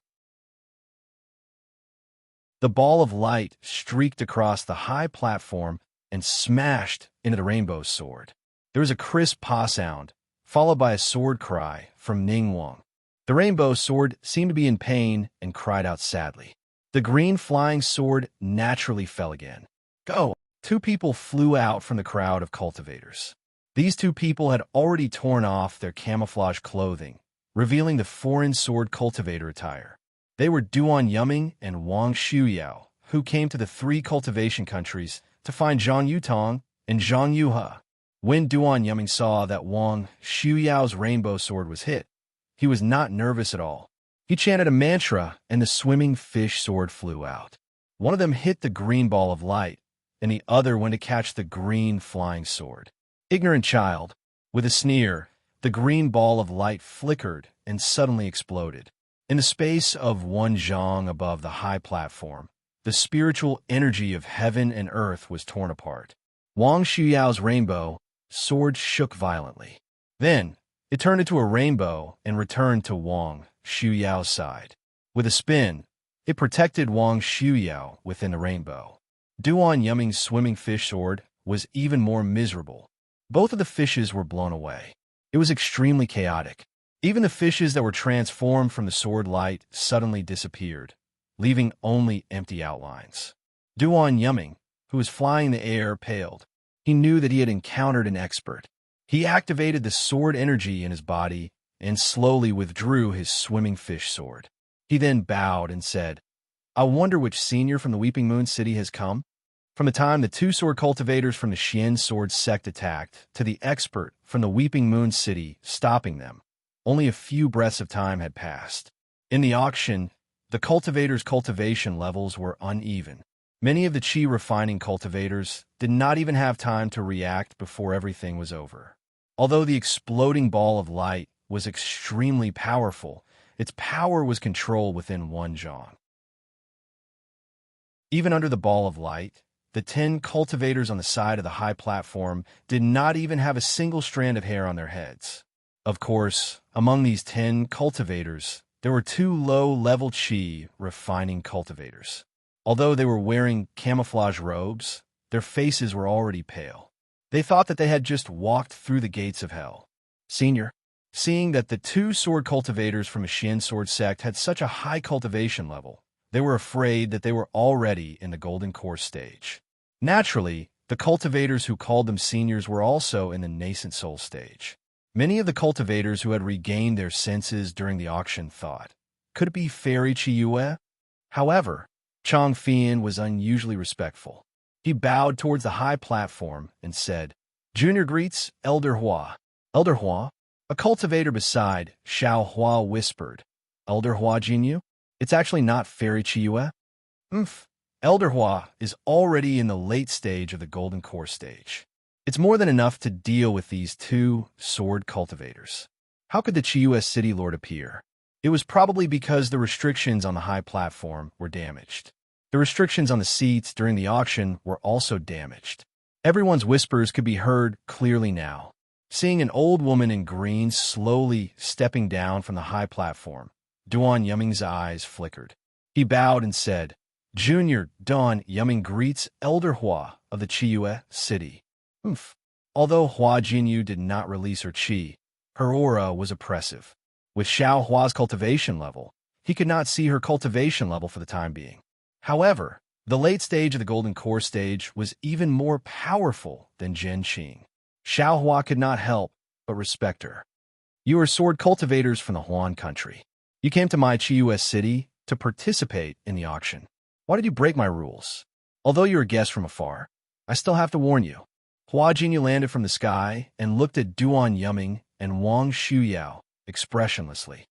The ball of light streaked across the high platform and smashed into the rainbow sword. There was a crisp pa sound, followed by a sword cry from Ning Wang. The rainbow sword seemed to be in pain and cried out sadly. The green flying sword naturally fell again. Go! Two people flew out from the crowd of cultivators. These two people had already torn off their camouflage clothing, revealing the foreign sword cultivator attire. They were Duan Yuming and Wang Shuyao, who came to the three cultivation countries to find Zhang Yutong and Zhang Yuhe. When Duan Yuming saw that Wang Shuyao's rainbow sword was hit, he was not nervous at all. He chanted a mantra, and the swimming fish sword flew out. One of them hit the green ball of light, and the other went to catch the green flying sword. Ignorant child. With a sneer, the green ball of light flickered and suddenly exploded. In the space of one zhang above the high platform, the spiritual energy of heaven and earth was torn apart. Wang Shuyao's rainbow sword shook violently. Then, it turned into a rainbow and returned to Wang Shuyao's side. With a spin, it protected Wang Shuyao within the rainbow. Duan Yuming's swimming fish sword was even more miserable. Both of the fishes were blown away. It was extremely chaotic. Even the fishes that were transformed from the sword light suddenly disappeared, leaving only empty outlines. Duan Yumming, who was flying in the air, paled. He knew that he had encountered an expert. He activated the sword energy in his body and slowly withdrew his swimming fish sword. He then bowed and said, I wonder which senior from the Weeping Moon City has come? From the time the two sword cultivators from the Xian sword sect attacked to the expert from the Weeping Moon City stopping them, only a few breaths of time had passed. In the auction, the cultivators' cultivation levels were uneven. Many of the chi refining cultivators did not even have time to react before everything was over. Although the exploding ball of light was extremely powerful, its power was controlled within one zhang. Even under the ball of light, the 10 cultivators on the side of the high platform did not even have a single strand of hair on their heads. Of course, among these 10 cultivators, there were 2 low-level chi refining cultivators. Although they were wearing camouflage robes, their faces were already pale. They thought that they had just walked through the gates of hell. Senior, seeing that the 2 sword cultivators from a Xian sword sect had such a high cultivation level, they were afraid that they were already in the golden core stage. Naturally, the cultivators who called them seniors were also in the nascent soul stage. Many of the cultivators who had regained their senses during the auction thought, could it be Fairy Chiyue? However, Chang Fian was unusually respectful. He bowed towards the high platform and said, Junior greets Elder Hua. Elder Hua? A cultivator beside Xiao Hua whispered, Elder Hua Jinyu? It's actually not Fairy Chiyue. Elder Hua is already in the late stage of the Golden Core stage. It's more than enough to deal with these 2 sword cultivators. How could the Chiyue City Lord appear? It was probably because the restrictions on the high platform were damaged. The restrictions on the seats during the auction were also damaged. Everyone's whispers could be heard clearly now. Seeing an old woman in green slowly stepping down from the high platform, Duan Yumming's eyes flickered. He bowed and said, Junior Duan Yumming greets Elder Hua of the Chiyue City. Although Hua Jinyu did not release her chi, her aura was oppressive. With Xiao Hua's cultivation level, he could not see her cultivation level for the time being. However, the late stage of the Golden Core stage was even more powerful than Zhen Qing. Xiao Hua could not help but respect her. You are sword cultivators from the Huan country. You came to my Chiyue City to participate in the auction. Why did you break my rules? Although you're a guest from afar, I still have to warn you. Hua Jinyu landed from the sky and looked at Duan Yumming and Wang Shuyao expressionlessly.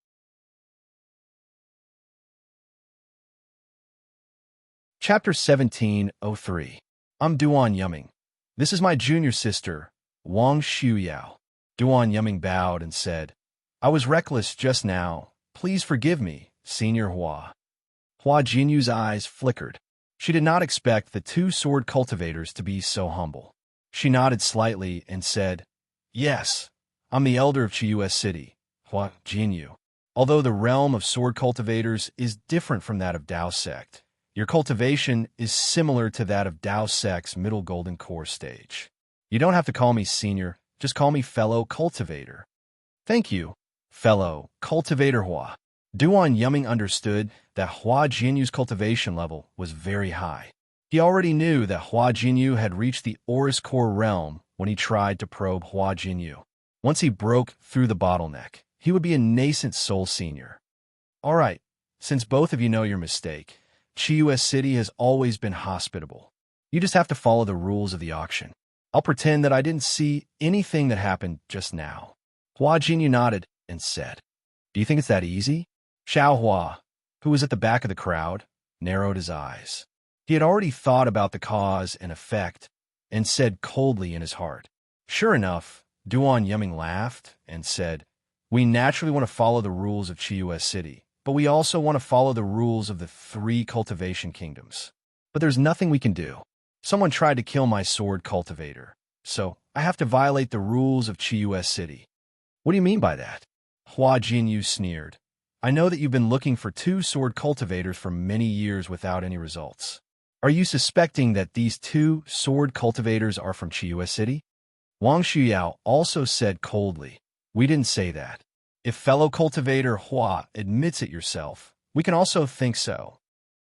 Chapter 1703. I'm Duan Yumming. This is my junior sister, Wang Shuyao. Duan Yumming bowed and said, I was reckless just now. Please forgive me, Senior Hua. Hua Jinyu's eyes flickered. She did not expect the 2 sword cultivators to be so humble. She nodded slightly and said, Yes, I'm the elder of Chiyue City, Hua Jinyu. Although the realm of sword cultivators is different from that of Dao sect, your cultivation is similar to that of Dao sect's middle golden core stage. You don't have to call me senior, just call me fellow cultivator. Thank you, fellow cultivator Hua. Duan Yumming understood that Hua Jinyu's cultivation level was very high. He already knew that Hua Jinyu had reached the Aurus Core realm when he tried to probe Hua Jinyu. Once he broke through the bottleneck, he would be a nascent soul senior. All right, since both of you know your mistake, Chiyue City has always been hospitable. You just have to follow the rules of the auction. I'll pretend that I didn't see anything that happened just now. Hua Jinyu nodded and said, Do you think it's that easy? Xiao Hua, who was at the back of the crowd, narrowed his eyes. He had already thought about the cause and effect and said coldly in his heart. Sure enough, Duan Yumming laughed and said, We naturally want to follow the rules of Chiyue City, but we also want to follow the rules of the 3 cultivation kingdoms. But there's nothing we can do. Someone tried to kill my sword cultivator, so I have to violate the rules of Chiyue City. What do you mean by that? Hua Jinyu sneered. I know that you've been looking for 2 sword cultivators for many years without any results. Are you suspecting that these 2 sword cultivators are from Chiyue City? Wang Shuyao also said coldly, We didn't say that. If fellow cultivator Hua admits it yourself, we can also think so.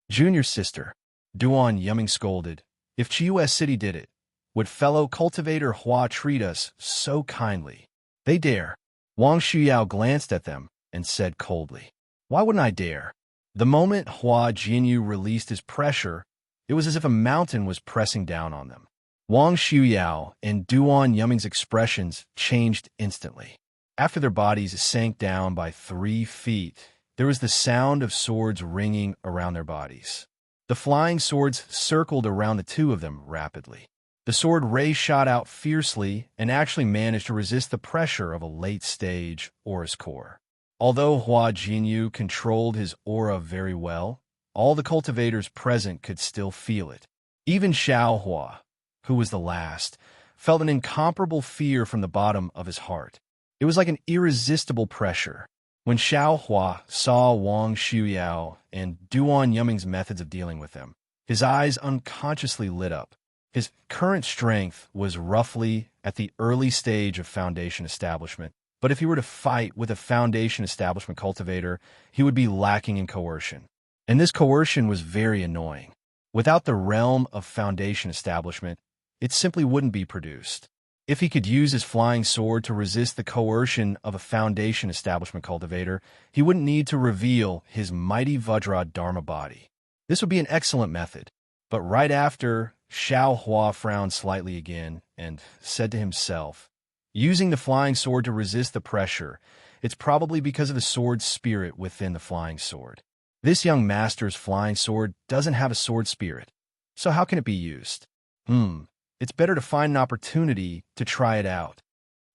Junior sister, Duan Yumming scolded. If Chius City did it, would fellow cultivator Hua treat us so kindly? They dare. Wang Shuyao glanced at them and said coldly, "Why wouldn't I dare?" The moment Hua Jinyu released his pressure, it was as if a mountain was pressing down on them. Wang Shuyao and Duan Yumming's expressions changed instantly. After their bodies sank down by 3 feet, there was the sound of swords ringing around their bodies. The flying swords circled around the two of them rapidly. The sword ray shot out fiercely and actually managed to resist the pressure of a late-stage Aura's core. Although Hua Jinyu controlled his aura very well, all the cultivators present could still feel it. Even Xiao Hua, who was the last, felt an incomparable fear from the bottom of his heart. It was like an irresistible pressure. When Xiao Hua saw Wang Shuyao and Duan Yumming's methods of dealing with them, his eyes unconsciously lit up. His current strength was roughly at the early stage of Foundation establishment, but if he were to fight with a Foundation establishment cultivator, he would be lacking in coercion. And this coercion was very annoying. Without the realm of Foundation establishment, it simply wouldn't be produced. If he could use his flying sword to resist the coercion of a Foundation establishment cultivator, he wouldn't need to reveal his mighty Vajra Dharma body. This would be an excellent method. But right after, Xiao Hua frowned slightly again and said to himself, using the flying sword to resist the pressure, it's probably because of the sword's spirit within the flying sword. This young master's flying sword doesn't have a sword spirit, so how can it be used? It's better to find an opportunity to try it out.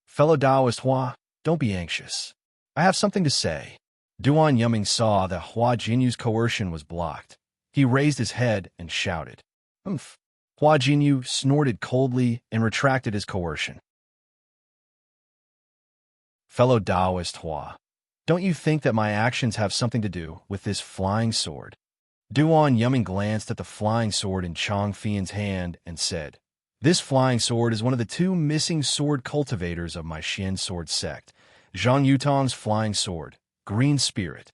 Fellow Taoist Hua, don't be anxious. I have something to say. Duan Yumming saw that Hua Jinyu's coercion was blocked. He raised his head and shouted. Humph. Hua Jinyu snorted coldly and retracted his coercion. Fellow Taoist Hua, don't you think that my actions have something to do with this flying sword? Duan Yumming glanced at the flying sword in Chong Fian's hand and said, this flying sword is one of the 2 missing sword cultivators of my Xian sword sect. Zhang Yutong's flying sword, green spirit.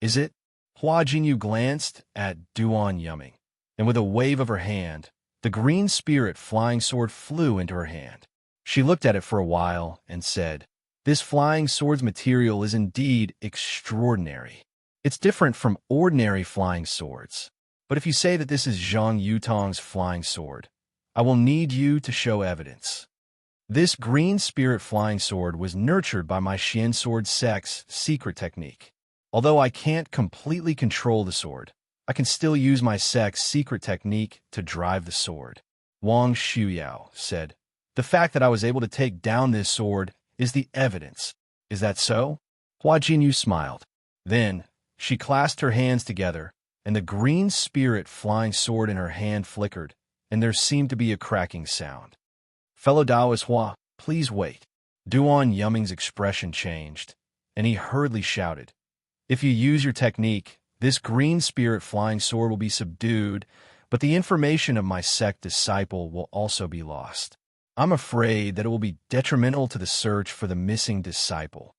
Is it? Hua Jinyu glanced at Duan Yumming, and with a wave of her hand, the green spirit flying sword flew into her hand. She looked at it for a while and said, this flying sword's material is indeed extraordinary. It's different from ordinary flying swords. But if you say that this is Zhang Yutong's flying sword, I will need you to show evidence. This green spirit flying sword was nurtured by my Xian sword sect's secret technique. Although I can't completely control the sword, I can still use my sect's secret technique to drive the sword. Wang Shuyao said, the fact that I was able to take down this sword is the evidence. Is that so? Hua Jinyu smiled. Then, she clasped her hands together, and the green spirit flying sword in her hand flickered, and there seemed to be a cracking sound. Fellow Taoist Hua, please wait. Duan Yumming's expression changed, and he hurriedly shouted, if you use your technique, this green spirit flying sword will be subdued, but the information of my sect disciple will also be lost. I'm afraid that it will be detrimental to the search for the missing disciple.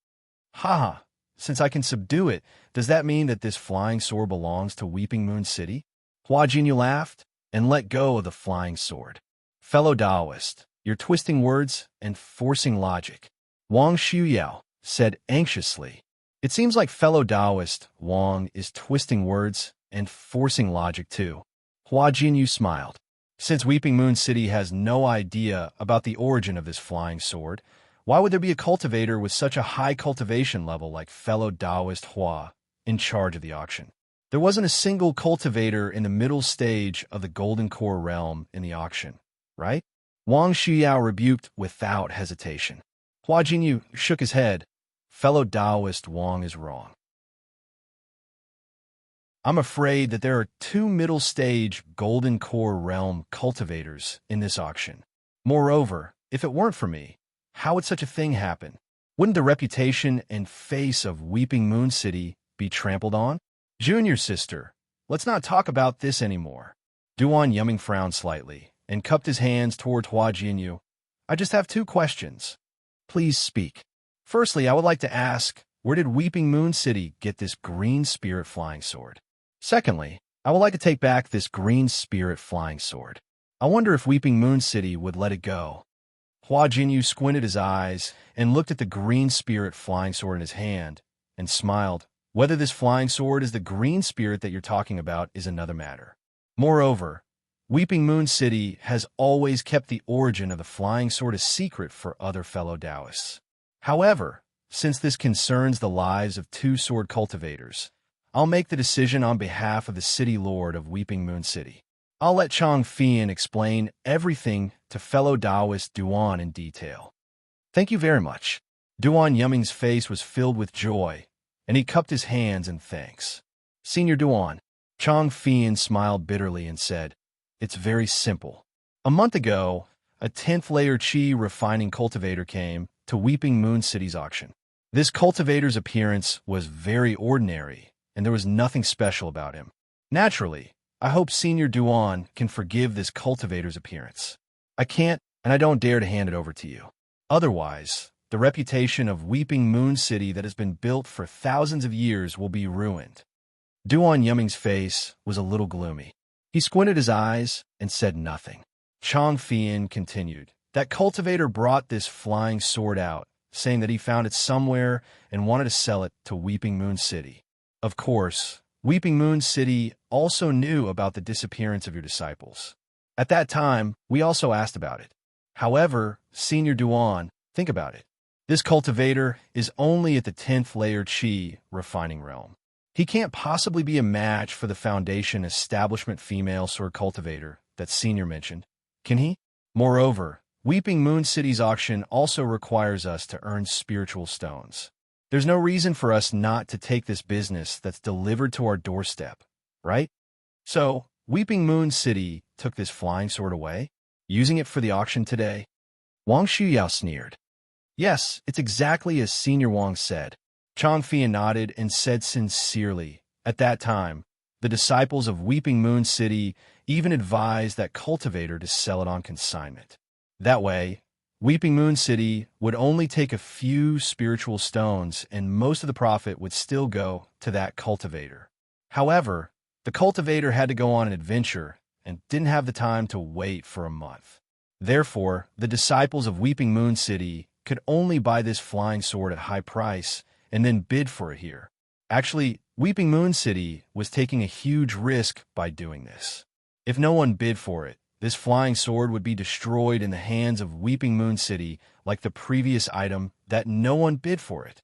Since I can subdue it, does that mean that this flying sword belongs to Weeping Moon City? Hua Jinyu laughed and let go of the flying sword. Fellow Taoist, you're twisting words and forcing logic. Wang Shuyao said anxiously. It seems like fellow Taoist Wang is twisting words and forcing logic too. Hua Jinyu smiled. Since Weeping Moon City has no idea about the origin of this flying sword, why would there be a cultivator with such a high cultivation level like fellow Taoist Hua in charge of the auction? There wasn't a single cultivator in the middle stage of the Golden Core realm in the auction, right? Wang Shuyao rebuked without hesitation. Hua Jinyu shook his head. Fellow Taoist Wang is wrong. I'm afraid that there are 2 middle-stage Golden Core realm cultivators in this auction. Moreover, if it weren't for me, how would such a thing happen? Wouldn't the reputation and face of Weeping Moon City be trampled on? Junior sister, let's not talk about this anymore. Duan Yumming frowned slightly and cupped his hands toward Hua Jinyu. I just have 2 questions. Please speak. Firstly, I would like to ask, where did Weeping Moon City get this green spirit flying sword? Secondly, I would like to take back this green spirit flying sword. I wonder if Weeping Moon City would let it go. Hua Jinyu squinted his eyes and looked at the green spirit flying sword in his hand and smiled. Whether this flying sword is the green spirit that you're talking about is another matter. Moreover, Weeping Moon City has always kept the origin of the flying sword a secret for other fellow Taoists. However, since this concerns the lives of two sword cultivators, I'll make the decision on behalf of the city lord of Weeping Moon City. I'll let Chang Fian explain everything to fellow Taoist Duan in detail. Thank you very much. Duan Yumming's face was filled with joy, and he cupped his hands in thanks. Senior Duan, Chang Fian smiled bitterly and said, "It's very simple. A month ago, a 10th layer Qi refining cultivator came to Weeping Moon City's auction. This cultivator's appearance was very ordinary, and there was nothing special about him. Naturally, I hope Senior Duan can forgive this cultivator's appearance. I can't, and I don't dare to hand it over to you. Otherwise, the reputation of Weeping Moon City that has been built for thousands of years will be ruined." Duan Yumming's face was a little gloomy. He squinted his eyes and said nothing. Chang Fian continued, "That cultivator brought this flying sword out, saying that he found it somewhere and wanted to sell it to Weeping Moon City. Of course, Weeping Moon City also knew about the disappearance of your disciples. At that time, we also asked about it. However, Senior Duan, think about it. This cultivator is only at the 10th layer Qi refining realm. He can't possibly be a match for the Foundation establishment female sword cultivator that Senior mentioned, can he? Moreover, Weeping Moon City's auction also requires us to earn spiritual stones. There's no reason for us not to take this business that's delivered to our doorstep, right? So, Weeping Moon City took this flying sword away, using it for the auction today." Wang Shuyao sneered. "Yes, it's exactly as Senior Wang said." Chang Fian nodded and said sincerely, "At that time, the disciples of Weeping Moon City even advised that cultivator to sell it on consignment. That way, Weeping Moon City would only take a few spiritual stones and most of the profit would still go to that cultivator. However, the cultivator had to go on an adventure and didn't have the time to wait for a month. Therefore, the disciples of Weeping Moon City could only buy this flying sword at high price and then bid for it here. Actually, Weeping Moon City was taking a huge risk by doing this. If no one bid for it, this flying sword would be destroyed in the hands of Weeping Moon City like the previous item that no one bid for it.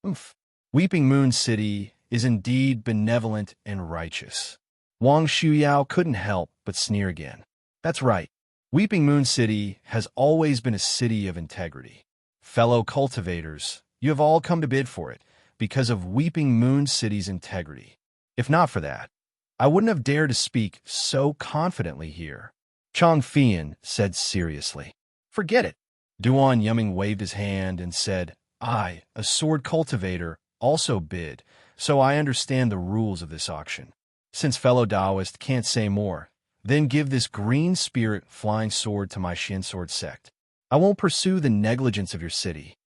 Oof. Weeping Moon City is indeed benevolent and righteous." Wang Shuyao couldn't help but sneer again. "That's right. Weeping Moon City has always been a city of integrity. Fellow cultivators, you have all come to bid for it because of Weeping Moon City's integrity. If not for that, I wouldn't have dared to speak so confidently here." Chang Fian said seriously. "Forget it." Duan Yumming waved his hand and said, "I, a sword cultivator, also bid, so I understand the rules of this auction. Since fellow Taoist can't say more, then give this green spirit flying sword to my Shin sword sect. I won't pursue the negligence of your city.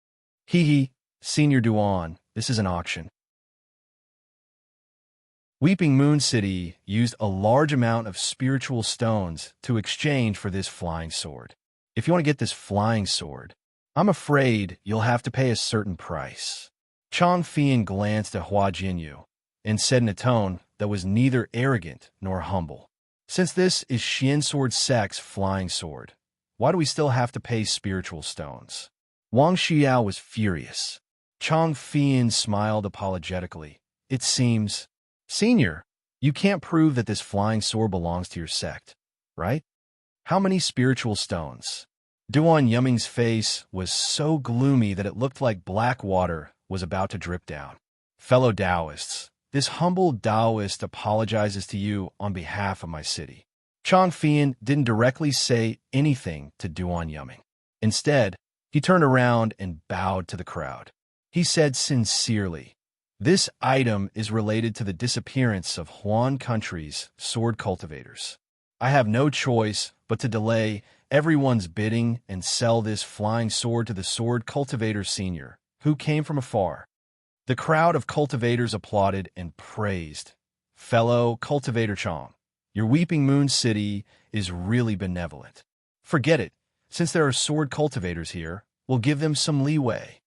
Hee, Senior Duan, this is an auction." Weeping Moon City used a large amount of spiritual stones to exchange for this flying sword. If you want to get this flying sword, I'm afraid you'll have to pay a certain price. Chang Fian glanced at Hua Jinyu and said in a tone that was neither arrogant nor humble, "Since this is Xian Sword Sect's flying sword, why do we still have to pay spiritual stones?" Wang Xiao was furious. Chang Fian smiled apologetically. "It seems, Senior, you can't prove that this flying sword belongs to your sect, right? How many spiritual stones?" Duan Yumming's face was so gloomy that it looked like black water was about to drip down. "Fellow Taoists, this humble Taoist apologizes to you on behalf of my city." Chang Fian didn't directly say anything to Duan Yumming. Instead, he turned around and bowed to the crowd. He said sincerely, "This item is related to the disappearance of Huan country's sword cultivators. I have no choice but to delay everyone's bidding and sell this flying sword to the sword cultivator senior, who came from afar." The crowd of cultivators applauded and praised. Fellow Cultivator Chong, your Weeping Moon City is really benevolent. Forget it. Since there are sword cultivators here, we'll give them some leeway.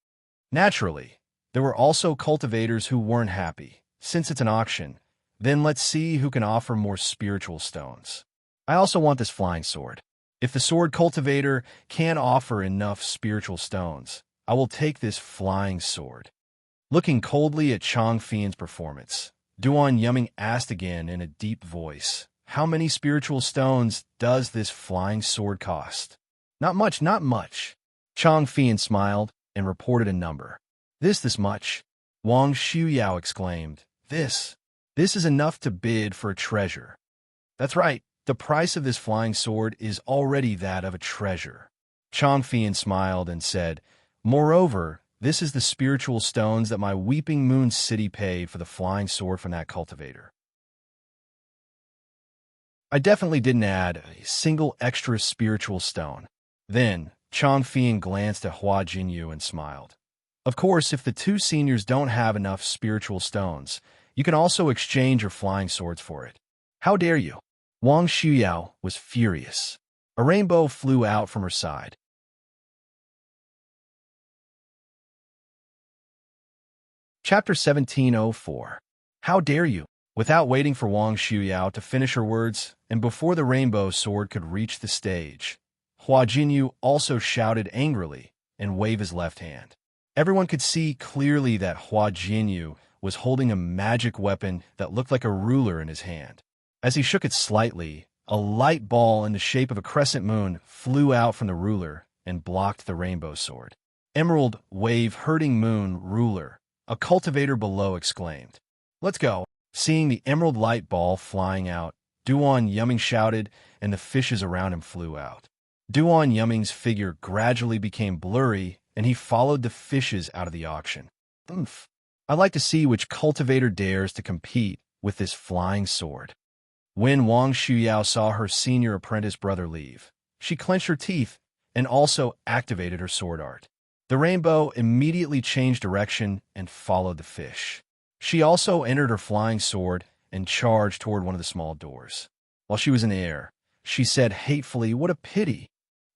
Naturally, there were also cultivators who weren't happy. Since it's an auction, then let's see who can offer more spiritual stones. I also want this flying sword. If the sword cultivator can't offer enough spiritual stones, I will take this flying sword. Looking coldly at Chang Fian's performance, Duan Yumming asked again in a deep voice, "How many spiritual stones does this flying sword cost?" "Not much, not much." Chang Fian smiled and reported a number. This much." Wang Shuyao exclaimed, This is enough to bid for a treasure." "That's right. The price of this flying sword is already that of a treasure." Chang Fian smiled and said, "Moreover, this is the spiritual stones that my Weeping Moon City paid for the flying sword from that cultivator. I definitely didn't add a single extra spiritual stone." Then, Chang Fian glanced at Hua Jinyu and smiled. "Of course, if the two seniors don't have enough spiritual stones, you can also exchange your flying swords for it." "How dare you?" Wang Shuyao was furious. A rainbow flew out from her side. Chapter 1704. How dare you? Without waiting for Wang Shuyao to finish her words, and before the rainbow sword could reach the stage, Hua Jinyu also shouted angrily and waved his left hand. Everyone could see clearly that Hua Jinyu was holding a magic weapon that looked like a ruler in his hand. As he shook it slightly, a light ball in the shape of a crescent moon flew out from the ruler and blocked the rainbow sword. "Emerald Wave Hurting Moon Ruler," a cultivator below exclaimed. "Let's go." Seeing the emerald light ball flying out, Duan Yumming shouted, and the fishes around him flew out. Duan Yumming's figure gradually became blurry, and he followed the fishes out of the auction. "Oomph. I'd like to see which cultivator dares to compete with this flying sword." When Wang Shuyao saw her senior apprentice brother leave, she clenched her teeth and also activated her sword art. The rainbow immediately changed direction and followed the fish. She also entered her flying sword and charged toward one of the small doors. While she was in the air, she said hatefully, "What a pity."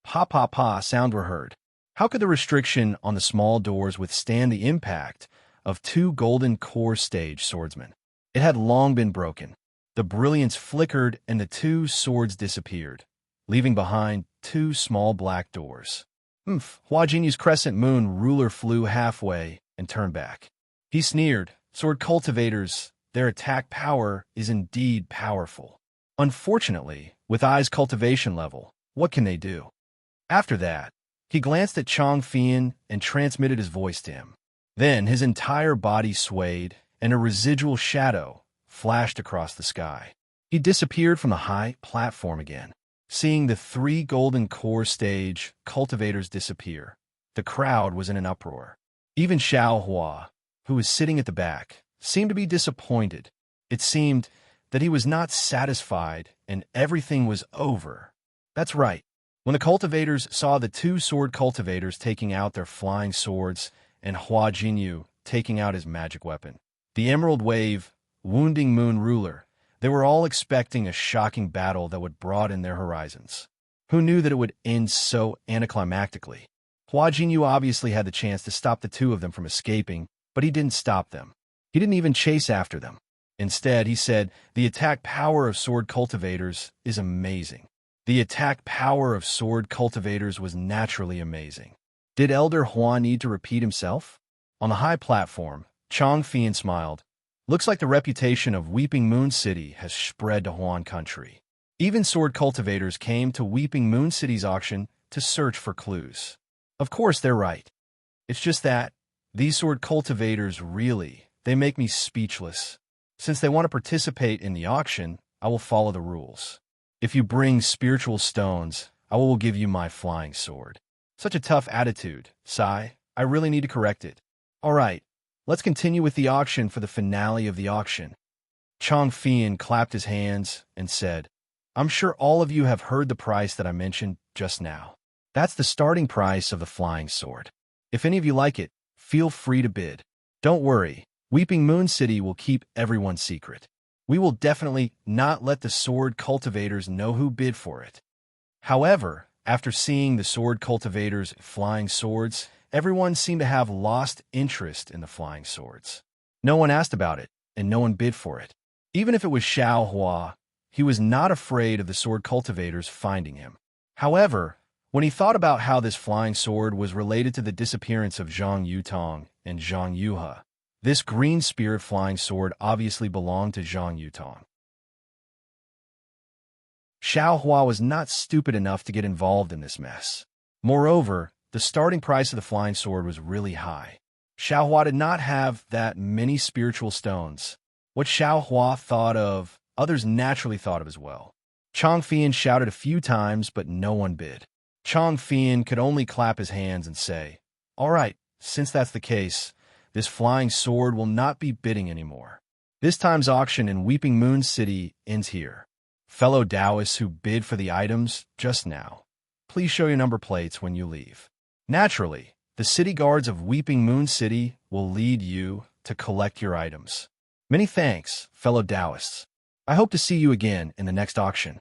"Pa pa pa" sound were heard. How could the restriction on the small doors withstand the impact of two golden core stage swordsmen? It had long been broken. The brilliance flickered and the two swords disappeared, leaving behind two small black doors. Hua Jinyu's crescent moon ruler flew halfway and turned back. He sneered, "Sword cultivators, their attack power is indeed powerful. Unfortunately, with Ai's cultivation level, what can they do?" After that, he glanced at Chang Fian and transmitted his voice to him. Then his entire body swayed, and a residual shadow flashed across the sky. He disappeared from the high platform again. Seeing the three golden core stage cultivators disappear, the crowd was in an uproar. Even Xiao Hua, who was sitting at the back, seemed to be disappointed. It seemed that he was not satisfied and everything was over. That's right. When the cultivators saw the two sword cultivators taking out their flying swords and Hua Jinyu taking out his magic weapon, the Emerald Wave, Wounding Moon Ruler, they were all expecting a shocking battle that would broaden their horizons. Who knew that it would end so anticlimactically? Hua Jinyu obviously had the chance to stop the two of them from escaping, but he didn't stop them. He didn't even chase after them. Instead, he said, "The attack power of sword cultivators is amazing." The attack power of sword cultivators was naturally amazing. Did Elder Hua need to repeat himself? On the high platform, Chang Fian smiled. "Looks like the reputation of Weeping Moon City has spread to Huan country. Even sword cultivators came to Weeping Moon City's auction to search for clues." Of course they're right. It's just that these sword cultivators they make me speechless. Since they want to participate in the auction, I will follow the rules. If you bring spiritual stones, I will give you my flying sword. Such a tough attitude, Sai. I really need to correct it. All right, let's continue with the auction for the finale of the auction. Chang Fian clapped his hands and said, "I'm sure all of you have heard the price that I mentioned just now. That's the starting price of the flying sword. If any of you like it, feel free to bid. Don't worry, Weeping Moon City will keep everyone's secret." We will definitely not let the sword cultivators know who bid for it. However, after seeing the sword cultivators' flying swords, everyone seemed to have lost interest in the flying swords. No one asked about it, and no one bid for it. Even if it was Xiao Hua, he was not afraid of the sword cultivators finding him. However, when he thought about how this flying sword was related to the disappearance of Zhang Yutong and Zhang Yuhe, this green spirit flying sword obviously belonged to Zhang Yutong. Xiao Hua was not stupid enough to get involved in this mess. Moreover, the starting price of the flying sword was really high. Xiao Hua did not have that many spiritual stones. What Xiao Hua thought of, others naturally thought of as well. Chang Fian shouted a few times, but no one bid. Chang Fian could only clap his hands and say, "All right, since that's the case, this flying sword will not be bidding anymore. This time's auction in Weeping Moon City ends here. Fellow Taoists who bid for the items just now, please show your number plates when you leave. Naturally, the city guards of Weeping Moon City will lead you to collect your items. Many thanks, fellow Taoists. I hope to see you again in the next auction."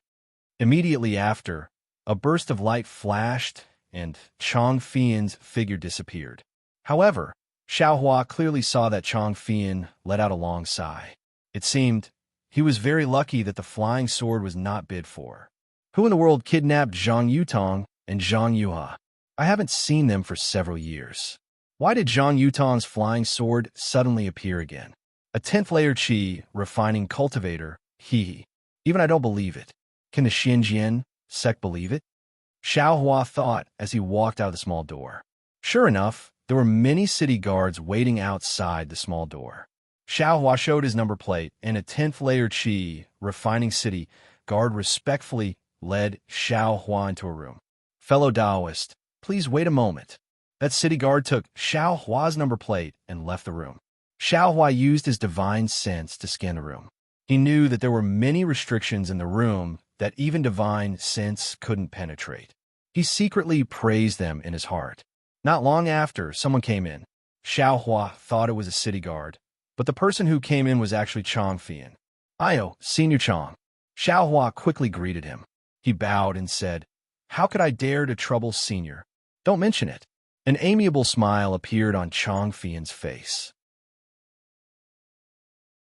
Immediately after, a burst of light flashed, and Chang Fian's figure disappeared. However, Xiao Hua clearly saw that Chang Fian let out a long sigh. It seemed he was very lucky that the flying sword was not bid for. Who in the world kidnapped Zhang Yutong and Zhang Yuhe? I haven't seen them for several years. Why did Zhang Yutong's flying sword suddenly appear again? A 10th layer Qi refining cultivator, he. Even I don't believe it. Can the Xinjian sect believe it? Xiao Hua thought as he walked out of the small door. Sure enough, there were many city guards waiting outside the small door. Xiao Hua showed his number plate, and a 10th layer Qi refining city guard respectfully led Xiao Hua into a room. Fellow Taoist, please wait a moment. That city guard took Xiao Hua's number plate and left the room. Xiao Hua used his divine sense to scan the room. He knew that there were many restrictions in the room that even divine sense couldn't penetrate. He secretly praised them in his heart. Not long after, someone came in. Xiao Hua thought it was a city guard, but the person who came in was actually Chang Fian. "Ayo, Senior Chang." Xiao Hua quickly greeted him. He bowed and said, "How could I dare to trouble Senior? Don't mention it." An amiable smile appeared on Chang Fian's face.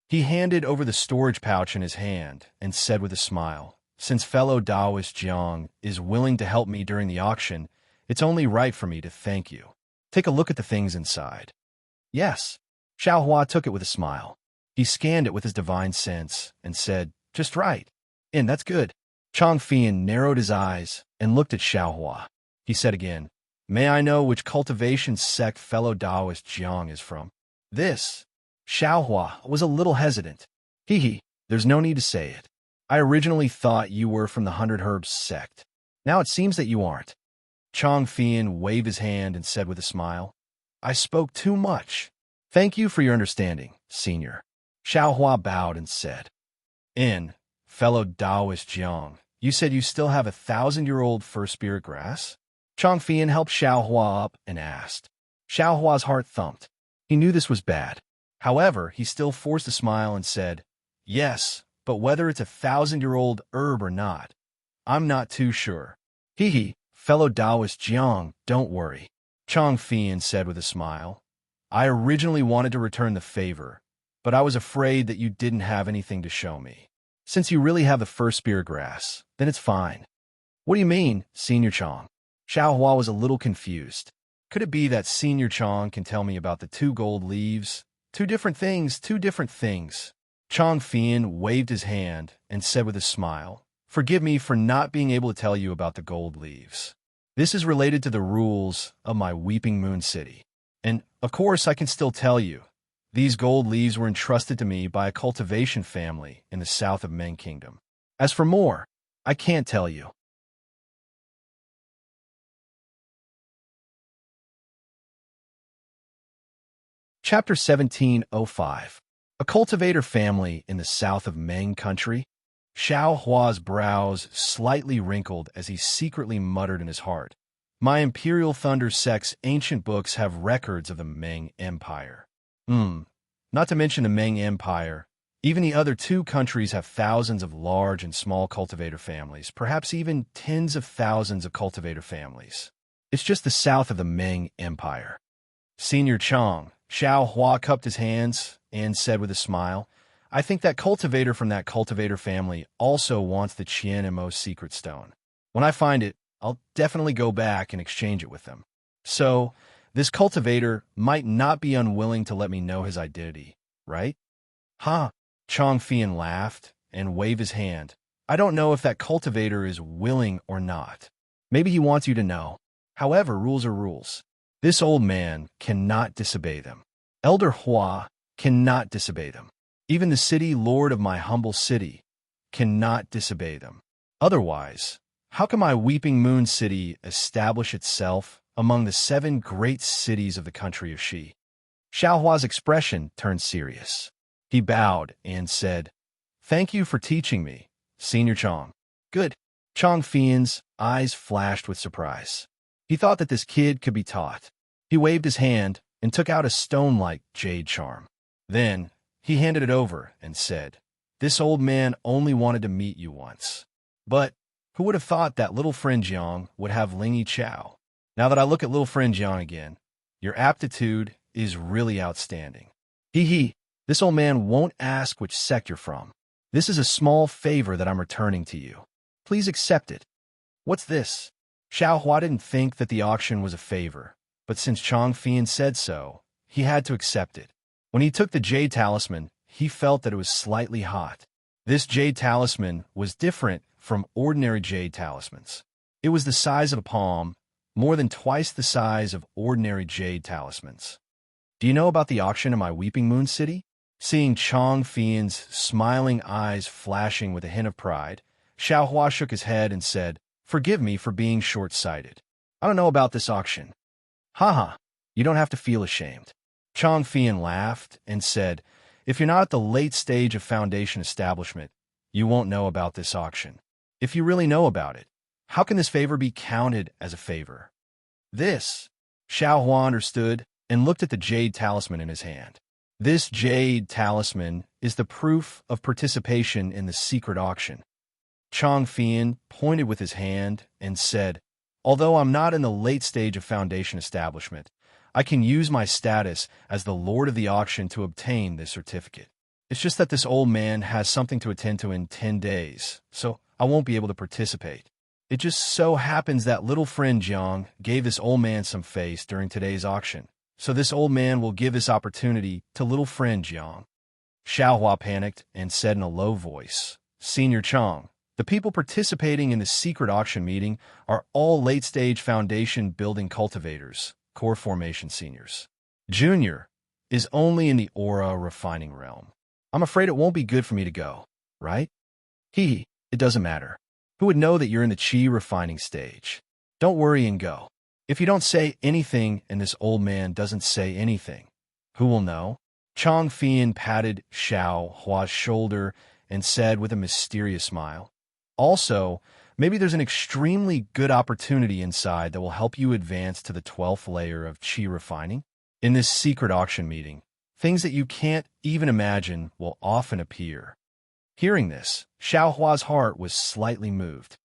He handed over the storage pouch in his hand and said with a smile, "Since fellow Taoist Jiang is willing to help me during the auction, it's only right for me to thank you. Take a look at the things inside." "Yes." Xiao Hua took it with a smile. He scanned it with his divine sense and said, "Just right. And that's good." Chang Fian narrowed his eyes and looked at Xiao Hua. He said again, "May I know which cultivation sect fellow Taoist Jiang is from?" This. Xiao Hua was a little hesitant. There's no need to say it. I originally thought you were from the 100 Herbs sect. Now it seems that you aren't." Chang Fian waved his hand and said with a smile, "I spoke too much. Thank you for your understanding, Senior." Xiao Hua bowed and said, Fellow Taoist Jiang, you said you still have 1,000-year-old first spirit grass?" Chang Fian helped Xiao Hua up and asked. Xiao Hua's heart thumped. He knew this was bad. However, he still forced a smile and said, "Yes, but whether it's 1,000-year-old herb or not, I'm not too sure." Fellow Taoist Jiang, don't worry," Chang Fian said with a smile. "I originally wanted to return the favor, but I was afraid that you didn't have anything to show me. Since you really have the first spirit grass, then it's fine." "What do you mean, Senior Chang?" Xiao Hua was a little confused. Could it be that Senior Chang can tell me about the 2 gold leaves? Two different things. Chang Fian waved his hand and said with a smile, "Forgive me for not being able to tell you about the gold leaves. This is related to the rules of my Weeping Moon City. And, of course, I can still tell you. These gold leaves were entrusted to me by a cultivation family in the south of Meng Kingdom. As for more, I can't tell you." Chapter 1705. A cultivator family in the south of Meng country. Xiao Hua's brows slightly wrinkled as he secretly muttered in his heart, "My Imperial Thunder sect's ancient books have records of the Meng Empire. Not to mention the Meng Empire, Even the other two countries have thousands of large and small cultivator families, perhaps even tens of thousands of cultivator families. It's just the south of the Ming Empire. Senior Chang, Xiao Hua cupped his hands and said with a smile, I think that cultivator from that cultivator family also wants the Qian Mo secret stone. When I find it, I'll definitely go back and exchange it with them. So, this cultivator might not be unwilling to let me know his identity, right? Huh? Chong Fian laughed and waved his hand. I don't know if that cultivator is willing or not. Maybe he wants you to know. However, rules are rules. This old man cannot disobey them. Elder Hua cannot disobey them. Even the city lord of my humble city cannot disobey them. Otherwise, how can my Weeping Moon City establish itself among the 7 great cities of the country of Xi? Xiao Hua's expression turned serious. He bowed and said, Thank you for teaching me, Senior Chong. Good. Chong Fian's eyes flashed with surprise. He thought that this kid could be taught. He waved his hand and took out a stone-like jade charm. Then, he handed it over and said, This old man only wanted to meet you once. But who would have thought that little friend Jiang would have Lingy Chow? Now that I look at little friend Jiang again, your aptitude is really outstanding. Hee. This old man won't ask which sect you're from. This is a small favor that I'm returning to you. Please accept it. What's this? Xiao Hua didn't think that the auction was a favor, but since Chong Fian said so, he had to accept it. When he took the jade talisman, he felt that it was slightly hot. This jade talisman was different from ordinary jade talismans. It was the size of a palm, more than twice the size of ordinary jade talismans. Do you know about the auction in my Weeping Moon City? Seeing Chong Fian's smiling eyes flashing with a hint of pride, Xiao Hua shook his head and said, Forgive me for being short-sighted. I don't know about this auction. Haha, you don't have to feel ashamed. Chong Fian laughed and said, If you're not at the late stage of foundation establishment, you won't know about this auction. If you really know about it, how can this favor be counted as a favor? This, Xiao Hua understood and looked at the jade talisman in his hand. This jade talisman is the proof of participation in the secret auction. Chong Fian pointed with his hand and said, Although I'm not in the late stage of foundation establishment, I can use my status as the lord of the auction to obtain this certificate. It's just that this old man has something to attend to in 10 days, so I won't be able to participate. It just so happens that little friend Jiang gave this old man some face during today's auction. So this old man will give this opportunity to little friend Jiang. Xiao Hua panicked and said in a low voice, Senior Chong, the people participating in the secret auction meeting are all late-stage foundation building cultivators, core formation seniors. Junior is only in the aura refining realm. I'm afraid it won't be good for me to go, right? It doesn't matter. Who would know that you're in the chi refining stage? Don't worry and go. If you don't say anything and this old man doesn't say anything, who will know? Chong Fian patted Xiao Hua's shoulder and said with a mysterious smile, Also, maybe there's an extremely good opportunity inside that will help you advance to the 12th layer of chi refining. In this secret auction meeting, things that you can't even imagine will often appear. Hearing this, Xiao Hua's heart was slightly moved.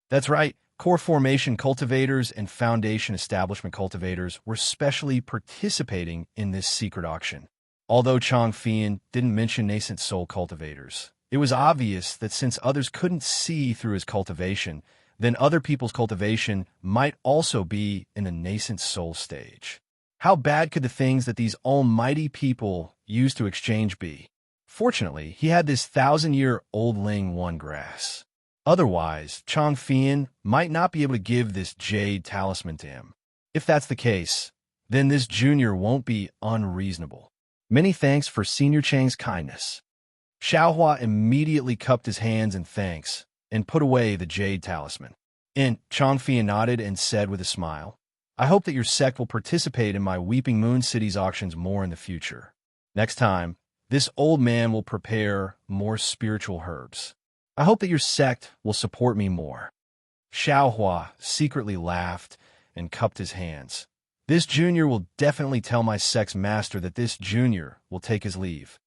That's right. Core formation cultivators and foundation establishment cultivators were specially participating in this secret auction. Although Chong Fian didn't mention nascent soul cultivators, it was obvious that since others couldn't see through his cultivation, then other people's cultivation might also be in the nascent soul stage. How bad could the things that these almighty people used to exchange be? Fortunately, he had this 1,000-year-old Ling One grass. Otherwise, Chong Fian might not be able to give this jade talisman to him. If that's the case, then this junior won't be unreasonable. Many thanks for Senior Chang's kindness. Xiao Hua immediately cupped his hands in thanks and put away the jade talisman. And Chong Fian nodded and said with a smile, I hope that your sect will participate in my Weeping Moon City's auctions more in the future. Next time, this old man will prepare more spiritual herbs. I hope that your sect will support me more. Xiao Hua secretly laughed and cupped his hands. This junior will definitely tell my sex master that this junior will take his leave.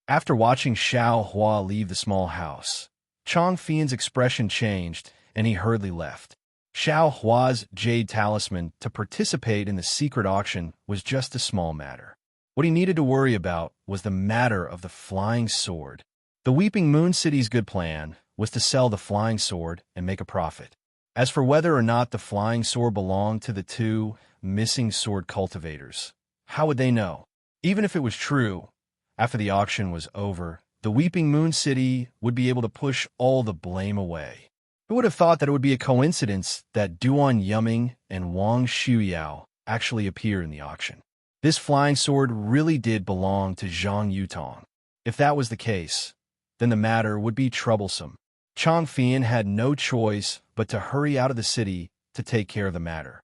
After watching Xiao Hua leave the small house, Chang Fian's expression changed, and he hurriedly left. Xiao Hua's jade talisman to participate in the secret auction was just a small matter. What he needed to worry about was the matter of the flying sword. The Weeping Moon City's good plan was to sell the flying sword and make a profit. As for whether or not the flying sword belonged to the two missing sword cultivators, how would they know? Even if it was true, after the auction was over, the Weeping Moon City would be able to push all the blame away. Who would have thought that it would be a coincidence that Duan Yuming and Wang Shuyao actually appear in the auction? This flying sword really did belong to Zhang Yutong. If that was the case, then the matter would be troublesome. Chang Fian had no choice but to hurry out of the city to take care of the matter.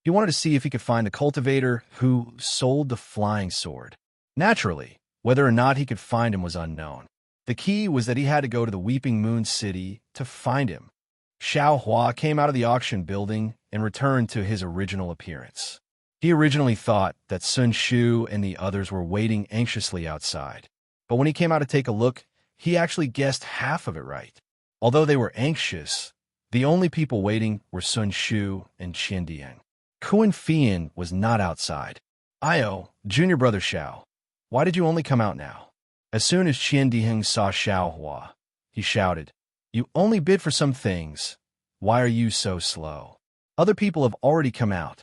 He wanted to see if he could find the cultivator who sold the flying sword. Naturally, whether or not he could find him was unknown. The key was that he had to go to the Weeping Moon City to find him. Xiao Hua came out of the auction building and returned to his original appearance. He originally thought that Sun Shu and the others were waiting anxiously outside. But when he came out to take a look, he actually guessed half of it right. Although they were anxious, the only people waiting were Sun Shu and Qian Dian. Kuan Fian was not outside. Io, junior brother Xiao, why did you only come out now? As soon as Qian Diheng saw Xiao Hua, he shouted, "You only bid for some things. Why are you so slow? Other people have already come out."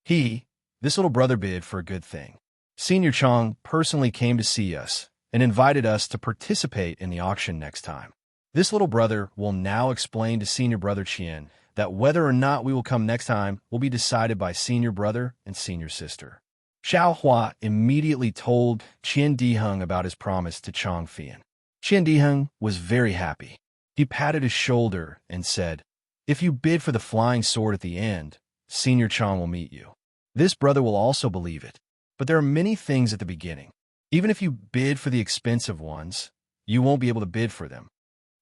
This little brother bid for a good thing. Senior Chang personally came to see us and invited us to participate in the auction next time. This little brother will now explain to senior brother Qian that whether or not we will come next time will be decided by senior brother and senior sister. Xiao Hua immediately told Qian Diheng about his promise to Chang Fian. Qian Diheng was very happy. He patted his shoulder and said, "If you bid for the flying sword at the end, Senior Chang will meet you. This brother will also believe it. But there are many things at the beginning. Even if you bid for the expensive ones, you won't be able to bid for them.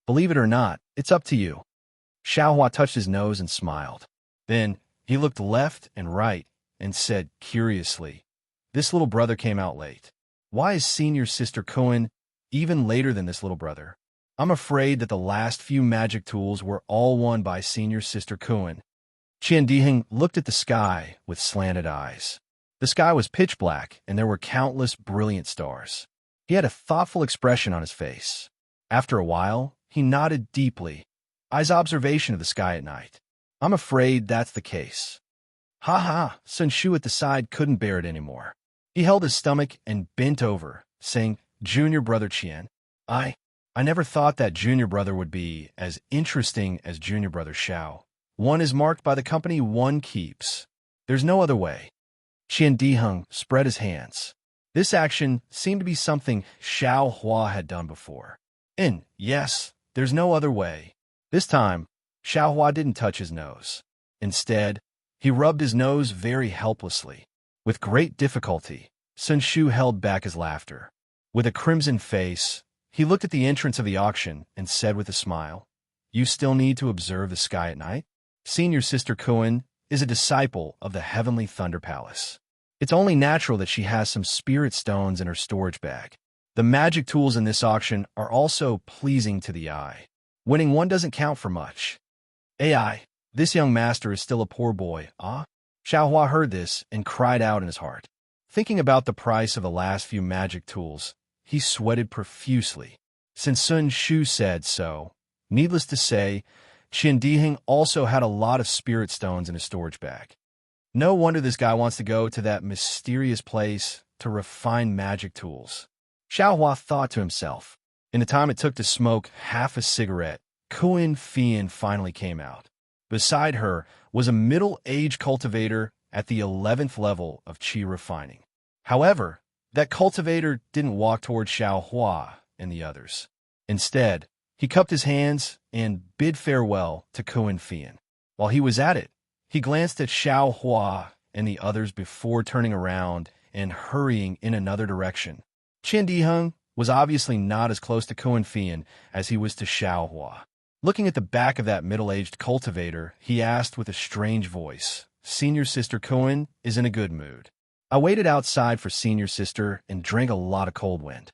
Believe it or not, it's up to you." Xiao Hua touched his nose and smiled. Then he looked left and right and said curiously, "This little brother came out late. Why is senior sister Cohen even later than this little brother? I'm afraid that the last few magic tools were all won by senior sister Cohen." Qian Diheng looked at the sky with slanted eyes. The sky was pitch black, and there were countless brilliant stars. He had a thoughtful expression on his face. After a while, he nodded deeply. "His observation of the sky at night. I'm afraid that's the case." Ha ha, Sun Shu at the side couldn't bear it anymore. He held his stomach and bent over, saying, "Junior brother Qian, I never thought that junior brother would be as interesting as junior brother Xiao. One is marked by the company one keeps. There's no other way." Qian Diheng spread his hands. This action seemed to be something Xiao Hua had done before. And yes, there's no other way. This time, Xiao Hua didn't touch his nose. Instead, he rubbed his nose very helplessly. With great difficulty, Sun Shu held back his laughter. With a crimson face, he looked at the entrance of the auction and said with a smile, "You still need to observe the sky at night? Senior sister Cohen is a disciple of the Heavenly Thunder Palace. It's only natural that she has some spirit stones in her storage bag. The magic tools in this auction are also pleasing to the eye. Winning one doesn't count for much. AI, this young master is still a poor boy, ah?" Xiao Hua heard this and cried out in his heart. Thinking about the price of the last few magic tools, he sweated profusely. Since Sun Shu said so, needless to say, Qian Diheng also had a lot of spirit stones in his storage bag. No wonder this guy wants to go to that mysterious place to refine magic tools. Xiao Hua thought to himself. In the time it took to smoke half a cigarette, Kuan Fian finally came out. Beside her was a middle-aged cultivator at the 11th level of qi refining. However, that cultivator didn't walk toward Xiao Hua and the others. Instead, he cupped his hands and bid farewell to Kuan Fian. While he was at it, he glanced at Xiao Hua and the others before turning around and hurrying in another direction. Qian Diheng was obviously not as close to Kuan Fian as he was to Xiao Hua. Looking at the back of that middle-aged cultivator, he asked with a strange voice, "Senior Sister Cohen is in a good mood." I waited outside for Senior Sister and drank a lot of cold wind.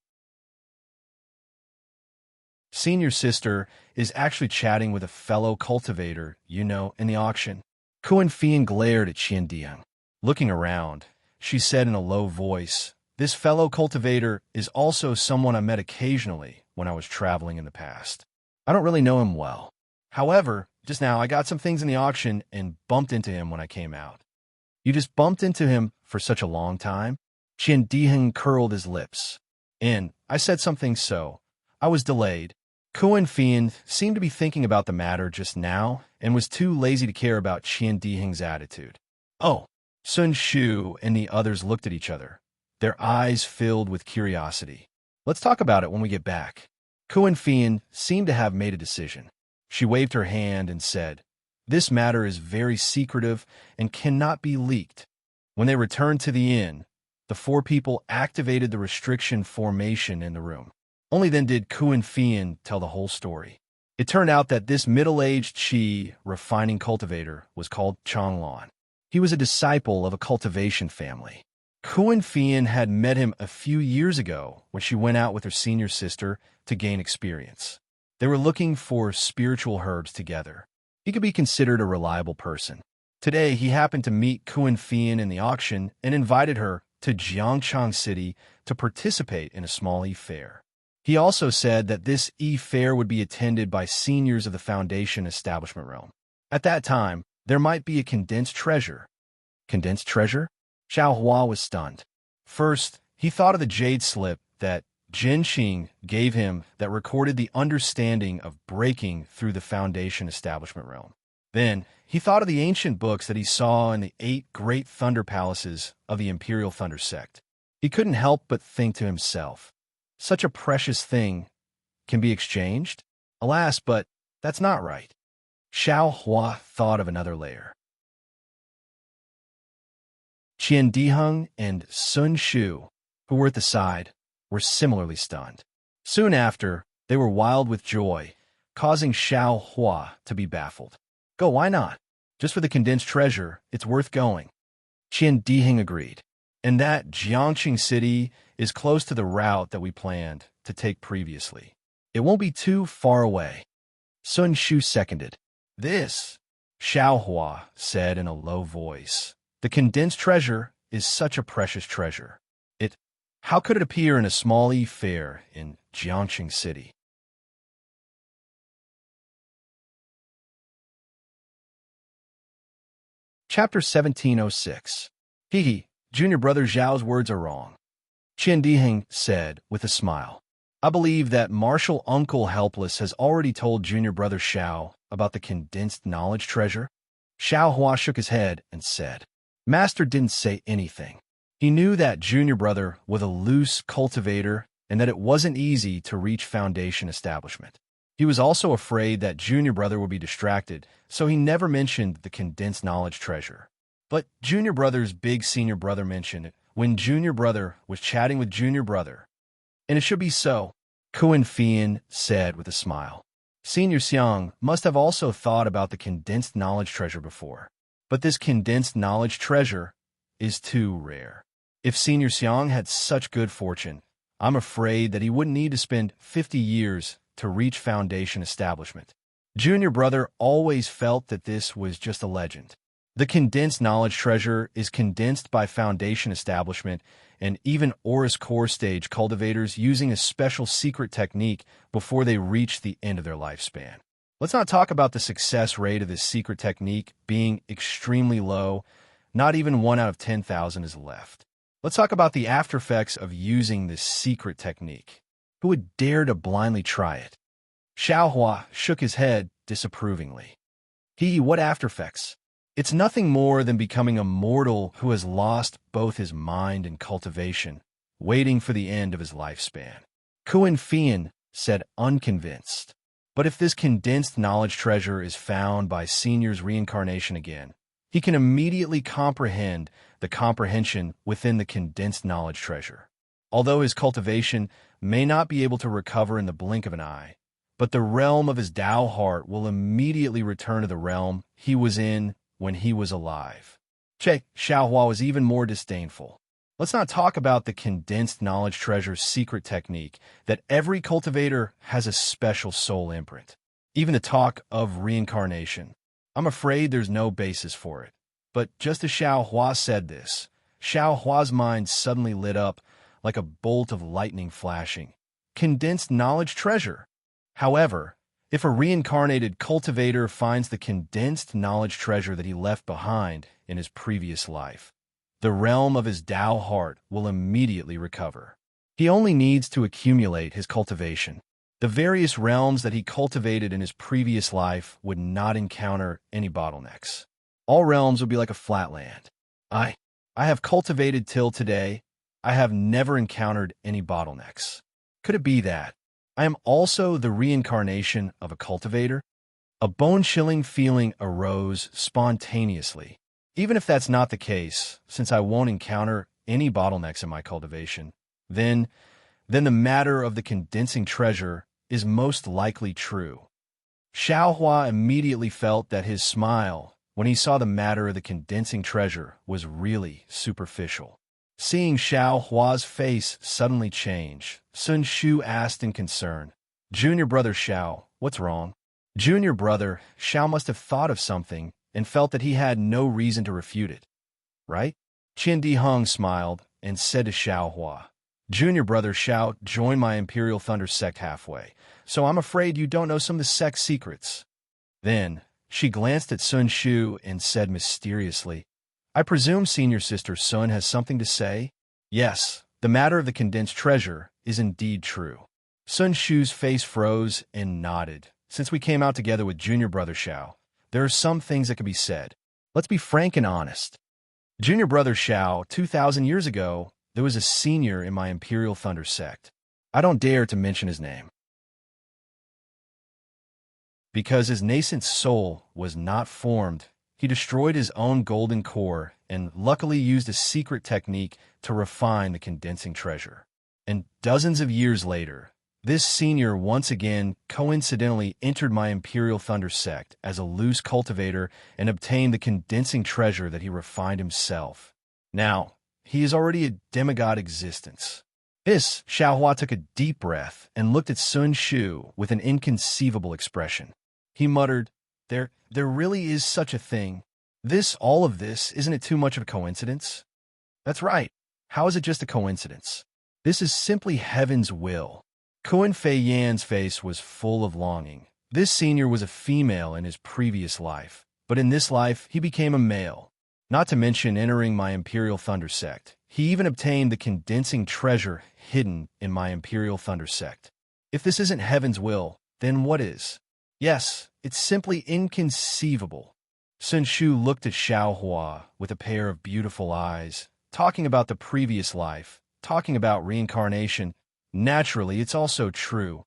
Senior Sister is actually chatting with a fellow cultivator, in the auction. Kuan Fian glared at Qian Diang. Looking around, she said in a low voice, "This fellow cultivator is also someone I met occasionally when I was traveling in the past. I don't really know him well. However, just now I got some things in the auction and bumped into him when I came out." "You just bumped into him for such a long time?" Qian Diang curled his lips. I said something so. I was delayed. Kuan Fian seemed to be thinking about the matter just now and was too lazy to care about Qian Diheng's attitude. "Oh." Sun Shu and the others looked at each other, their eyes filled with curiosity. "Let's talk about it when we get back." Kuan Fian seemed to have made a decision. She waved her hand and said, "This matter is very secretive and cannot be leaked." When they returned to the inn, the four people activated the restriction formation in the room. Only then did Kuan Fian tell the whole story. It turned out that this middle-aged Qi refining cultivator was called Changlan. He was a disciple of a cultivation family. Kuan Fian had met him a few years ago when she went out with her senior sister to gain experience. They were looking for spiritual herbs together. He could be considered a reliable person. Today, he happened to meet Kuan Fian in the auction and invited her to Jiangchang City to participate in a small e-fair. He also said that this e-fair would be attended by seniors of the Foundation establishment realm. At that time, there might be a condensed treasure. Condensed treasure? Xiao Hua was stunned. First, he thought of the jade slip that Jin Qing gave him that recorded the understanding of breaking through the Foundation establishment realm. Then, he thought of the ancient books that he saw in the 8 great thunder palaces of the Imperial Thunder sect. He couldn't help but think to himself, such a precious thing can be exchanged? Alas, but that's not right. Xiao Hua thought of another layer. Qian Diheng and Sun Shu, who were at the side, were similarly stunned. Soon after, they were wild with joy, causing Xiao Hua to be baffled. "Go, why not? Just for the condensed treasure, it's worth going." Qian Diheng agreed. "And that Jiangqing City is close to the route that we planned to take previously. It won't be too far away." Sun Shu seconded. "This," Xiao Hua said in a low voice, "the condensed treasure is such a precious treasure. How could it appear in a small e-fair in Jiangqing City?" Chapter 1706. Hee, junior brother Zhao's words are wrong. Qian Diheng said with a smile. "I believe that Martial Uncle Helpless has already told junior brother Xiao about the condensed knowledge treasure." Xiao Hua shook his head and said, "Master didn't say anything. He knew that junior brother was a loose cultivator and that it wasn't easy to reach Foundation establishment. He was also afraid that junior brother would be distracted, so he never mentioned the condensed knowledge treasure. But junior brother's big senior brother mentioned it when junior brother was chatting with junior brother. And it should be so," Kuan Fian said with a smile. "Senior Xiang must have also thought about the condensed knowledge treasure before. But this condensed knowledge treasure is too rare. If Senior Xiang had such good fortune, I'm afraid that he wouldn't need to spend 50 years to reach Foundation establishment. Junior brother always felt that this was just a legend. The condensed knowledge treasure is condensed by Foundation establishment and even Oris core stage cultivators using a special secret technique before they reach the end of their lifespan. Let's not talk about the success rate of this secret technique being extremely low. Not even 1 out of 10,000 is left. Let's talk about the after effects of using this secret technique. Who would dare to blindly try it?" Xiao Hua shook his head disapprovingly. What after effects? It's nothing more than becoming a mortal who has lost both his mind and cultivation, waiting for the end of his lifespan. Kuan Fian said unconvinced. But if this condensed knowledge treasure is found by Senior's reincarnation again, he can immediately comprehend the comprehension within the condensed knowledge treasure. Although his cultivation may not be able to recover in the blink of an eye, but the realm of his Tao heart will immediately return to the realm he was in when he was alive. Che Xiaohua was even more disdainful. Let's not talk about the condensed knowledge treasure's secret technique that every cultivator has a special soul imprint. Even the talk of reincarnation. I'm afraid there's no basis for it. But just as Xiaohua said this, Xiaohua's mind suddenly lit up like a bolt of lightning flashing. Condensed knowledge treasure. However, if a reincarnated cultivator finds the condensed knowledge treasure that he left behind in his previous life, the realm of his Tao heart will immediately recover. He only needs to accumulate his cultivation. The various realms that he cultivated in his previous life would not encounter any bottlenecks. All realms would be like a flat land. I have cultivated till today. I have never encountered any bottlenecks. Could it be that I am also the reincarnation of a cultivator? A bone-chilling feeling arose spontaneously. Even if that's not the case, since I won't encounter any bottlenecks in my cultivation, then the matter of the condensing treasure is most likely true. Xiaohua immediately felt that his smile, when he saw the matter of the condensing treasure, was really superficial. Seeing Xiaohua's face suddenly change, Sun Shu asked in concern, "Junior brother Xiao, what's wrong?" Junior brother Xiao must have thought of something and felt that he had no reason to refute it. Right? Qin Di Hung smiled and said to Xiaohua, "Junior brother Xiao joined my Imperial Thunder sect halfway, so I'm afraid you don't know some of the sect's secrets." Then she glanced at Sun Shu and said mysteriously, "I presume senior sister Sun has something to say?" Yes, the matter of the condensed treasure is indeed true. Sun Shu's face froze and nodded. Since we came out together with junior brother Xiao, there are some things that can be said. Let's be frank and honest. Junior brother Xiao, 2,000 years ago, there was a senior in my Imperial Thunder sect. I don't dare to mention his name, because his nascent soul was not formed. He destroyed his own golden core and luckily used a secret technique to refine the condensing treasure. And dozens of years later, this senior once again coincidentally entered my Imperial Thunder sect as a loose cultivator and obtained the condensing treasure that he refined himself. Now, he is already a demigod existence. Xiaohua took a deep breath and looked at Sun Shu with an inconceivable expression. He muttered, There really is such a thing. All of this, isn't it too much of a coincidence?" "That's right. How is it just a coincidence? This is simply heaven's will." Kun Fei Yan's face was full of longing. This senior was a female in his previous life, but in this life he became a male. Not to mention entering my Imperial Thunder sect, he even obtained the condensing treasure hidden in my Imperial Thunder sect. If this isn't heaven's will, then what is? Yes, it's simply inconceivable. Sun Shu looked at Xiaohua with a pair of beautiful eyes, talking about the previous life, talking about reincarnation. Naturally, it's also true.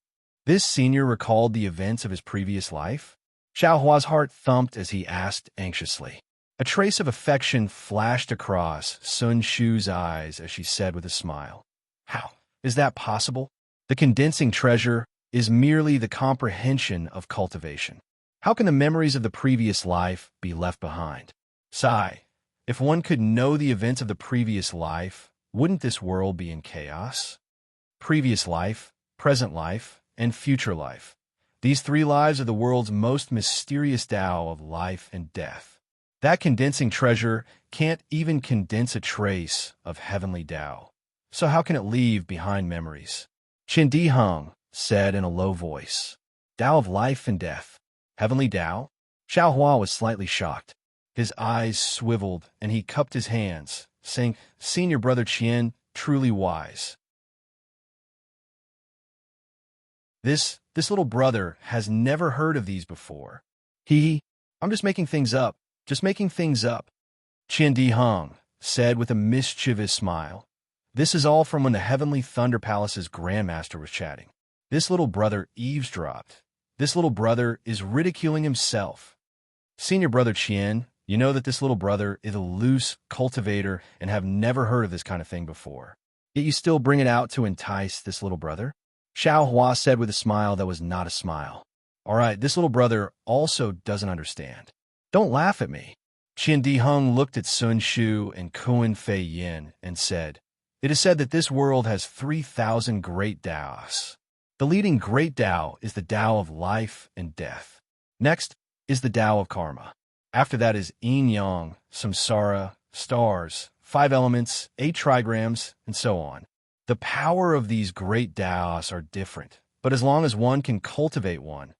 This senior recalled the events of his previous life? Xiaohua's heart thumped as he asked anxiously. A trace of affection flashed across Sun Shu's eyes as she said with a smile, "How is that possible? The condensing treasure is merely the comprehension of cultivation. How can the memories of the previous life be left behind? Sigh, if one could know the events of the previous life, wouldn't this world be in chaos? Previous life, present life, and future life. These three lives are the world's most mysterious Tao of life and death. That condensing treasure can't even condense a trace of heavenly Tao. So how can it leave behind memories?" Qin Di Hung said in a low voice, "Tao of life and death. Heavenly Tao?" Xiaohua was slightly shocked. His eyes swiveled and he cupped his hands, saying, "Senior brother Qian, truly wise. This little brother has never heard of these before. I'm just making things up, Qin Di Hung said with a mischievous smile. "This is all from when the Heavenly Thunder Palace's Grandmaster was chatting. This little brother eavesdropped. This little brother is ridiculing himself. Senior brother Qian, you know that this little brother is a loose cultivator and have never heard of this kind of thing before. Yet you still bring it out to entice this little brother?" Xiao Hua said with a smile that was not a smile. All right, this little brother also doesn't understand. Don't laugh at me. Qian Di Hung looked at Sun Shu and Kuan Fei Yin and said, It is said that this world has 3,000 great Taos. The leading great Tao is the Tao of life and death. Next is the Tao of karma. After that is yin-yang, samsara, stars, 5 elements, 8 trigrams, and so on. The power of these great Taos are different, but as long as one can cultivate one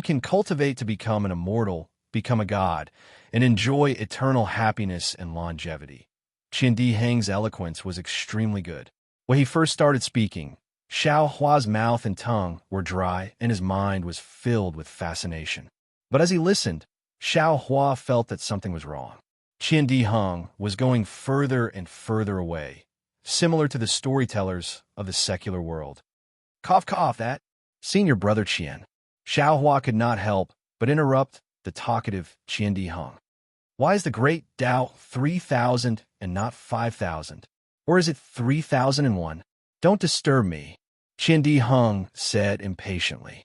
can cultivate to become an immortal, become a god, and enjoy eternal happiness and longevity. Qian Di Heng's eloquence was extremely good. When he first started speaking, Xiao Hua's mouth and tongue were dry and his mind was filled with fascination. But as he listened, Xiao Hua felt that something was wrong. Qian Di Heng was going further and further away, similar to the storytellers of the secular world. Cough, cough, that. Senior brother Qian. Xiao Hua could not help but interrupt the talkative Qian Di Heng. Why is the great Tao 3,000 and not 5,000? Or is it 3,001? Don't disturb me, Qian Di Heng said impatiently.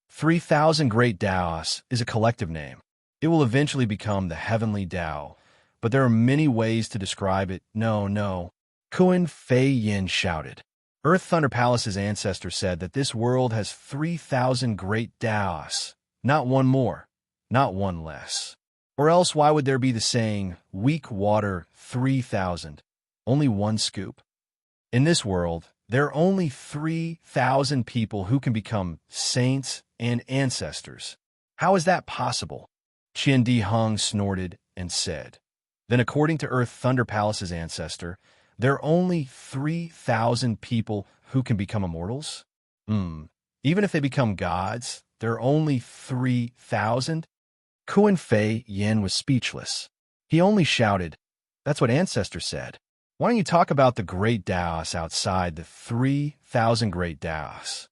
3,000 great Taos is a collective name. It will eventually become the heavenly Tao, but there are many ways to describe it. No. Kuan Fei Yin shouted. Earth Thunder Palace's ancestor said that this world has 3,000 great Taos, not one more, not one less. Or else why would there be the saying, weak water 3,000, only one scoop? In this world, there are only 3,000 people who can become saints and ancestors. How is that possible? Qian Di Heng snorted and said. Then according to Earth Thunder Palace's ancestor, there are only 3,000 people who can become immortals? Even if they become gods, there are only 3,000? Kuan Fei Yin was speechless. He only shouted, That's what ancestor said. Why don't you talk about the great Taos outside the 3,000 great Taos?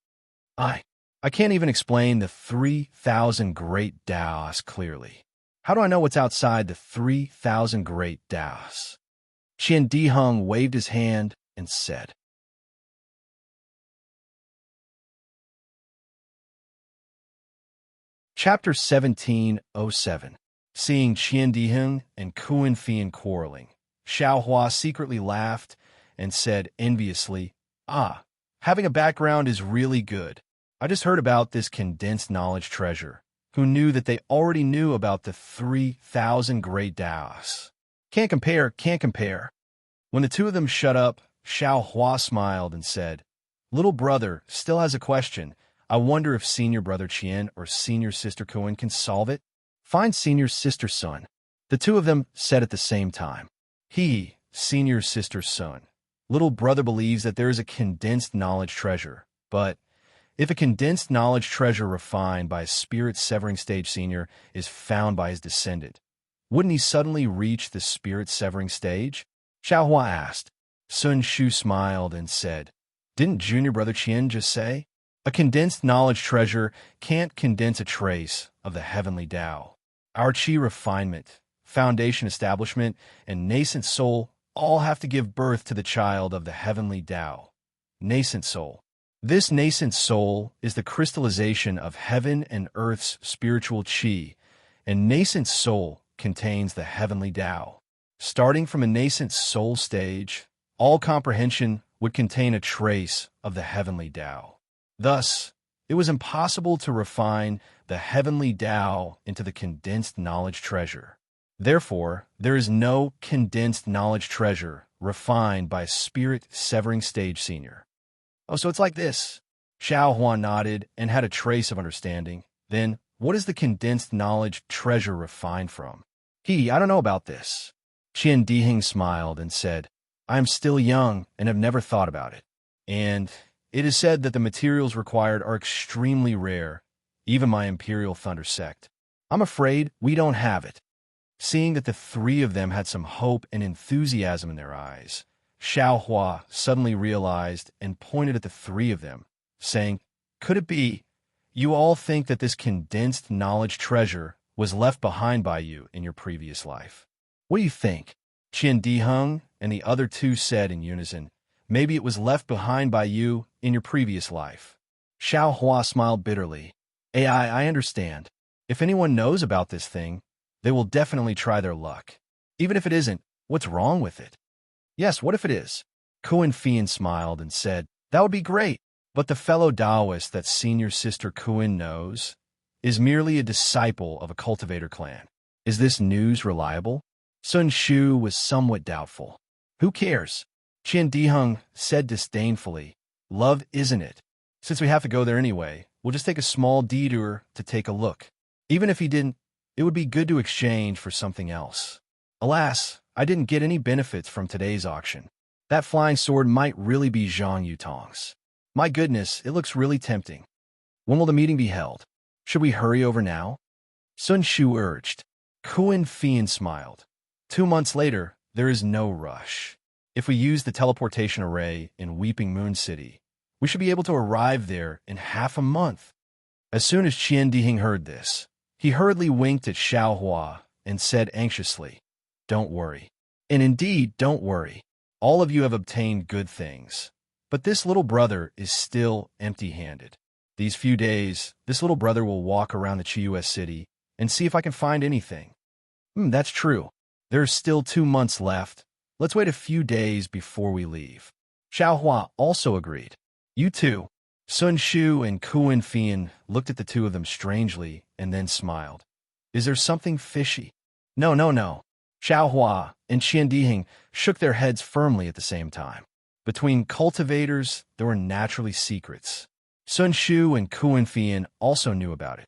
I can't even explain the 3,000 great Taos clearly. How do I know what's outside the 3,000 great Taos? Qian Di Heng waved his hand and said. Chapter 1707. Seeing Qian Di Heng and Kuan Fei quarreling, Xiao Hua secretly laughed and said enviously, having a background is really good. I just heard about this condensed knowledge treasure. Who knew that they already knew about the 3,000 great Taos? Can't compare. When the two of them shut up, Xiao Hua smiled and said, Little brother still has a question. I wonder if senior brother Qian or senior sister Kuan can solve it. Find senior sister Sun. The two of them said at the same time. He, senior sister Sun. Little brother believes that there is a condensed knowledge treasure, but if a condensed knowledge treasure refined by a spirit-severing stage senior is found by his descendant, wouldn't he suddenly reach the spirit-severing stage? Xiao Hua asked. Sun Shu smiled and said, Didn't junior brother Qian just say? A condensed knowledge treasure can't condense a trace of the heavenly Tao. Our Qi refinement, foundation establishment, and nascent soul all have to give birth to the child of the heavenly Tao. Nascent soul. This nascent soul is the crystallization of heaven and earth's spiritual Qi, and nascent soul contains the heavenly Tao. Starting from a nascent soul stage, all comprehension would contain a trace of the heavenly Tao. Thus, it was impossible to refine the heavenly Tao into the condensed knowledge treasure. Therefore, there is no condensed knowledge treasure refined by a spirit-severing stage senior. Oh, so it's like this. Xiao Hua nodded and had a trace of understanding. Then, what is the condensed knowledge treasure refined from? I don't know about this. Qian Di Heng smiled and said, I am still young and have never thought about it. And it is said that the materials required are extremely rare, even my Imperial Thunder sect. I'm afraid we don't have it. Seeing that the three of them had some hope and enthusiasm in their eyes, Xiao Hua suddenly realized and pointed at the three of them, saying, Could it be, you all think that this condensed knowledge treasure was left behind by you in your previous life? What do you think? Qian Di Heng and the other two said in unison, Maybe it was left behind by you in your previous life. Xiao Hua smiled bitterly. I understand. If anyone knows about this thing, they will definitely try their luck. Even if it isn't, what's wrong with it? Yes, what if it is? Kuan Fian smiled and said, that would be great. But the fellow Taoist that senior sister Kuan knows is merely a disciple of a cultivator clan. Is this news reliable? Sun Shu was somewhat doubtful. Who cares? Qian Diheng said disdainfully. Love, isn't it? Since we have to go there anyway, we'll just take a small detour to take a look. Even if he didn't, it would be good to exchange for something else. Alas, I didn't get any benefits from today's auction. That flying sword might really be Zhang Yutong's. My goodness, it looks really tempting. When will the meeting be held? Should we hurry over now? Sun Shu urged. Kuan Fian smiled. 2 months later, there is no rush. If we use the teleportation array in Weeping Moon City, we should be able to arrive there in half a month. As soon as Qian Diheng heard this, he hurriedly winked at Xiao Hua and said anxiously, don't worry. And indeed, don't worry. All of you have obtained good things. But this little brother is still empty-handed. These few days, this little brother will walk around the Chiues city and see if I can find anything. That's true. There's still 2 months left. Let's wait a few days before we leave. Xiao Hua also agreed. You too. Sun Shu and Kuan Fian looked at the two of them strangely and then smiled. Is there something fishy? No. Xiao Hua and Qian Diheng shook their heads firmly at the same time. Between cultivators, there were naturally secrets. Sun Shu and Kuan Fian also knew about it.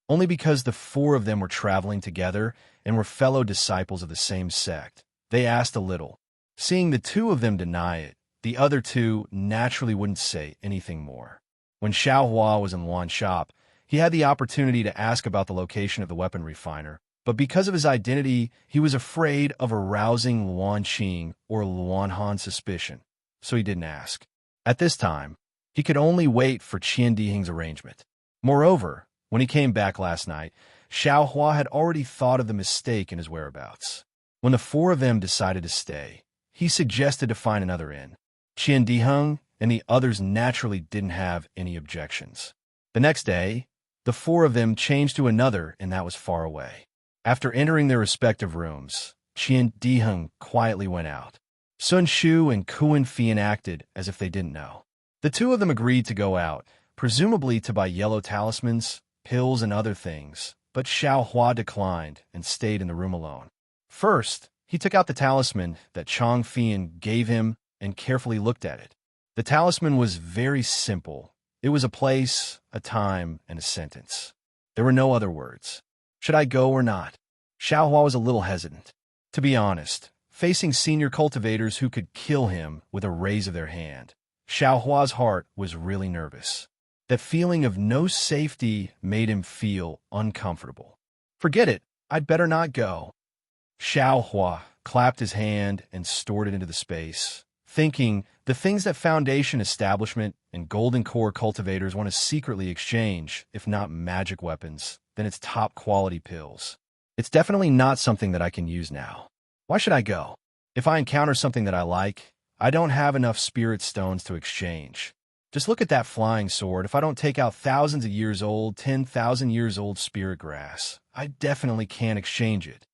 Only because the 4 of them were traveling together and were fellow disciples of the same sect, they asked a little. Seeing the 2 of them deny it, the other 2 naturally wouldn't say anything more. When Xiao Hua was in Luan's shop, he had the opportunity to ask about the location of the weapon refiner, but because of his identity, he was afraid of arousing Luan Qing or Luan Han's suspicion, so he didn't ask. At this time, he could only wait for Qian Diheng's arrangement. Moreover, when he came back last night, Xiao Hua had already thought of the mistake in his whereabouts. When the 4 of them decided to stay, he suggested to find another inn. Qian Diheng and the others naturally didn't have any objections. The next day, the 4 of them changed to another, and that was far away. After entering their respective rooms, Qian Diheng quietly went out. Sun Shu and Kuan Fian acted as if they didn't know. The 2 of them agreed to go out, presumably to buy yellow talismans, pills, and other things, but Xiao Hua declined and stayed in the room alone. First, he took out the talisman that Chong Fian gave him and carefully looked at it. The talisman was very simple. It was a place, a time, and a sentence. There were no other words. Should I go or not? Xiao Hua was a little hesitant. To be honest, facing senior cultivators who could kill him with a raise of their hand, Xiao Hua's heart was really nervous. That feeling of no safety made him feel uncomfortable. Forget it, I'd better not go. Xiao Hua clapped his hand and stored it into the space, thinking the things that Foundation Establishment and Golden Core cultivators want to secretly exchange, if not magic weapons, then it's top-quality pills. It's definitely not something that I can use now. Why should I go? If I encounter something that I like, I don't have enough spirit stones to exchange. Just look at that flying sword. If I don't take out thousands of years old, 10,000 years old spirit grass, I definitely can't exchange it.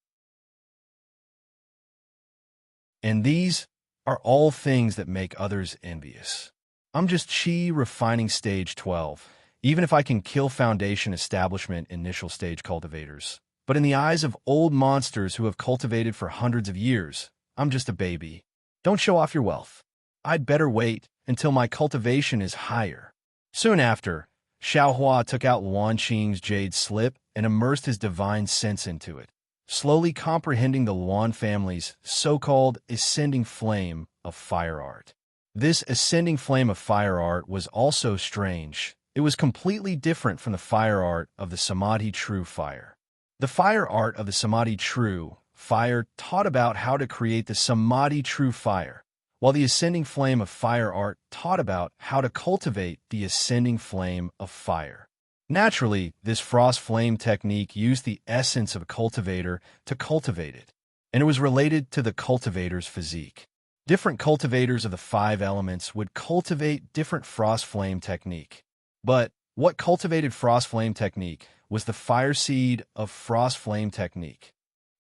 And these are all things that make others envious. I'm just Qi refining stage 12, even if I can kill Foundation Establishment initial stage cultivators. But in the eyes of old monsters who have cultivated for hundreds of years, I'm just a baby. Don't show off your wealth. I'd better wait until my cultivation is higher. Soon after, Xiao Hua took out Luan Qing's jade slip and immersed his divine sense into it, slowly comprehending the Luan family's so-called ascending flame of fire art. This ascending flame of fire art was also strange. It was completely different from the fire art of the Samadhi True Fire. The fire art of the Samadhi True Fire taught about how to create the Samadhi True Fire, while the ascending flame of fire art taught about how to cultivate the ascending flame of fire. Naturally, this frost flame technique used the essence of a cultivator to cultivate it. and it was related to the cultivator's physique. Different cultivators of the 5 elements would cultivate different frost flame technique. But what cultivated frost flame technique was the fire seed of frost flame technique.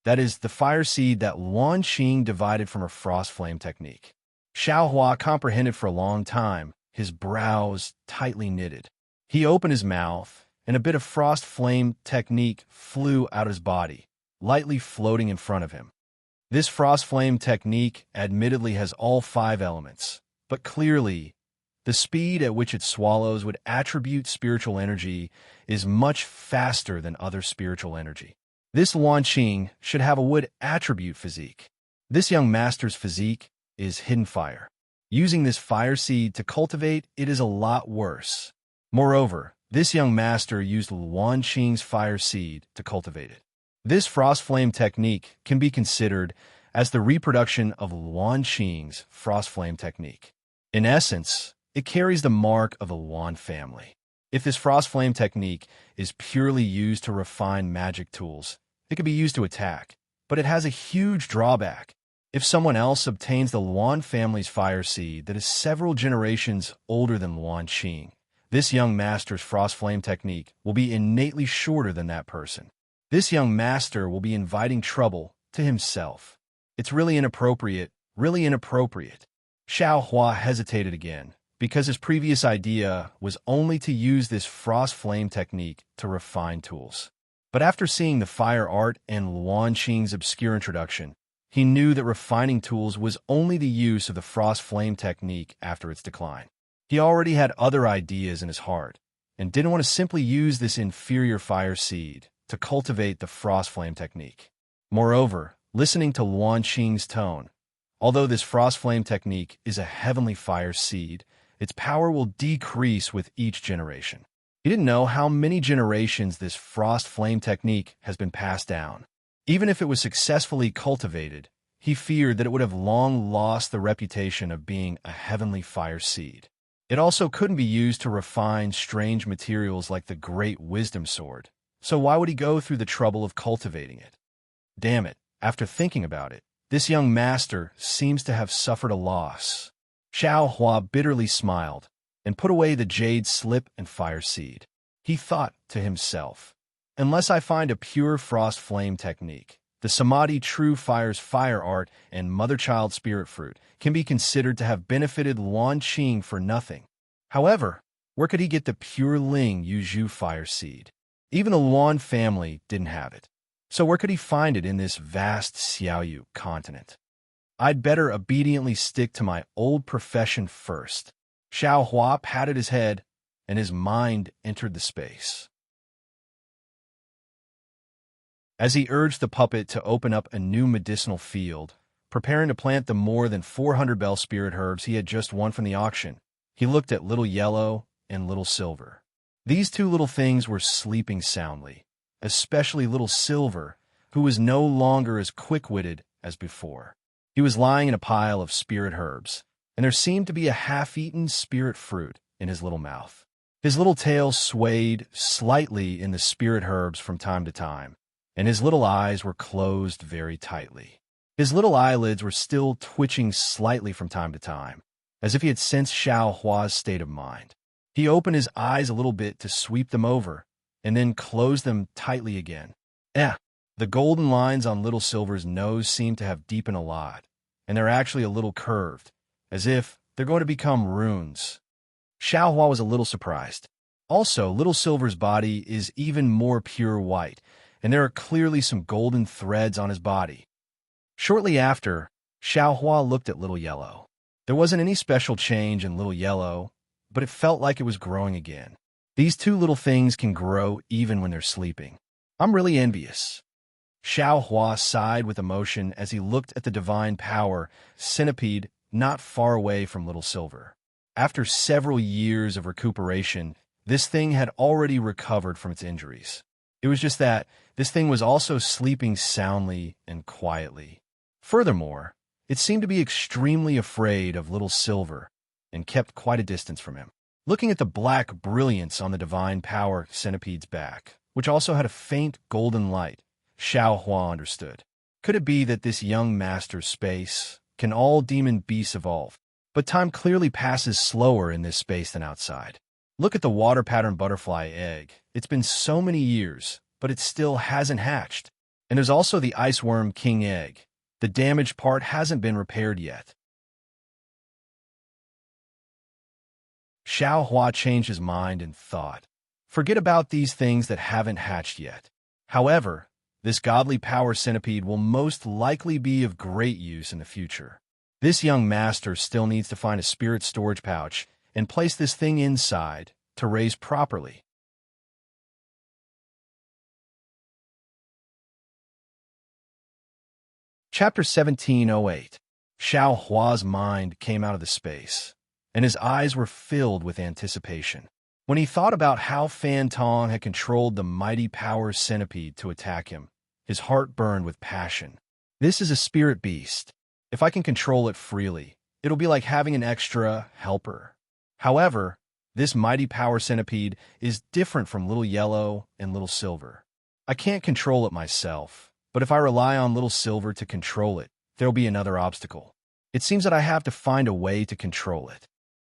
That is, the fire seed that Luan Qing divided from her frost flame technique. Xiao Hua comprehended for a long time, his brows tightly knitted. He opened his mouth, and a bit of frost flame technique flew out of his body, lightly floating in front of him. This frost flame technique admittedly has all 5 elements, but clearly, the speed at which it swallows would attribute spiritual energy is much faster than other spiritual energy. This Luan Qing should have a wood attribute physique. This young master's physique is hidden fire. Using this fire seed to cultivate it is a lot worse. Moreover, this young master used Luan Qing's fire seed to cultivate it. This frost flame technique can be considered as the reproduction of Luan Qing's frost flame technique. In essence, it carries the mark of the Luan family. If this frost flame technique is purely used to refine magic tools, it could be used to attack, but it has a huge drawback. If someone else obtains the Luan family's fire seed that is several generations older than Luan Qing, this young master's frost flame technique will be innately shorter than that person. This young master will be inviting trouble to himself. It's really inappropriate, really inappropriate. Xiao Hua hesitated again, because his previous idea was only to use this frost flame technique to refine tools. But after seeing the fire art and Luan Qing's obscure introduction, he knew that refining tools was only the use of the frost flame technique after its decline. He already had other ideas in his heart, and didn't want to simply use this inferior fire seed to cultivate the frost flame technique. Moreover, listening to Luan Qing's tone, although this frost flame technique is a heavenly fire seed, its power will decrease with each generation. He didn't know how many generations this frost flame technique has been passed down. Even if it was successfully cultivated, he feared that it would have long lost the reputation of being a heavenly fire seed. It also couldn't be used to refine strange materials like the Great Wisdom Sword, so why would he go through the trouble of cultivating it? Damn it, after thinking about it, this young master seems to have suffered a loss. Xiao Hua bitterly smiled and put away the jade slip and fire seed. He thought to himself, unless I find a pure frost flame technique, the Samadhi True Fire's fire art and mother-child spirit fruit can be considered to have benefited Luan Qing for nothing. However, where could he get the pure Ling Yuzhu fire seed? Even the Luan family didn't have it. So where could he find it in this vast Xiaoyu continent? I'd better obediently stick to my old profession first. Xiao Hua patted his head, and his mind entered the space. As he urged the puppet to open up a new medicinal field, preparing to plant the more than 400 bell spirit herbs he had just won from the auction, he looked at Little Yellow and Little Silver. These 2 little things were sleeping soundly, especially Little Silver, who was no longer as quick-witted as before. He was lying in a pile of spirit herbs, and there seemed to be a half-eaten spirit fruit in his little mouth. His little tail swayed slightly in the spirit herbs from time to time, and his little eyes were closed very tightly. His little eyelids were still twitching slightly from time to time, as if he had sensed Xiao Hua's state of mind. He opened his eyes a little bit to sweep them over, and then closed them tightly again. The golden lines on Little Silver's nose seemed to have deepened a lot, and they're actually a little curved, as if they're going to become runes. Xiao Hua was a little surprised. Also, Little Silver's body is even more pure white, and there are clearly some golden threads on his body. Shortly after, Xiao Hua looked at Little Yellow. There wasn't any special change in Little Yellow, but it felt like it was growing again. These 2 little things can grow even when they're sleeping. I'm really envious. Xiao Hua sighed with emotion as he looked at the divine power centipede not far away from Little Silver. After several years of recuperation, this thing had already recovered from its injuries. It was just that this thing was also sleeping soundly and quietly. Furthermore, it seemed to be extremely afraid of Little Silver and kept quite a distance from him. Looking at the black brilliance on the divine power centipede's back, which also had a faint golden light, Xiao Hua understood. Could it be that this young master's space? Can all demon beasts evolve? But time clearly passes slower in this space than outside. Look at the water pattern butterfly egg. It's been so many years, but it still hasn't hatched. And there's also the ice worm king egg. The damaged part hasn't been repaired yet. Xiao Hua changed his mind and thought, forget about these things that haven't hatched yet. However, this godly power centipede will most likely be of great use in the future. This young master still needs to find a spirit storage pouch and place this thing inside to raise properly. Chapter 1708. Xiao Hua's mind came out of the space, and his eyes were filled with anticipation. When he thought about how Fan Tong had controlled the mighty power centipede to attack him, his heart burned with passion. This is a spirit beast. If I can control it freely, it'll be like having an extra helper. However, this mighty power centipede is different from Little Yellow and Little Silver. I can't control it myself, but if I rely on Little Silver to control it, there'll be another obstacle. It seems that I have to find a way to control it.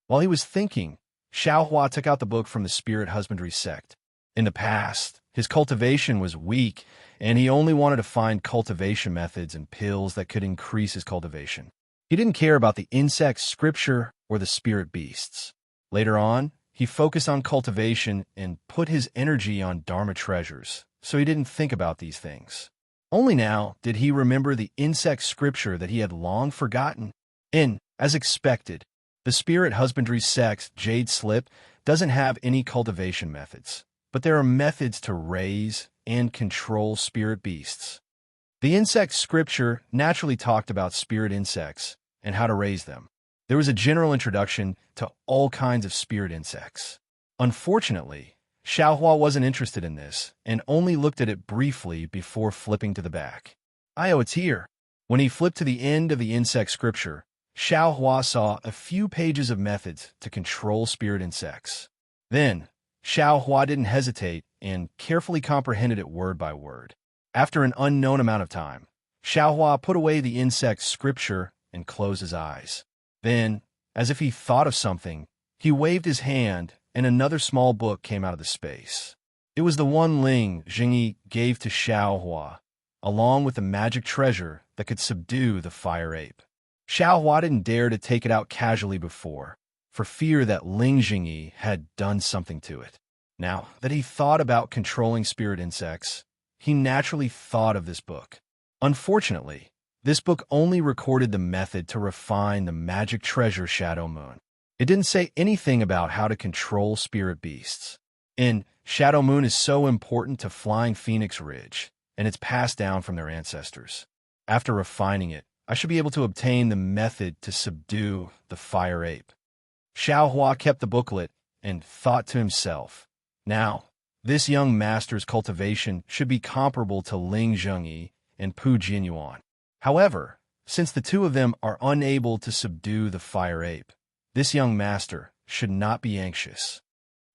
While he was thinking, Xiao Hua took out the book from the spirit husbandry sect. In the past, his cultivation was weak, and he only wanted to find cultivation methods and pills that could increase his cultivation. He didn't care about the insect scripture or the spirit beasts. Later on, he focused on cultivation and put his energy on Dharma treasures, so he didn't think about these things. Only now did he remember the insect scripture that he had long forgotten. As expected, the spirit husbandry sect's Jade Slip doesn't have any cultivation methods, but there are methods to raise and control spirit beasts. The insect scripture naturally talked about spirit insects and how to raise them. There was a general introduction to all kinds of spirit insects. Unfortunately, Xiao Hua wasn't interested in this and only looked at it briefly before flipping to the back. It's here. When he flipped to the end of the insect scripture, Xiao Hua saw a few pages of methods to control spirit insects. Then, Xiao Hua didn't hesitate and carefully comprehended it word by word. After an unknown amount of time, Xiao Hua put away the insect scripture and closed his eyes. Then, as if he thought of something, he waved his hand and another small book came out of the space. It was the one Ling Jingyi gave to Xiao Hua, along with the magic treasure that could subdue the fire ape. Xiao Hua didn't dare to take it out casually before, for fear that Ling Jingyi had done something to it. Now that he thought about controlling spirit insects, he naturally thought of this book. Unfortunately, this book only recorded the method to refine the magic treasure Shadow Moon. It didn't say anything about how to control spirit beasts. Shadow Moon is so important to Flying Phoenix Ridge, and it's passed down from their ancestors. After refining it, I should be able to obtain the method to subdue the fire ape. Xiao Hua kept the booklet and thought to himself, now, this young master's cultivation should be comparable to Ling Zhengyi and Pu Jinyuan. However, since the two of them are unable to subdue the fire ape, this young master should not be anxious.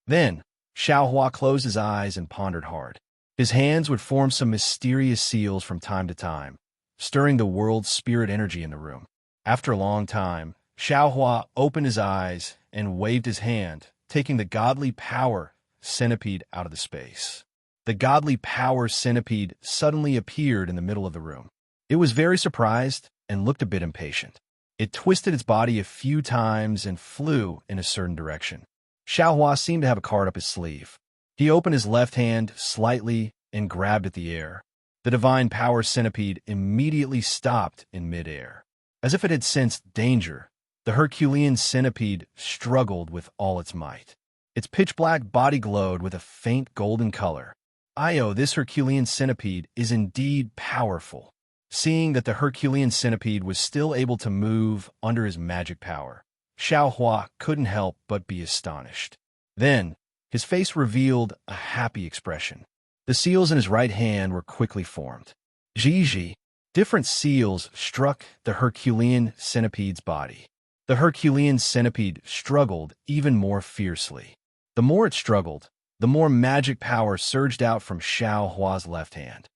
Then, Xiao Hua closed his eyes and pondered hard. His hands would form some mysterious seals from time to time, stirring the world's spirit energy in the room. After a long time, Xiao Hua opened his eyes and waved his hand, taking the godly power centipede out of the space. The godly power centipede suddenly appeared in the middle of the room. It was very surprised and looked a bit impatient. It twisted its body a few times and flew in a certain direction. Xiao Hua seemed to have a card up his sleeve. He opened his left hand slightly and grabbed at the air. The divine power centipede immediately stopped in midair. As if it had sensed danger, the Herculean centipede struggled with all its might. Its pitch-black body glowed with a faint golden color. This Herculean centipede is indeed powerful. Seeing that the Herculean centipede was still able to move under his magic power, Xiao Hua couldn't help but be astonished. Then, his face revealed a happy expression. The seals in his right hand were quickly formed. Zhizhi. Different seals struck the Herculean centipede's body. The Herculean centipede struggled even more fiercely. The more it struggled, the more magic power surged out from Xiao Hua's left hand.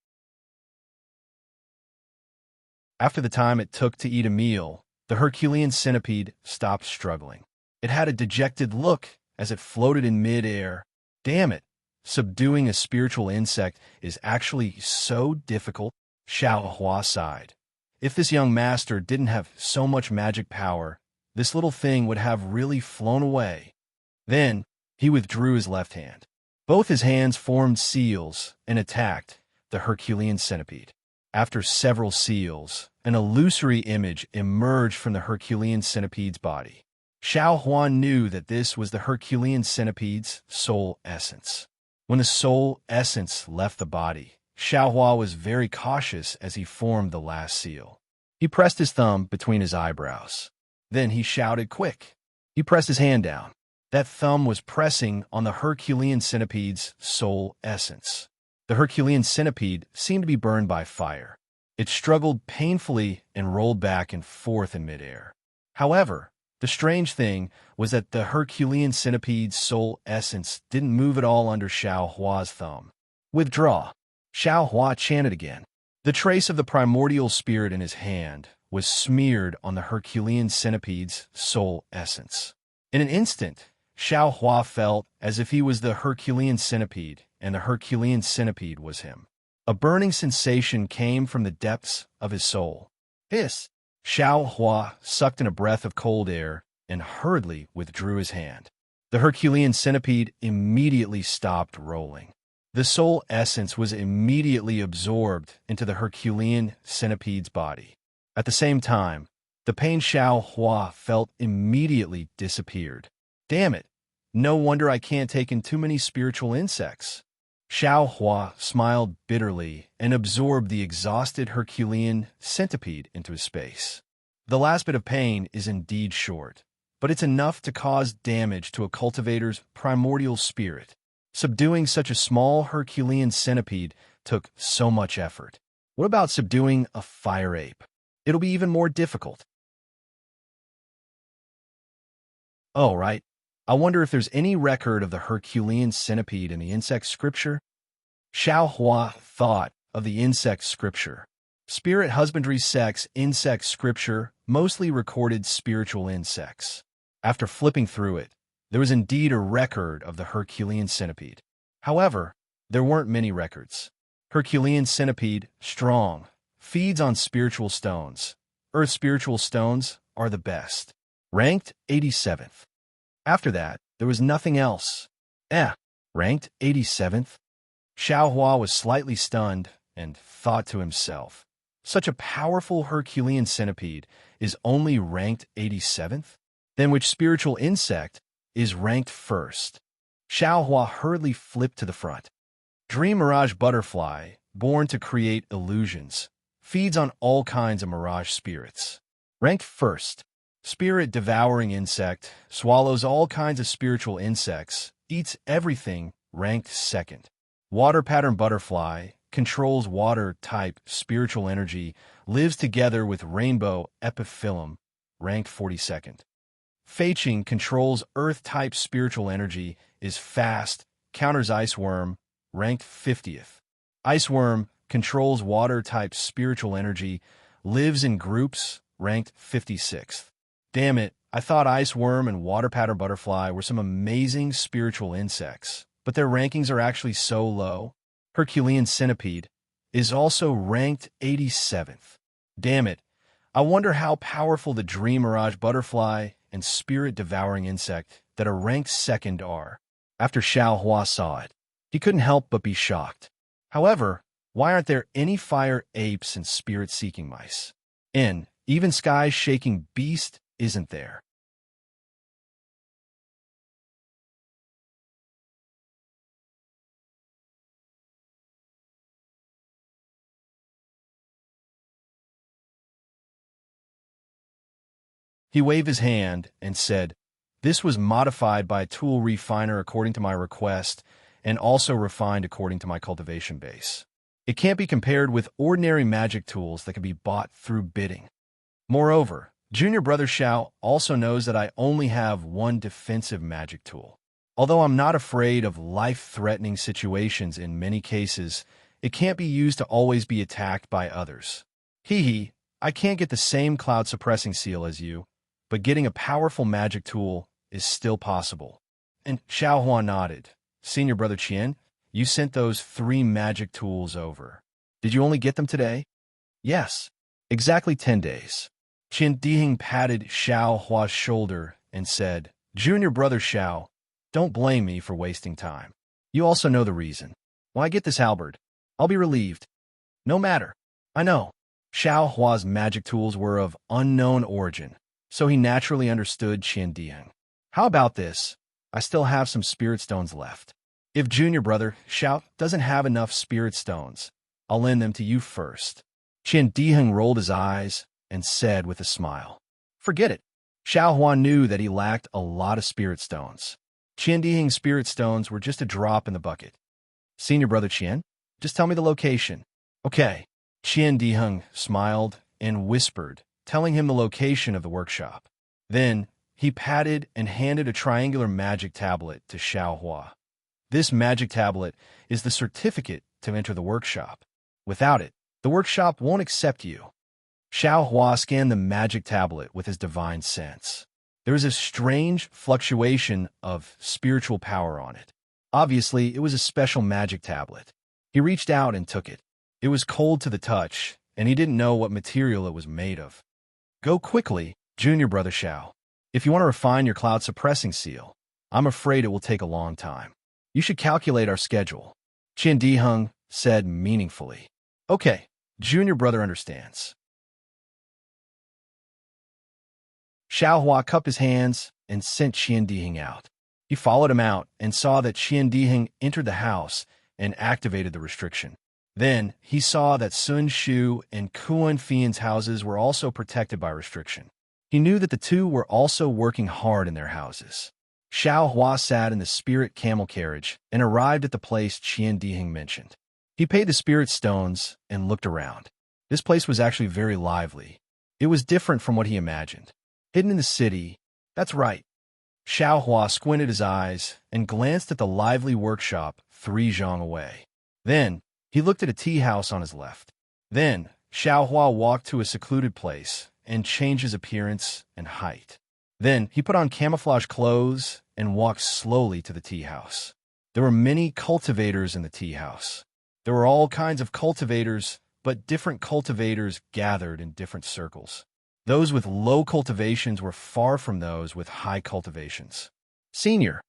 After the time it took to eat a meal, the Herculean centipede stopped struggling. It had a dejected look as it floated in mid-air. Damn it! Subduing a spiritual insect is actually so difficult, Xiao Hua sighed. If this young master didn't have so much magic power, this little thing would have really flown away. Then, he withdrew his left hand. Both his hands formed seals and attacked the Herculean centipede. After several seals, an illusory image emerged from the Herculean centipede's body. Xiao Huan knew that this was the Herculean centipede's soul essence. When the soul essence left the body, Xiao Hua was very cautious as he formed the last seal. He pressed his thumb between his eyebrows. Then he shouted, "Quick!" He pressed his hand down. That thumb was pressing on the Herculean centipede's soul essence. The Herculean centipede seemed to be burned by fire. It struggled painfully and rolled back and forth in midair. However, the strange thing was that the Herculean centipede's soul essence didn't move at all under Xiao Hua's thumb. "Withdraw," Xiao Hua chanted again. The trace of the primordial spirit in his hand was smeared on the Herculean centipede's soul essence. In an instant, Xiao Hua felt as if he was the Herculean centipede and the Herculean centipede was him. A burning sensation came from the depths of his soul. "Hiss!" Xiao Hua sucked in a breath of cold air and hurriedly withdrew his hand. The Herculean centipede immediately stopped rolling. The soul essence was immediately absorbed into the Herculean centipede's body. At the same time, the pain Xiao Hua felt immediately disappeared. "Damn it! No wonder I can't take in too many spiritual insects." Xiao Hua smiled bitterly and absorbed the exhausted Herculean centipede into his space. The last bit of pain is indeed short, but it's enough to cause damage to a cultivator's primordial spirit. Subduing such a small Herculean centipede took so much effort. What about subduing a fire ape? It'll be even more difficult. Oh, right. I wonder if there's any record of the Herculean centipede in the insect scripture? Xiao Hua thought of the insect scripture. Spirit husbandry sex insect scripture mostly recorded spiritual insects. After flipping through it, there was indeed a record of the Herculean centipede. However, there weren't many records. Herculean centipede, strong, feeds on spiritual stones. Earth spiritual stones are the best. Ranked 87th. After that, there was nothing else. Ranked 87th? Xiao Hua was slightly stunned and thought to himself, such a powerful Herculean centipede is only ranked 87th? Then which spiritual insect is ranked first? Xiao Hua hurriedly flipped to the front. Dream Mirage Butterfly, born to create illusions, feeds on all kinds of mirage spirits. Ranked first. Spirit devouring insect, swallows all kinds of spiritual insects, eats everything, ranked second. Water pattern butterfly, controls water-type spiritual energy, lives together with rainbow epiphyllum, ranked 42nd. Feiqing controls earth-type spiritual energy, is fast, counters iceworm, ranked 50th. Iceworm controls water-type spiritual energy, lives in groups, ranked 56th. Damn it, I thought iceworm and water pattern butterfly were some amazing spiritual insects, but their rankings are actually so low. Herculean centipede is also ranked 87th. Damn it, I wonder how powerful the Dream Mirage butterfly and spirit devouring insect that are ranked second are. After Xiao Hua saw it, he couldn't help but be shocked. However, why aren't there any fire apes and spirit-seeking mice? And even sky-shaking beast isn't there. He waved his hand and said, "This was modified by a tool refiner according to my request and also refined according to my cultivation base. It can't be compared with ordinary magic tools that can be bought through bidding. Moreover, Junior Brother Xiao also knows that I only have one defensive magic tool. Although I'm not afraid of life-threatening situations in many cases, it can't be used to always be attacked by others. Hee hee, I can't get the same cloud-suppressing seal as you, but getting a powerful magic tool is still possible. And Xiaohua nodded. Senior Brother Qian, you sent those 3 magic tools over. Did you only get them today? Yes. Exactly 10 days. Qian Dihing patted Xiao Hua's shoulder and said, Junior Brother Xiao, don't blame me for wasting time. You also know the reason. Why get this halberd? I'll be relieved. No matter. I know. Xiao Hua's magic tools were of unknown origin, so he naturally understood Qian Dihing. How about this? I still have some spirit stones left. If Junior Brother Xiao doesn't have enough spirit stones, I'll lend them to you first. Qian Dihing rolled his eyes and said with a smile, Forget it. Xiao Hua knew that he lacked a lot of spirit stones. Qian Dihing's spirit stones were just a drop in the bucket. Senior Brother Qian, just tell me the location. Okay. Qian Dihing smiled and whispered, telling him the location of the workshop. Then he patted and handed a triangular magic tablet to Xiao Hua. This magic tablet is the certificate to enter the workshop. Without it, the workshop won't accept you. Xiao Hua scanned the magic tablet with his divine sense. There was a strange fluctuation of spiritual power on it. Obviously, it was a special magic tablet. He reached out and took it. It was cold to the touch, and he didn't know what material it was made of. Go quickly, Junior Brother Xiao. If you want to refine your cloud-suppressing seal, I'm afraid it will take a long time. You should calculate our schedule. Qian Diheng said meaningfully. Okay, Junior Brother understands. Xiao Hua cupped his hands and sent Qian Diheng out. He followed him out and saw that Qian Diheng entered the house and activated the restriction. Then he saw that Sun Shu and Kuan Fian's houses were also protected by restriction. He knew that the two were also working hard in their houses. Xiao Hua sat in the spirit camel carriage and arrived at the place Qian Diheng mentioned. He paid the spirit stones and looked around. This place was actually very lively. It was different from what he imagined. Hidden in the city, that's right. Xiao Hua squinted his eyes and glanced at the lively workshop 3 zhang away. Then he looked at a tea house on his left. Then Xiao Hua walked to a secluded place and changed his appearance and height. Then he put on camouflage clothes and walked slowly to the tea house. There were many cultivators in the tea house. There were all kinds of cultivators, but different cultivators gathered in different circles. Those with low cultivations were far from those with high cultivations. Senior,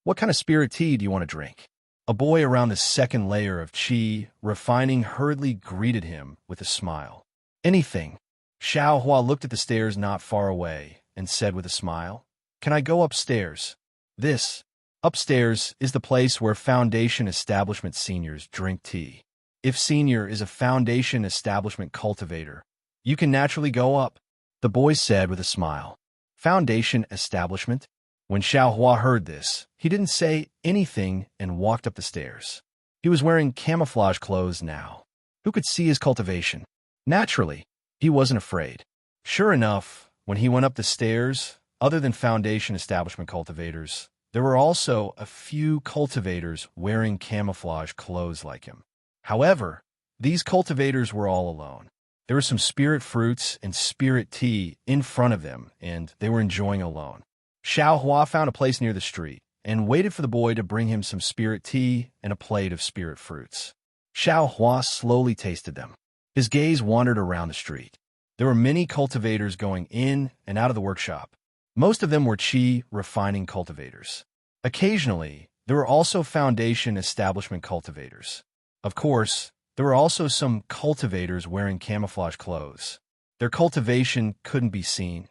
what kind of spirit tea do you want to drink? A boy around the second layer of qi, refining, hurriedly greeted him with a smile. Anything. Xiao Hua looked at the stairs not far away and said with a smile, Can I go upstairs? This, upstairs, is the place where Foundation Establishment seniors drink tea. If senior is a Foundation Establishment cultivator, you can naturally go up, the boy said with a smile. Foundation Establishment? When Xiao Hua heard this, he didn't say anything and walked up the stairs. He was wearing camouflage clothes now. Who could see his cultivation? Naturally, he wasn't afraid. Sure enough, when he went up the stairs, other than Foundation Establishment cultivators, there were also a few cultivators wearing camouflage clothes like him. However, these cultivators were all alone. There were some spirit fruits and spirit tea in front of them, and they were enjoying alone. Xiao Hua found a place near the street and waited for the boy to bring him some spirit tea and a plate of spirit fruits. Xiao Hua slowly tasted them. His gaze wandered around the street. There were many cultivators going in and out of the workshop. Most of them were qi refining cultivators. Occasionally, there were also Foundation Establishment cultivators. Of course, there were also some cultivators wearing camouflage clothes. Their cultivation couldn't be seen.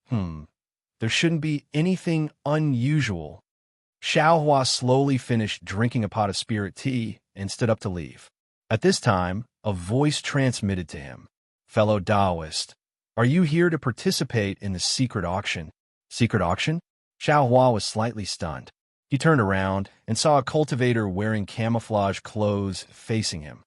There shouldn't be anything unusual. Xiao Hua slowly finished drinking a pot of spirit tea and stood up to leave. At this time, a voice transmitted to him. Fellow Taoist, are you here to participate in the secret auction? Secret auction? Xiao Hua was slightly stunned. He turned around and saw a cultivator wearing camouflage clothes facing him.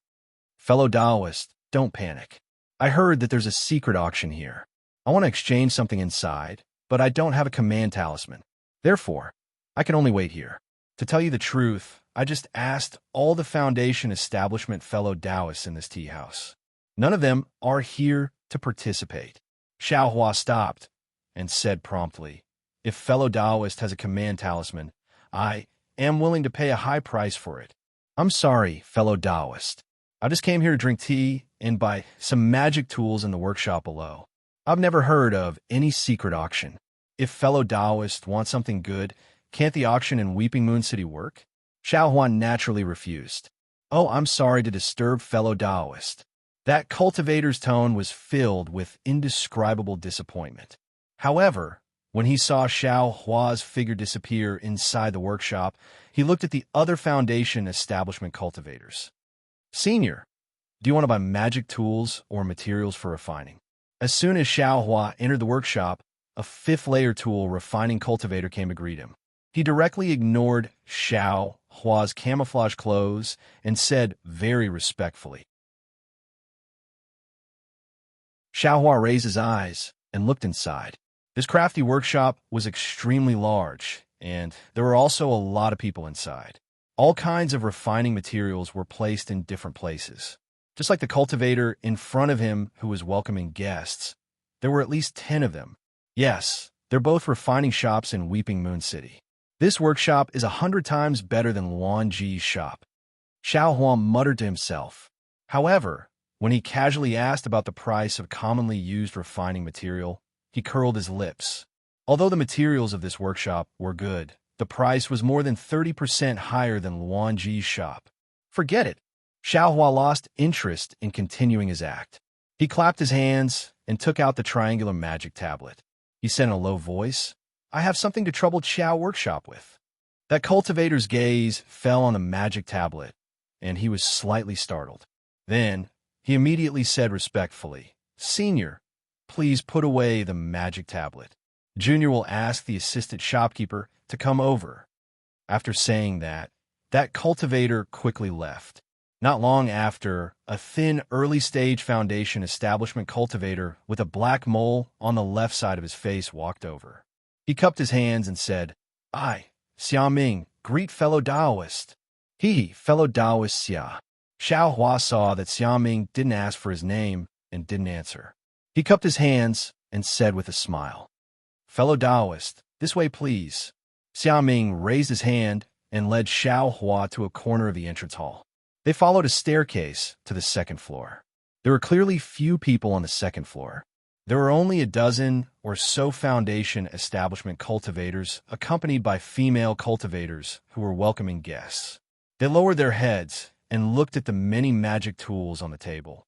Fellow Taoist, don't panic. I heard that there's a secret auction here. I want to exchange something inside, but I don't have a command talisman. Therefore, I can only wait here. To tell you the truth, I just asked all the Foundation Establishment fellow Taoists in this tea house. None of them are here to participate. Xiaohua stopped and said promptly, "If fellow Taoist has a command talisman, I am willing to pay a high price for it." "I'm sorry, fellow Taoist. I just came here to drink tea and buy some magic tools in the workshop below. I've never heard of any secret auction. If fellow Taoist want something good, can't the auction in Weeping Moon City work?" Xiaohua naturally refused. "Oh, I'm sorry to disturb fellow Taoist." That cultivator's tone was filled with indescribable disappointment. However, when he saw Xiaohua's figure disappear inside the workshop, he looked at the other Foundation establishment cultivators. "Senior, do you want to buy magic tools or materials for refining?" As soon as Xiaohua entered the workshop, a fifth-layer tool refining cultivator came to greet him. He directly ignored Xiaohua's camouflage clothes and said very respectfully. Xiaohua raised his eyes and looked inside. This crafty workshop was extremely large, and there were also a lot of people inside. All kinds of refining materials were placed in different places. Just like the cultivator in front of him who was welcoming guests, there were at least 10 of them. Yes, they're both refining shops in Weeping Moon City. This workshop is 100 times better than Luan Ji's shop. Xiaohua muttered to himself. However, when he casually asked about the price of commonly used refining material, he curled his lips. Although the materials of this workshop were good, the price was more than 30% higher than Luan Ji's shop. Forget it. Xiaohua lost interest in continuing his act. He clapped his hands and took out the triangular magic tablet. He said in a low voice, "I have something to trouble Xiao workshop with." That cultivator's gaze fell on the magic tablet, and he was slightly startled. Then, he immediately said respectfully, "Senior, please put away the magic tablet. Junior will ask the assistant shopkeeper to come over." After saying that, that cultivator quickly left. Not long after, a thin, early-stage Foundation establishment cultivator with a black mole on the left side of his face walked over. He cupped his hands and said, "I, Xiaoming, greet fellow Taoist." Fellow Taoist Xia. Xiaohua saw that Xiaoming didn't ask for his name and didn't answer. He cupped his hands and said with a smile, "Fellow Taoist, this way please." Xiaoming raised his hand and led Xiaohua to a corner of the entrance hall. They followed a staircase to the second floor. There were clearly few people on the second floor. There were only a dozen or so Foundation establishment cultivators accompanied by female cultivators who were welcoming guests. They lowered their heads and looked at the many magic tools on the table.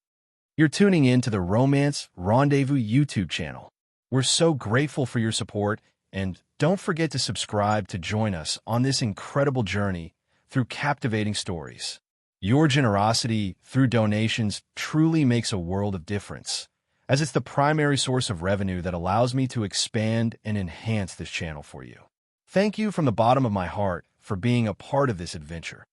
You're tuning in to the Romance Rendezvous YouTube channel. We're so grateful for your support, and don't forget to subscribe to join us on this incredible journey through captivating stories. Your generosity through donations truly makes a world of difference, as it's the primary source of revenue that allows me to expand and enhance this channel for you. Thank you from the bottom of my heart for being a part of this adventure.